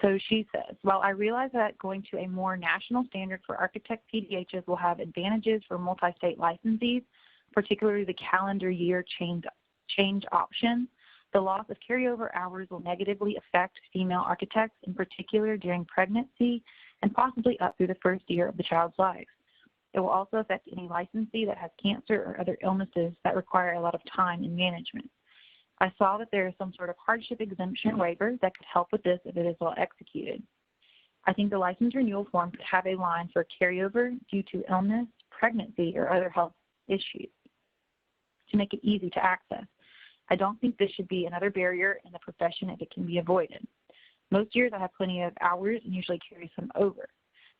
So she says, while I realize that going to a more national standard for architect PDHs will have advantages for multi-state licensees, particularly the calendar year change option, the loss of carryover hours will negatively affect female architects, in particular during pregnancy and possibly up through the first year of the child's life. It will also affect any licensee that has cancer or other illnesses that require a lot of time and management. I saw that there is some sort of hardship exemption waiver that could help with this if it is well executed. I think the license renewal form could have a line for carryover due to illness, pregnancy, or other health issues to make it easy to access. I don't think this should be another barrier in the profession if it can be avoided. Most years I have plenty of hours and usually carry some over.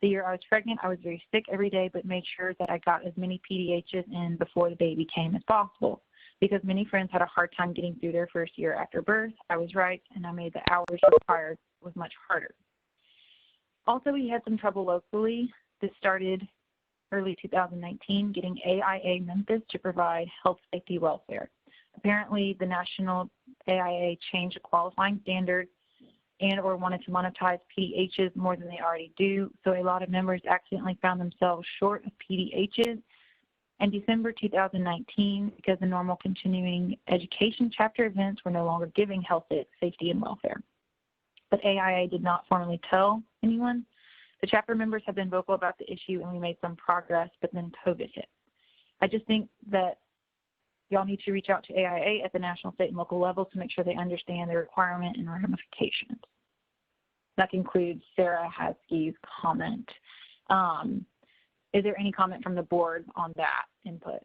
The year I was pregnant, I was very sick every day, but made sure that I got as many PDHs in before the baby came as possible. Because many friends had a hard time getting through their first year after birth, I was right, and I made the hours required was much harder. Also, we had some trouble locally. This started early 2019, getting AIA Memphis to provide health, safety, welfare. Apparently, the national AIA changed a qualifying standard and or wanted to monetize PDHs more than they already do, so a lot of members accidentally found themselves short of PDHs. In December 2019, because the normal continuing education chapter events were no longer giving health, safety, and welfare. But AIA did not formally tell anyone. The chapter members have been vocal about the issue and we made some progress, but then COVID hit. I just think that y'all need to reach out to AIA at the national, state, and local levels to make sure they understand the requirement and ramifications. That concludes Sarah Hadsky's comment. Is there any comment from the board on that input?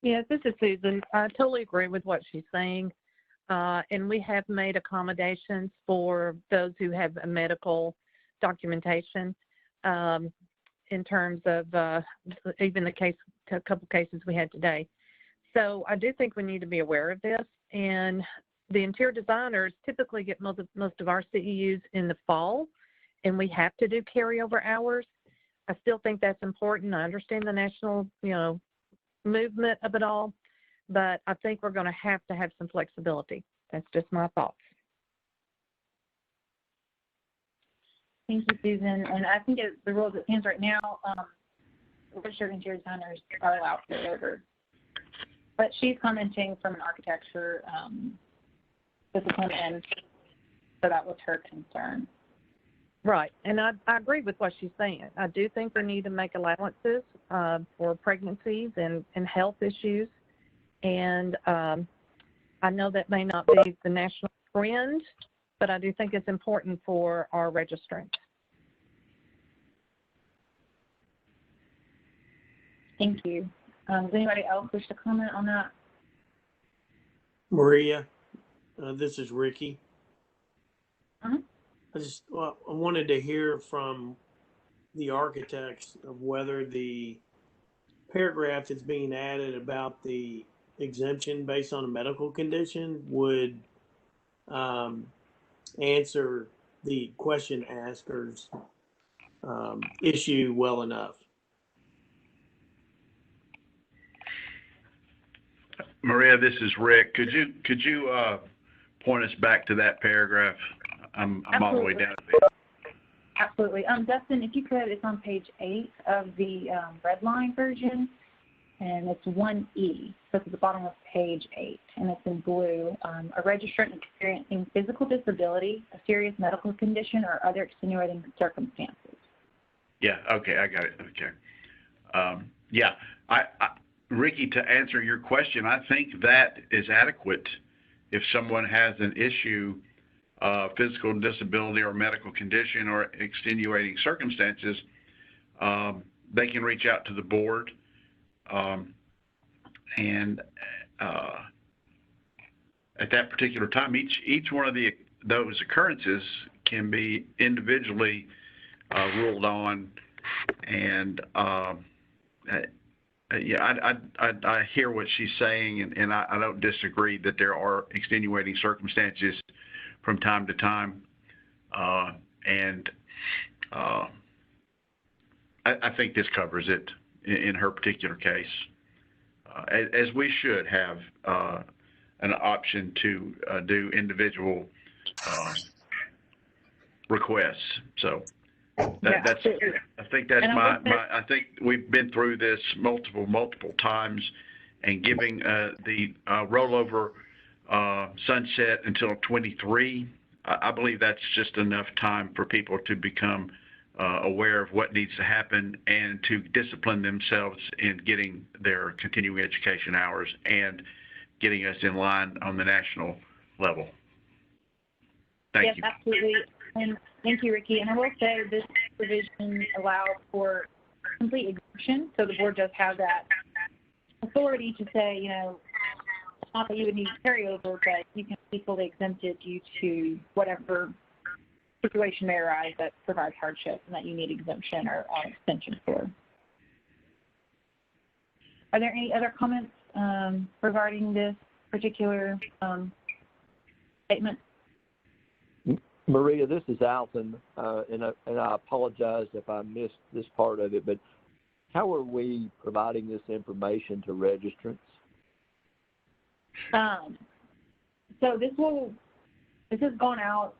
Yes, this is Susan. I totally agree with what she's saying. And we have made accommodations for those who have a medical documentation in terms of even a couple cases we had today. So I do think we need to be aware of this. And the interior designers typically get most of our CEUs in the fall, and we have to do carryover hours. I still think that's important. I understand the national, movement of it all, but I think we're going to have some flexibility. That's just my thoughts. Thank you, Susan. And I think the rule that stands right now, registered interior designers are allowed carryover. But she's commenting from an architecture discipline, and so that was her concern. Right, and I agree with what she's saying. I do think we need to make allowances for pregnancies and health issues, and I know that may not be the national trend, but I do think it's important for our registrants. Thank you. Does anybody else wish to comment on that? Maria, this is Ricky. Uh-huh. I wanted to hear from the architects of whether the paragraph that's being added about the exemption based on a medical condition would answer the question asker's issue well enough. Maria, this is Rick. Could you point us back to that paragraph? I'm all the way down to it. Absolutely. Dustin, if you could, it's on page 8 of the red line version, and it's 1E. So it's at the bottom of page 8, and it's in blue. A registrant experiencing physical disability, a serious medical condition, or other extenuating circumstances. Yeah, okay, I got it. Okay. Yeah, Ricky, to answer your question, I think that is adequate. If someone has an issue, physical disability or medical condition or extenuating circumstances, they can reach out to the board. And at that particular time, each one of those occurrences can be individually ruled on. And yeah, I hear what she's saying, and I don't disagree that there are extenuating circumstances from time to time. And I think this covers it in her particular case, as we should have an option to do individual requests. So that's I think that's I think we've been through this multiple times, and giving the rollover sunset until 23, I believe that's just enough time for people to become aware of what needs to happen and to discipline themselves in getting their continuing education hours and getting us in line on the national level. Thank you. Yes, absolutely. And thank you, Ricky. And I will say this provision allows for complete exemption. So the board does have that authority to say, you know, not that you would need carryover, but you can be fully exempted due to whatever situation may arise that provides hardship and that you need exemption or extension for. Are there any other comments regarding this particular statement? Maria, this is Alton, and I apologize if I missed this part of it, but how are we providing this information to registrants? So this has gone out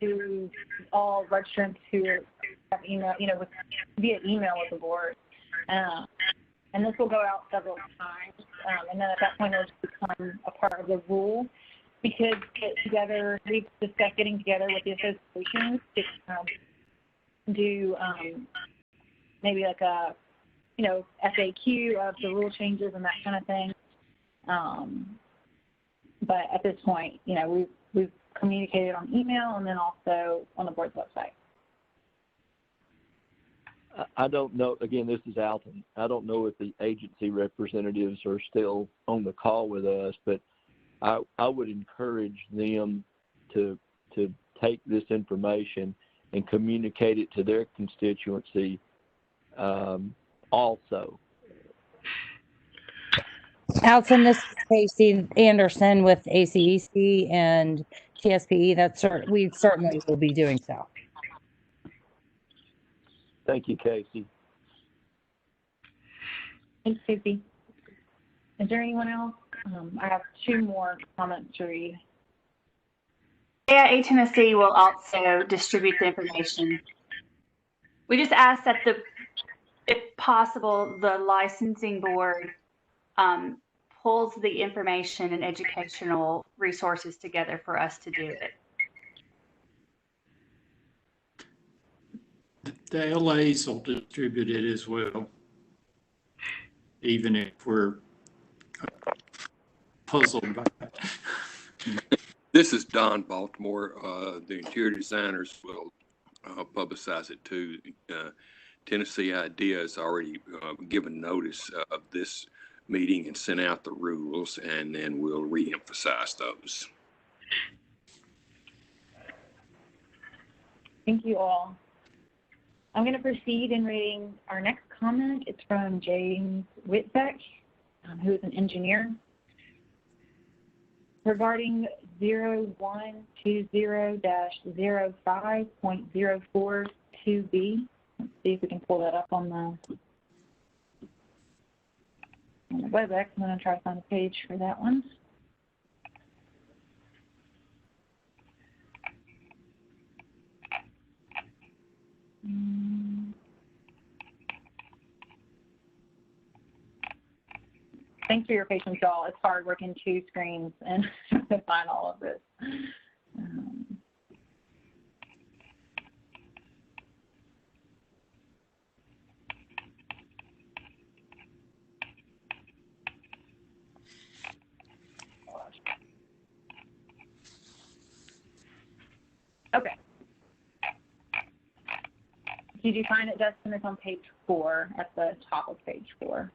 to all registrants who have email, via email with the board, and this will go out several times, and then at that point it'll become a part of the rule. We could get together, we've discussed getting together with the associations to do maybe like a, FAQ of the rule changes and that kind of thing. But at this point, we've communicated on email and then also on the board's website. I don't know, again, this is Alton. I don't know if the agency representatives are still on the call with us, but I would encourage them to take this information and communicate it to their constituency also. Alton, this is Casey Anderson with ACEC and TSPE. We certainly will be doing so. Thank you, Casey. Thanks, Casey. Is there anyone else? I have 2 more comments to read. AIA Tennessee will also distribute the information. We just ask that if possible, the licensing board pulls the information and educational resources together for us to do it. The LAs will distribute it as well, even if we're puzzled by it. This is Don Baltimore. The interior designers will publicize it too. Tennessee IDEA has already given notice of this meeting and sent out the rules, and then we'll reemphasize those. Thank you all. I'm going to proceed in reading our next comment. It's from James Whitbeck, who is an engineer. Regarding 0120-05.042B. Let's see if we can pull that up on the WebEx. I'm going to try to find a page for that one. Thanks for your patience, y'all. It's hard working two screens and to find all of this. Okay. Did you find it, Dustin? It's on page 4, at the top of page 4.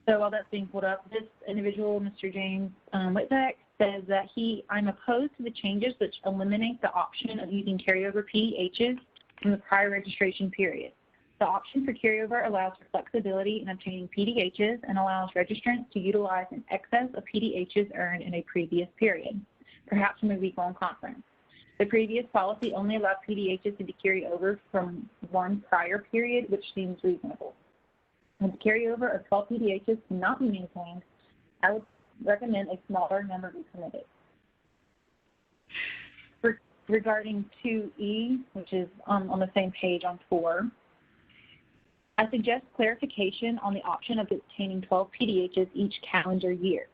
So while that's being pulled up, this individual, Mr. James Whitbeck, says that I'm opposed to the changes which eliminate the option of using carryover PDHs from the prior registration period. The option for carryover allows for flexibility in obtaining PDHs and allows registrants to utilize an excess of PDHs earned in a previous period, perhaps from a week-long conference. The previous policy only allowed PDHs to be carried over from one prior period, which seems reasonable. When the carryover of 12 PDHs cannot be maintained, I would recommend a smaller number be permitted. Regarding 2E, which is on the same page on 4, I suggest clarification on the option of obtaining 12 PDHs each calendar year.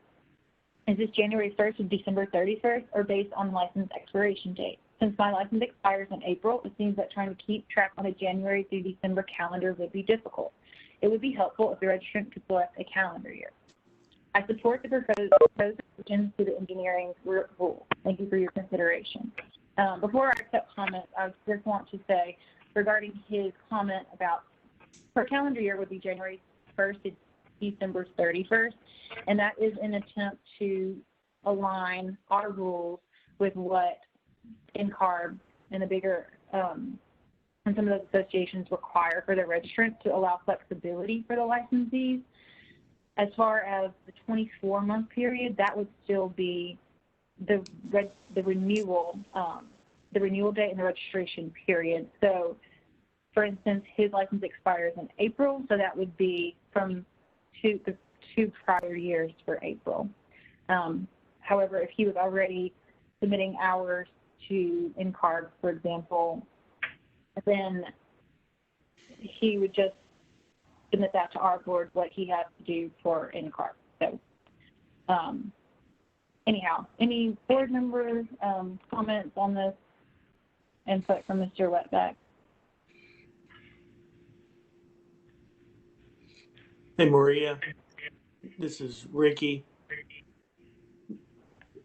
Is this January 1st to December 31st or based on license expiration date? Since my license expires in April, it seems that trying to keep track on a January through December calendar would be difficult. It would be helpful if the registrant could select a calendar year. I support the proposed additions to the engineering rule. Thank you for your consideration. Before I accept comments, I just want to say regarding his comment about per calendar year would be January 1st to December 31st, and that is an attempt to align our rules with what NCARB and the bigger and some of those associations require for their registrants to allow flexibility for the licensees. As far as the 24-month period, that would still be the renewal date and the registration period. So, for instance, his license expires in April, so that would be from the two prior years for April. However, if he was already submitting hours to NCARB, for example, then he would just submit that to our board, what he has to do for NCARB. So, anyhow, any board members, comments on this input from Mr. Whitbeck? Hey, Maria, this is Ricky.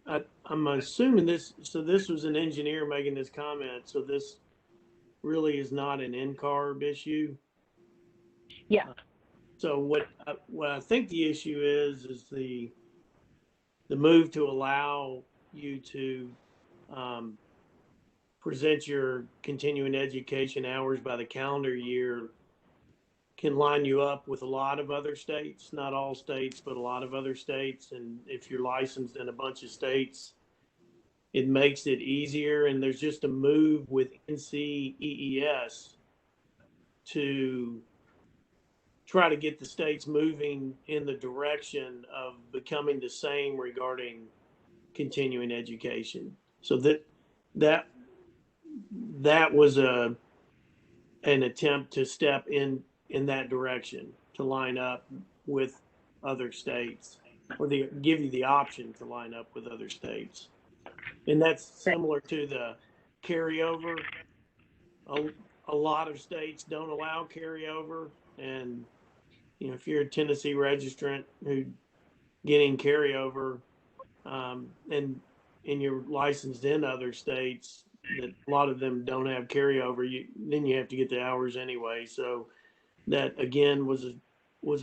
I'm assuming this was an engineer making this comment, so this really is not an NCARB issue. Yeah. So what I think the issue is the move to allow you to present your continuing education hours by the calendar year can line you up with a lot of other states, not all states, but a lot of other states. And if you're licensed in a bunch of states, it makes it easier. And there's just a move with NCEES to try to get the states moving in the direction of becoming the same regarding continuing education. So that was an attempt to step in that direction, to line up with other states, or give you the option to line up with other states. And that's similar to the carryover. A lot of states don't allow carryover, and if you're a Tennessee registrant who getting carryover, and you're licensed in other states that a lot of them don't have carryover, then you have to get the hours anyway. So that again was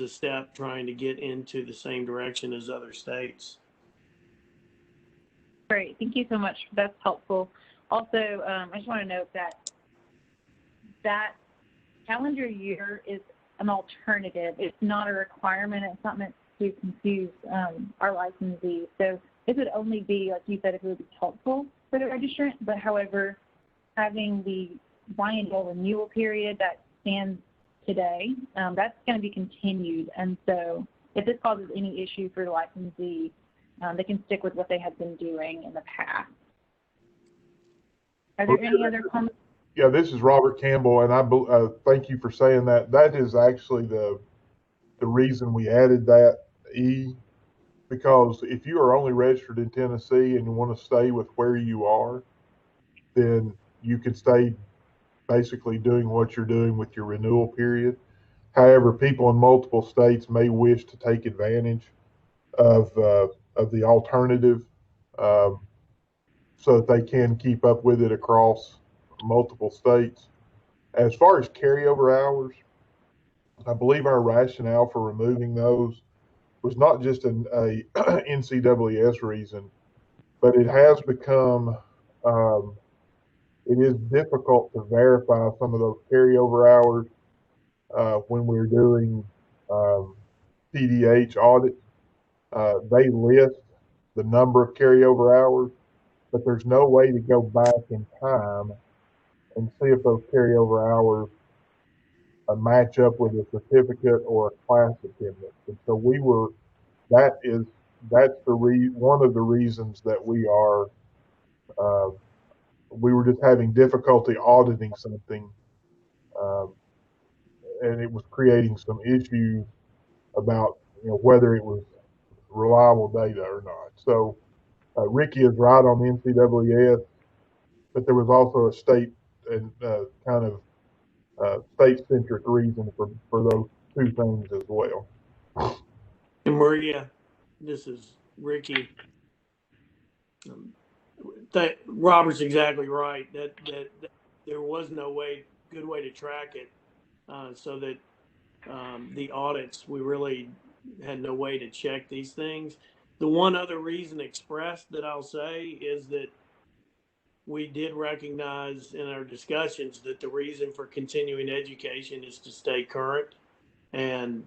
a step trying to get into the same direction as other states. Great, thank you so much. That's helpful. Also, I just want to note that calendar year is an alternative. It's not a requirement. It's not meant to confuse our licensees. So this would only be, like you said, if it would be helpful for the registrant. But however, having the biennial renewal period that stands today, that's going to be continued. And so if this causes any issue for the licensee, they can stick with what they have been doing in the past. Are there any other comments? Yeah, this is Robert Campbell, and I thank you for saying that. That is actually the reason we added that E, because if you are only registered in Tennessee and you want to stay with where you are, then you can stay basically doing what you're doing with your renewal period. However, people in multiple states may wish to take advantage of the alternative so that they can keep up with it across multiple states. As far as carryover hours, I believe our rationale for removing those was not just a NCWS reason, but it has become, it is difficult to verify some of those carryover hours when we're doing PDH audits. They list the number of carryover hours, but there's no way to go back in time and see if those carryover hours match up with a certificate or a class attendance. And so that's one of the reasons that we were just having difficulty auditing something, and it was creating some issues about whether it was reliable data or not. So Ricky is right on NCWS, but there was also a state and kind of state-centric reason for those two things as well. And Maria, this is Ricky. Robert's exactly right. That there was no good way to track it, so that the audits, we really had no way to check these things. The one other reason expressed that I'll say is that we did recognize in our discussions that the reason for continuing education is to stay current, and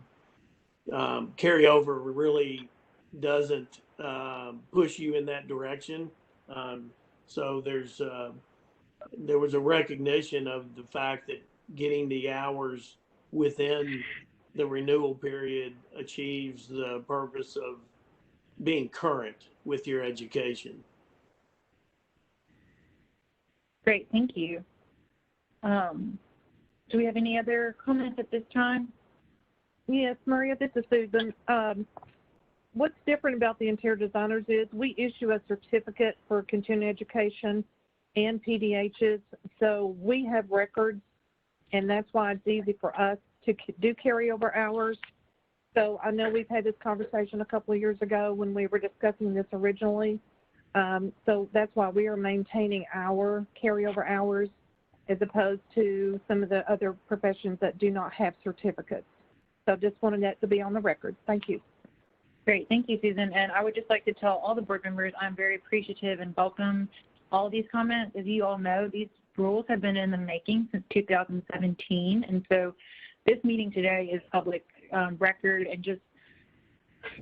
carryover really doesn't push you in that direction. So there was a recognition of the fact that getting the hours within the renewal period achieves the purpose of being current with your education. Great, thank you. Do we have any other comments at this time? Yes, Maria, this is Susan. What's different about the interior designers is we issue a certificate for continuing education and PDHs, so we have records, and that's why it's easy for us to do carryover hours. So I know we've had this conversation a couple of years ago when we were discussing this originally. So that's why we are maintaining our carryover hours as opposed to some of the other professions that do not have certificates. So just wanted that to be on the record. Thank you. Great, thank you, Susan. And I would just like to tell all the board members I'm very appreciative and welcome all of these comments. As you all know, these rules have been in the making since 2017. And so this meeting today is public record, and just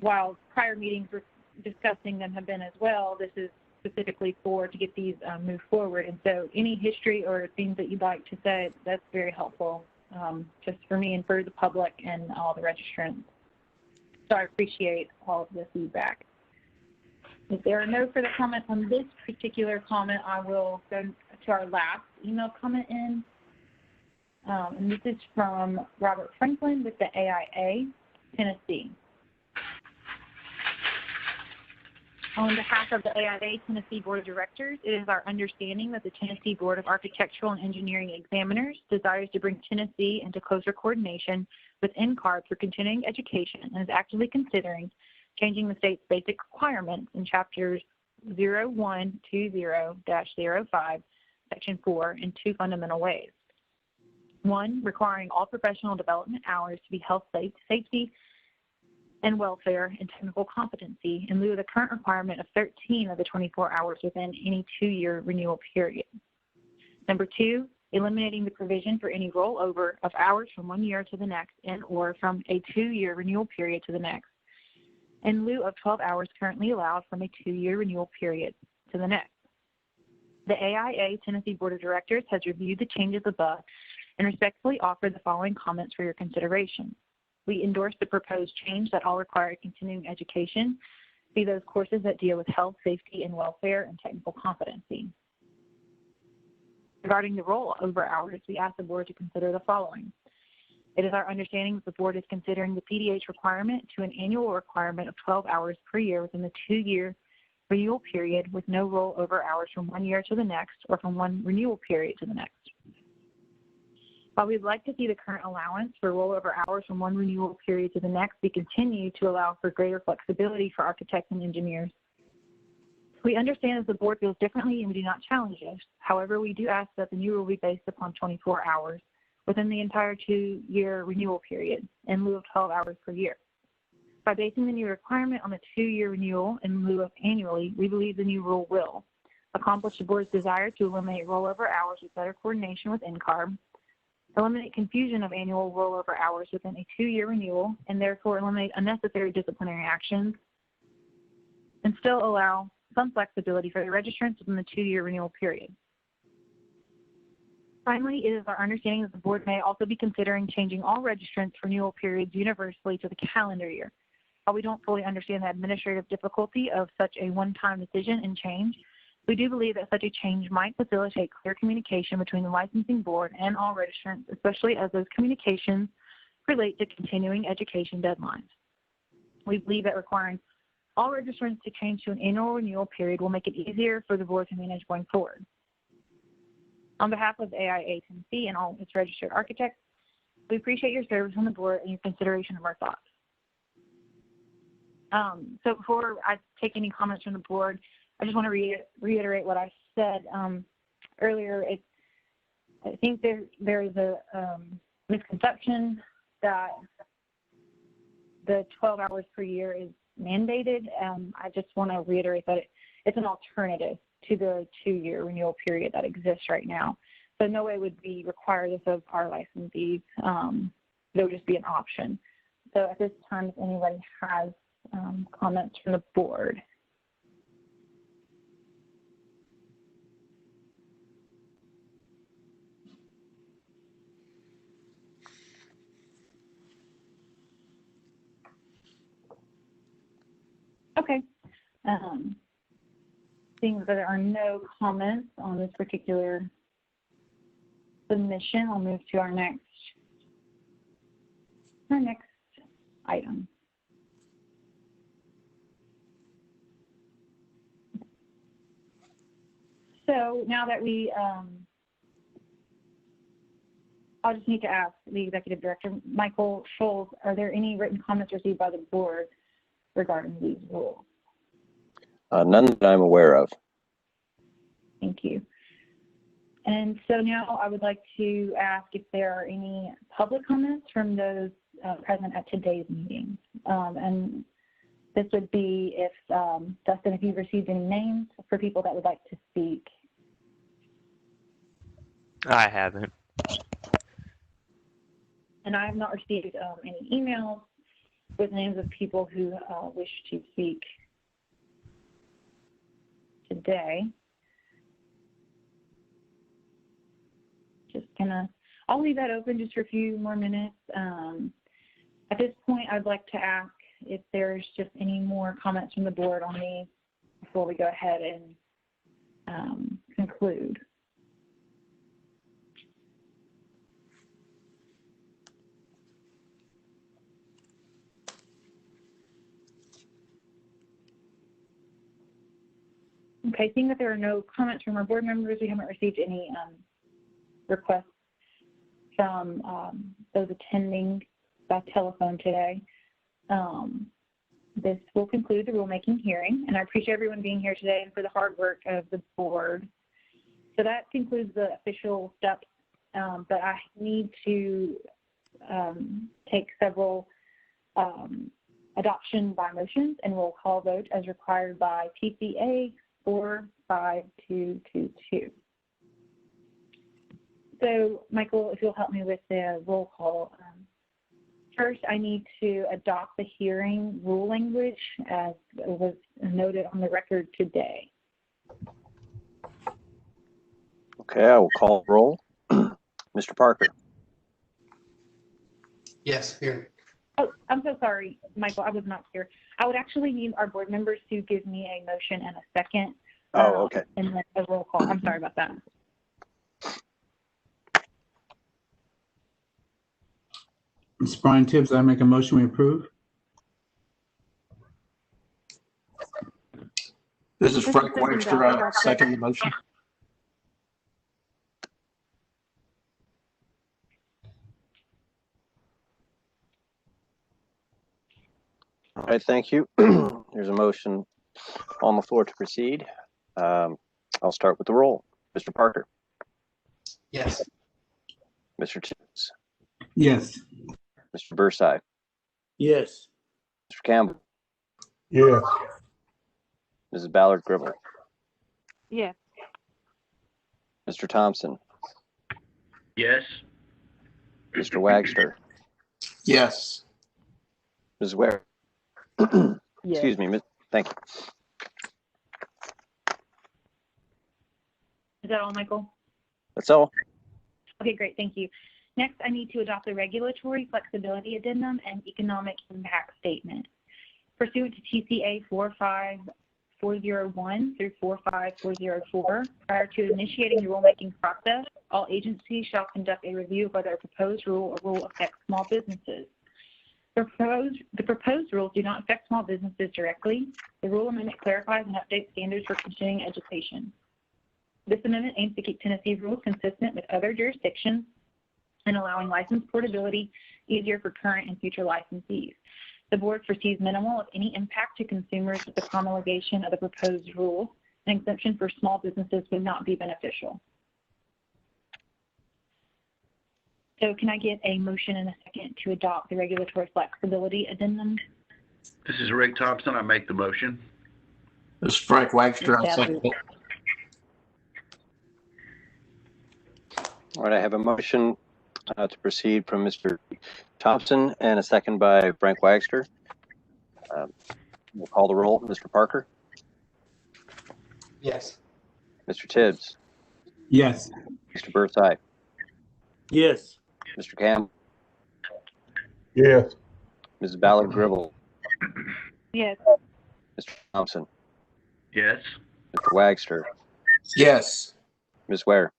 while prior meetings were discussing them have been as well, this is specifically to get these moved forward. And so any history or things that you'd like to say, that's very helpful just for me and for the public and all the registrants. So I appreciate all of the feedback. If there are no further comments on this particular comment, I will go to our last email comment in. And this is from Robert Franklin with the AIA, Tennessee. On behalf of the AIA Tennessee Board of Directors, it is our understanding that the Tennessee Board of Architectural and Engineering Examiners desires to bring Tennessee into closer coordination with NCARB for continuing education and is actively considering changing the state's basic requirements in chapters 0120-05, section 4 in two fundamental ways. One, requiring all professional development hours to be health, safety, and welfare and technical competency in lieu of the current requirement of 13 of the 24 hours within any 2-year renewal period. Number two, eliminating the provision for any rollover of hours from 1 year to the next and or from a 2-year renewal period to the next in lieu of 12 hours currently allowed from a 2-year renewal period to the next. The AIA Tennessee Board of Directors has reviewed the changes above and respectfully offer the following comments for your consideration. We endorse the proposed change that all required continuing education be those courses that deal with health, safety, and welfare and technical competency. Regarding the rollover hours, we ask the board to consider the following. It is our understanding that the board is considering the PDH requirement to an annual requirement of 12 hours per year within the 2-year renewal period with no rollover hours from 1 year to the next or from one renewal period to the next. While we'd like to see the current allowance for rollover hours from one renewal period to the next, we continue to allow for greater flexibility for architects and engineers. We understand that the board feels differently and we do not challenge this. However, we do ask that the new rule be based upon 24 hours within the entire 2-year renewal period in lieu of 12 hours per year. By basing the new requirement on the 2-year renewal in lieu of annually, we believe the new rule will accomplish the board's desire to eliminate rollover hours with better coordination with NCARB, eliminate confusion of annual rollover hours within a 2-year renewal, and therefore eliminate unnecessary disciplinary actions, and still allow some flexibility for the registrants within the 2-year renewal period. Finally, it is our understanding that the board may also be considering changing all registrants' renewal periods universally to the calendar year. While we don't fully understand the administrative difficulty of such a one-time decision and change, we do believe that such a change might facilitate clear communication between the licensing board and all registrants, especially as those communications relate to continuing education deadlines. We believe that requiring all registrants to change to an annual renewal period will make it easier for the board to manage going forward. On behalf of AIA Tennessee and all its registered architects, we appreciate your service on the board and your consideration of our thoughts. So before I take any comments from the board, I just want to reiterate what I said earlier. I think there is a misconception that the 12 hours per year is mandated. I just want to reiterate that it's an alternative to the 2-year renewal period that exists right now. So no way would we require this of our licensees. There would just be an option. So at this time, if anybody has comments from the board. Okay. Seeing that there are no comments on this particular submission, I'll move to our next item. So now that I'll just need to ask the Executive Director, Michael Scholes, are there any written comments received by the board regarding these rules? None that I'm aware of. Thank you. And so now I would like to ask if there are any public comments from those present at today's meeting. And this would be if, Dustin, if you've received any names for people that would like to speak. I haven't. And I have not received any emails with names of people who wish to speak today. I'll leave that open just for a few more minutes. At this point, I'd like to ask if there's just any more comments from the board on these before we go ahead and conclude. Okay, seeing that there are no comments from our board members, we haven't received any requests from those attending by telephone today. this will conclude the rulemaking hearing, and I appreciate everyone being here today and for the hard work of the board. So that concludes the official steps, but I need to take several adoption by motions and roll call vote as required by TCA 45222. So, Michael, if you'll help me with the roll call. First, I need to adopt the hearing rule language as was noted on the record today. Okay, I will call roll. Mr. Parker. Yes, here. Oh, I'm so sorry, Michael, I was not clear. I would actually need our board members to give me a motion and a second. Oh, okay. And then a roll call. I'm sorry about that. Ms. Brian Tibbs, I make a motion we approve. This is Frank Webster. I second the motion. All right, thank you. There's a motion on the floor to proceed. I'll start with the roll. Mr. Parker. Yes. Mr. Tibbs. Yes. Mr. Bursai. Yes. Mr. Campbell. Yes. Mrs. Ballard Gribble. Yes. Mr. Thompson. Yes. Mr. Wagster. Yes. Ms. Ware. Yes. Excuse me. Thank you. Is that all, Michael? That's all. Okay, great. Thank you. Next, I need to adopt the regulatory flexibility addendum and economic impact statement. Pursuant to TCA 45401 through 45404, prior to initiating the rulemaking process, all agencies shall conduct a review of whether a proposed rule or rule affects small businesses. The proposed rules do not affect small businesses directly. The rule amendment clarifies and updates standards for continuing education. This amendment aims to keep Tennessee's rules consistent with other jurisdictions and allowing license portability easier for current and future licensees. The board foresees minimal, if any, impact to consumers with the promulgation of the proposed rule. An exemption for small businesses would not be beneficial. So can I get a motion and a second to adopt the regulatory flexibility addendum? This is Rick Thompson. I make the motion. This is Frank Webster. I second it. All right, I have a motion to proceed from Mr. Thompson and a second by Frank Wagster. We'll call the roll. Mr. Parker. Yes. Mr. Tibbs. Yes. Mr. Bursai. Yes. Mr. Campbell. Yes. Mrs. Ballard Gribble. Yes. Mr. Thompson. Yes. Mr. Wagster. Yes. Ms. Ware.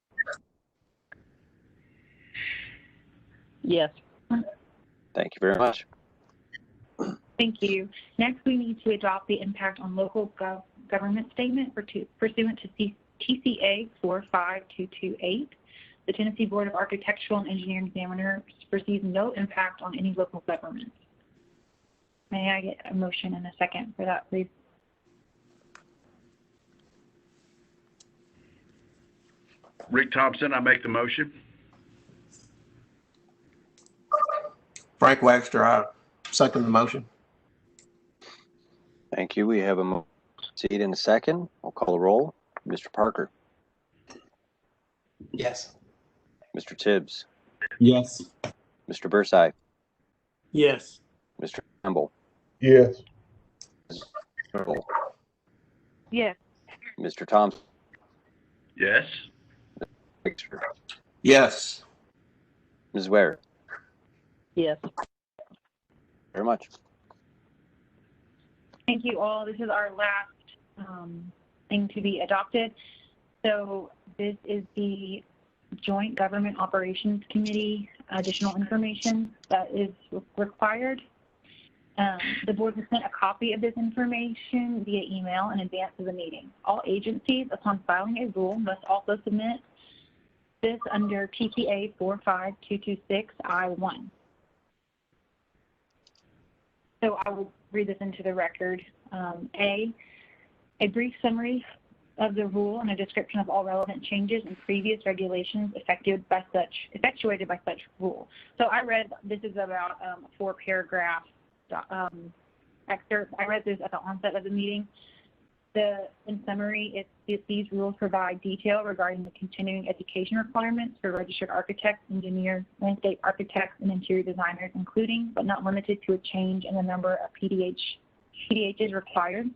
Yes. Thank you very much. Thank you. Next, we need to adopt the impact on local government statement pursuant to TCA 45228. The Tennessee Board of Architectural and Engineering Examiners foresees no impact on any local government. May I get a motion and a second for that, please? Rick Thompson, I make the motion. Frank Webster. I second the motion. Thank you. We have a motion in a second. I'll call the roll. Mr. Parker. Yes. Mr. Tibbs. Yes. Mr. Bursai. Yes. Mr. Campbell. Yes. Yes. Mr. Thompson. Yes. Yes. Ms. Ware. Yes. Very much. Thank you all. This is our last thing to be adopted. So this is the Joint Government Operations Committee additional information that is required. The board has sent a copy of this information via email in advance of the meeting. All agencies, upon filing a rule, must also submit this under TPA 45226 I1. So I will read this into the record. A brief summary of the rule and a description of all relevant changes and previous regulations effectuated by such rule. So I read, this is about a 4-paragraph excerpt. I read this at the onset of the meeting. In summary, these rules provide detail regarding the continuing education requirements for registered architects, engineers, landscape architects, and interior designers, including but not limited to a change in the number of PDHs required,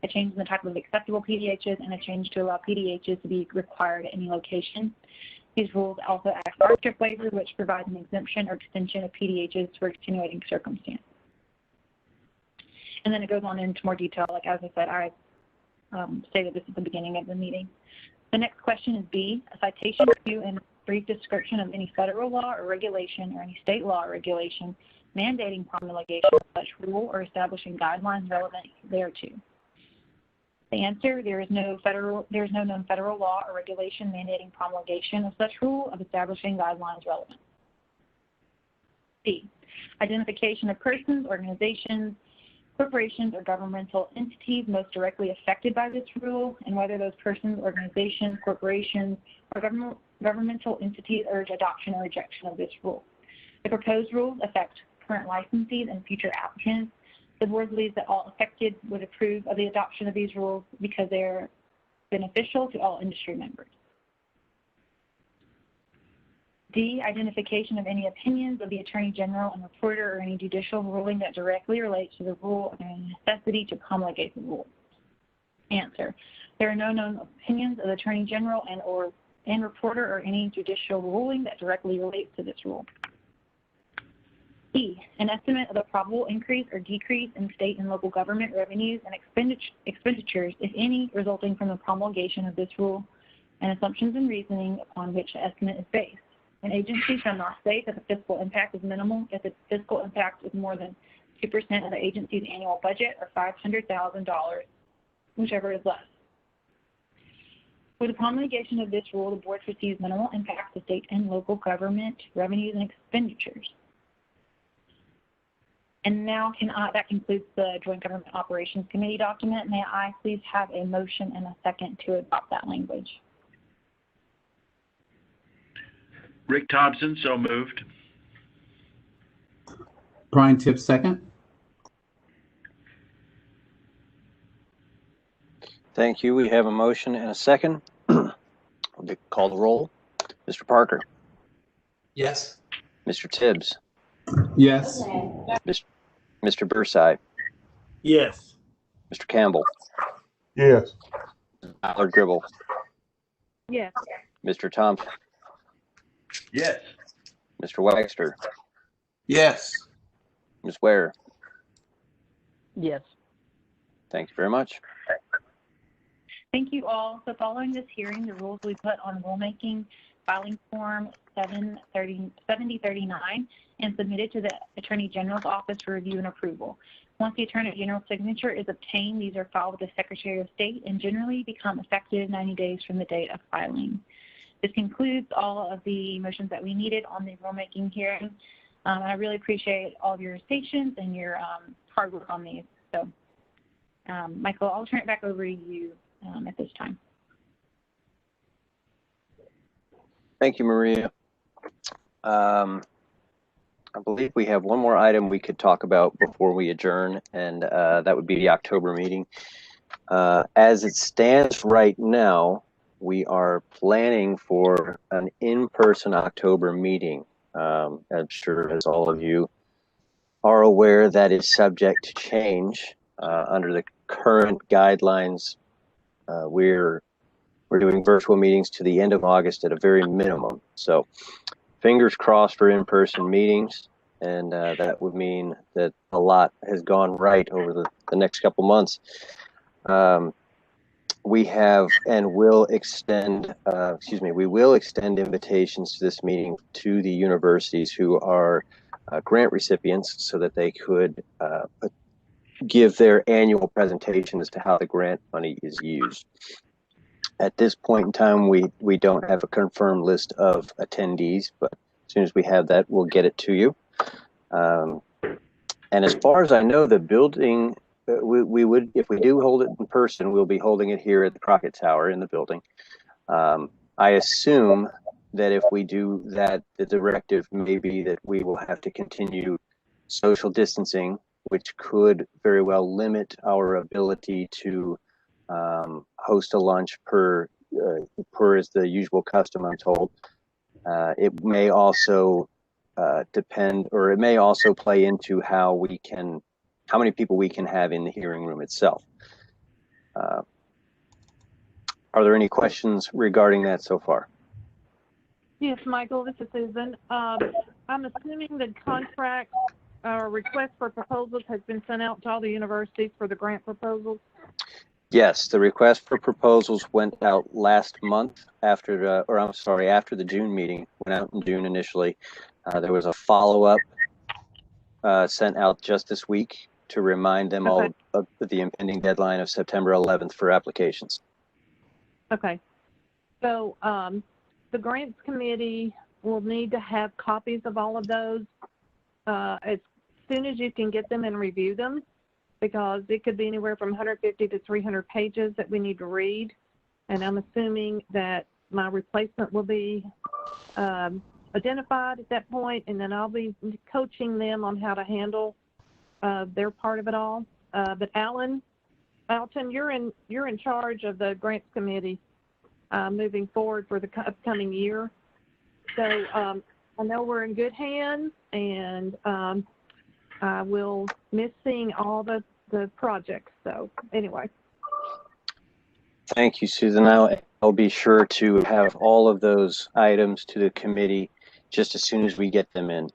a change in the type of acceptable PDHs, and a change to allow PDHs to be required at any location. These rules also act as hardship waiver, which provides an exemption or extension of PDHs for extenuating circumstance. And then it goes on into more detail. Like as I said, I stated this at the beginning of the meeting. The next question is B, a citation to and brief description of any federal law or regulation or any state law or regulation mandating promulgation of such rule or establishing guidelines relevant thereto. The answer, there is no known federal law or regulation mandating promulgation of such rule of establishing guidelines relevant. B, identification of persons, organizations, corporations, or governmental entities most directly affected by this rule, and whether those persons, organizations, corporations, or governmental entities urge adoption or rejection of this rule. The proposed rules affect current licensees and future applicants. The board believes that all affected would approve of the adoption of these rules because they are beneficial to all industry members. D, identification of any opinions of the Attorney General and reporter or any judicial ruling that directly relates to the rule and necessity to promulgate the rule. Answer, there are no known opinions of the Attorney General and reporter or any judicial ruling that directly relates to this rule. E, an estimate of the probable increase or decrease in state and local government revenues and expenditures, if any, resulting from the promulgation of this rule, and assumptions and reasoning upon which the estimate is based. An agency shall not state that the fiscal impact is minimal if its fiscal impact is more than 2% of the agency's annual budget or $500,000, whichever is less. With the promulgation of this rule, the board foresees minimal impact to state and local government revenues and expenditures. And now that concludes the Joint Government Operations Committee document. May I please have a motion and a second to adopt that language? Rick Thompson, so moved. Brian Tips, second. Thank you. We have a motion and a second. We'll call the roll. Mr. Parker. Yes. Mr. Tibbs. Yes. Mr. Burside. Yes. Mr. Campbell. Yes. Mr. Gribble. Yes. Mr. Thompson. Yes. Mr. Wexter. Yes. Ms. Ware. Yes. Thank you very much. Thank you all. So following this hearing, the rules we put on rulemaking filing form 7039 and submitted to the Attorney General's office for review and approval. Once the Attorney General's signature is obtained, these are filed with the Secretary of State and generally become effective 90 days from the date of filing. This concludes all of the motions that we needed on the rulemaking hearing. I really appreciate all of your patience and your hard work on these. So, Michael, I'll turn it back over to you at this time. Thank you, Maria. I believe we have one more item we could talk about before we adjourn, and that would be the October meeting. As it stands right now, we are planning for an in-person October meeting. I'm sure, as all of you are aware, that is subject to change. Under the current guidelines, we're doing virtual meetings to the end of August at a very minimum. So fingers crossed for in-person meetings, and that would mean that a lot has gone right over the next couple months. We have and will extend, we will extend invitations to this meeting to the universities who are grant recipients so that they could give their annual presentation as to how the grant money is used. At this point in time, we don't have a confirmed list of attendees, but as soon as we have that, we'll get it to you. And as far as I know, the building, we would, if we do hold it in person, we'll be holding it here at the Crockett Tower in the building. I assume that if we do that, the directive may be that we will have to continue social distancing, which could very well limit our ability to host a lunch per is the usual custom, I'm told. It may also depend, or it may also play into how many people we can have in the hearing room itself. Are there any questions regarding that so far? Yes, Michael, this is Susan. I'm assuming the contract request for proposals has been sent out to all the universities for the grant proposals? Yes, the request for proposals went out last month after the June meeting, went out in June initially. There was a follow-up sent out just this week to remind them all of the impending deadline of September 11th for applications. Okay. So the grants committee will need to have copies of all of those as soon as you can get them and review them, because it could be anywhere from 150 to 300 pages that we need to read. And I'm assuming that my replacement will be identified at that point, and then I'll be coaching them on how to handle their part of it all. But Alton, you're in charge of the grants committee moving forward for the upcoming year. So I know we're in good hands, and I will miss seeing all the projects. So anyway. Thank you, Susan. I'll be sure to have all of those items to the committee just as soon as we get them in.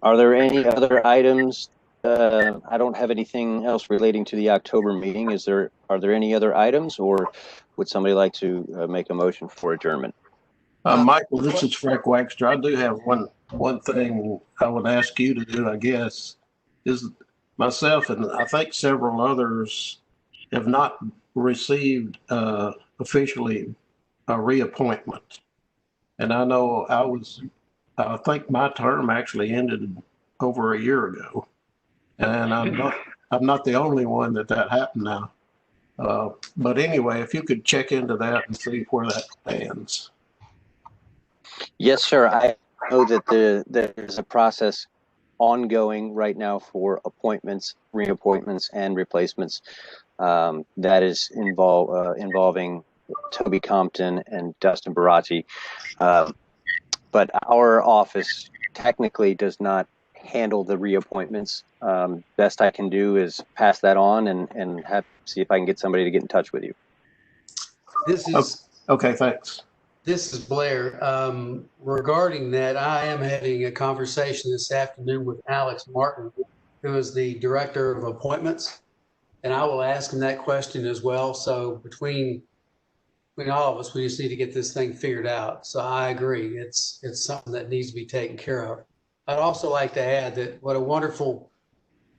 Are there any other items? I don't have anything else relating to the October meeting. Are there any other items, or would somebody like to make a motion for adjournment? Michael, this is Frank Waxter. I do have one thing I would ask you to do, I guess, is myself and I think several others have not received officially a reappointment. And I know I think my term actually ended over a year ago. And I'm not the only one that happened now. But anyway, if you could check into that and see where that stands. Yes, sir. I know that there's a process ongoing right now for appointments, reappointments, and replacements that is involving Toby Compton and Dustin Barazzi. But our office technically does not handle the reappointments. Best I can do is pass that on and see if I can get somebody to get in touch with you. This is okay. Thanks. This is Blair. Regarding that, I am having a conversation this afternoon with Alex Martin, who is the director of appointments, and I will ask him that question as well. So between all of us, we just need to get this thing figured out. So I agree, it's something that needs to be taken care of. I'd also like to add that what a wonderful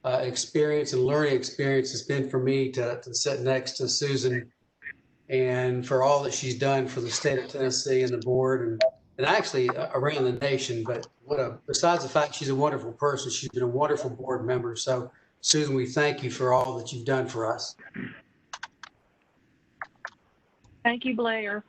experience and learning experience it's been for me to sit next to Susan, and for all that she's done for the state of Tennessee and the board and actually around the nation. But besides the fact she's a wonderful person, she's been a wonderful board member. So Susan, we thank you for all that you've done for us. Thank you, Blair.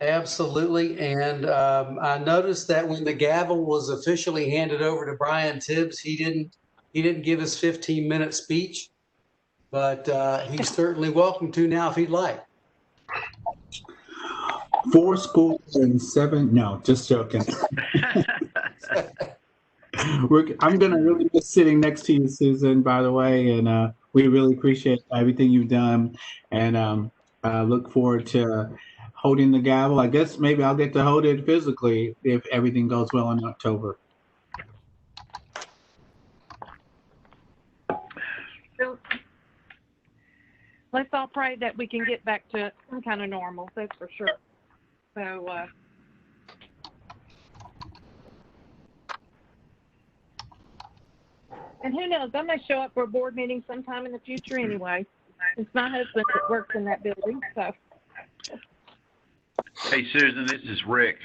Absolutely. And I noticed that when the gavel was officially handed over to Brian Tibbs, he didn't give his 15-minute speech, but he's certainly welcome to now if he'd like. 4 schools and 7, no, just joking. I'm going to really miss sitting next to you, Susan, by the way, and we really appreciate everything you've done, and I look forward to holding the gavel. I guess maybe I'll get to hold it physically if everything goes well in October. So let's all pray that we can get back to some kind of normal, that's for sure. So and who knows, I may show up for a board meeting sometime in the future anyway. It's my husband that works in that building, so. Hey, Susan, this is Rick.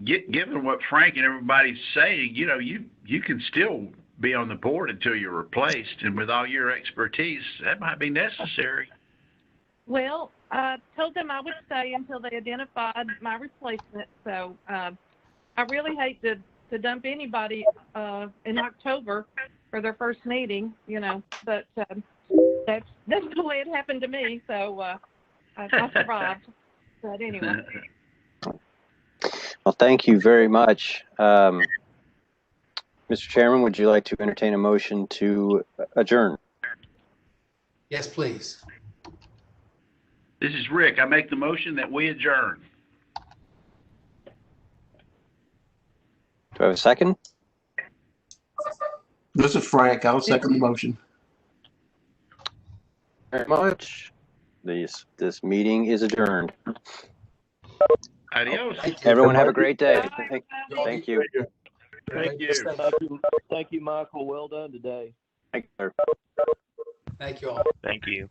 given what Frank and everybody's saying, you know, you can still be on the board until you're replaced, and with all your expertise, that might be necessary. Well, I told them I would stay until they identified my replacement. So I really hate to dump anybody in October for their first meeting, you know, but that's the way it happened to me. So I survived. But anyway. Well, thank you very much. Mr. Chairman, would you like to entertain a motion to adjourn? Yes, please. This is Rick. I make the motion that we adjourn. Do I have a second? This is Frank. I'll second the motion. Very much. This meeting is adjourned. Adios. Everyone have a great day. Thank you. Thank you, Michael. Well done today. Thank you, sir. Thank you all. Thank you.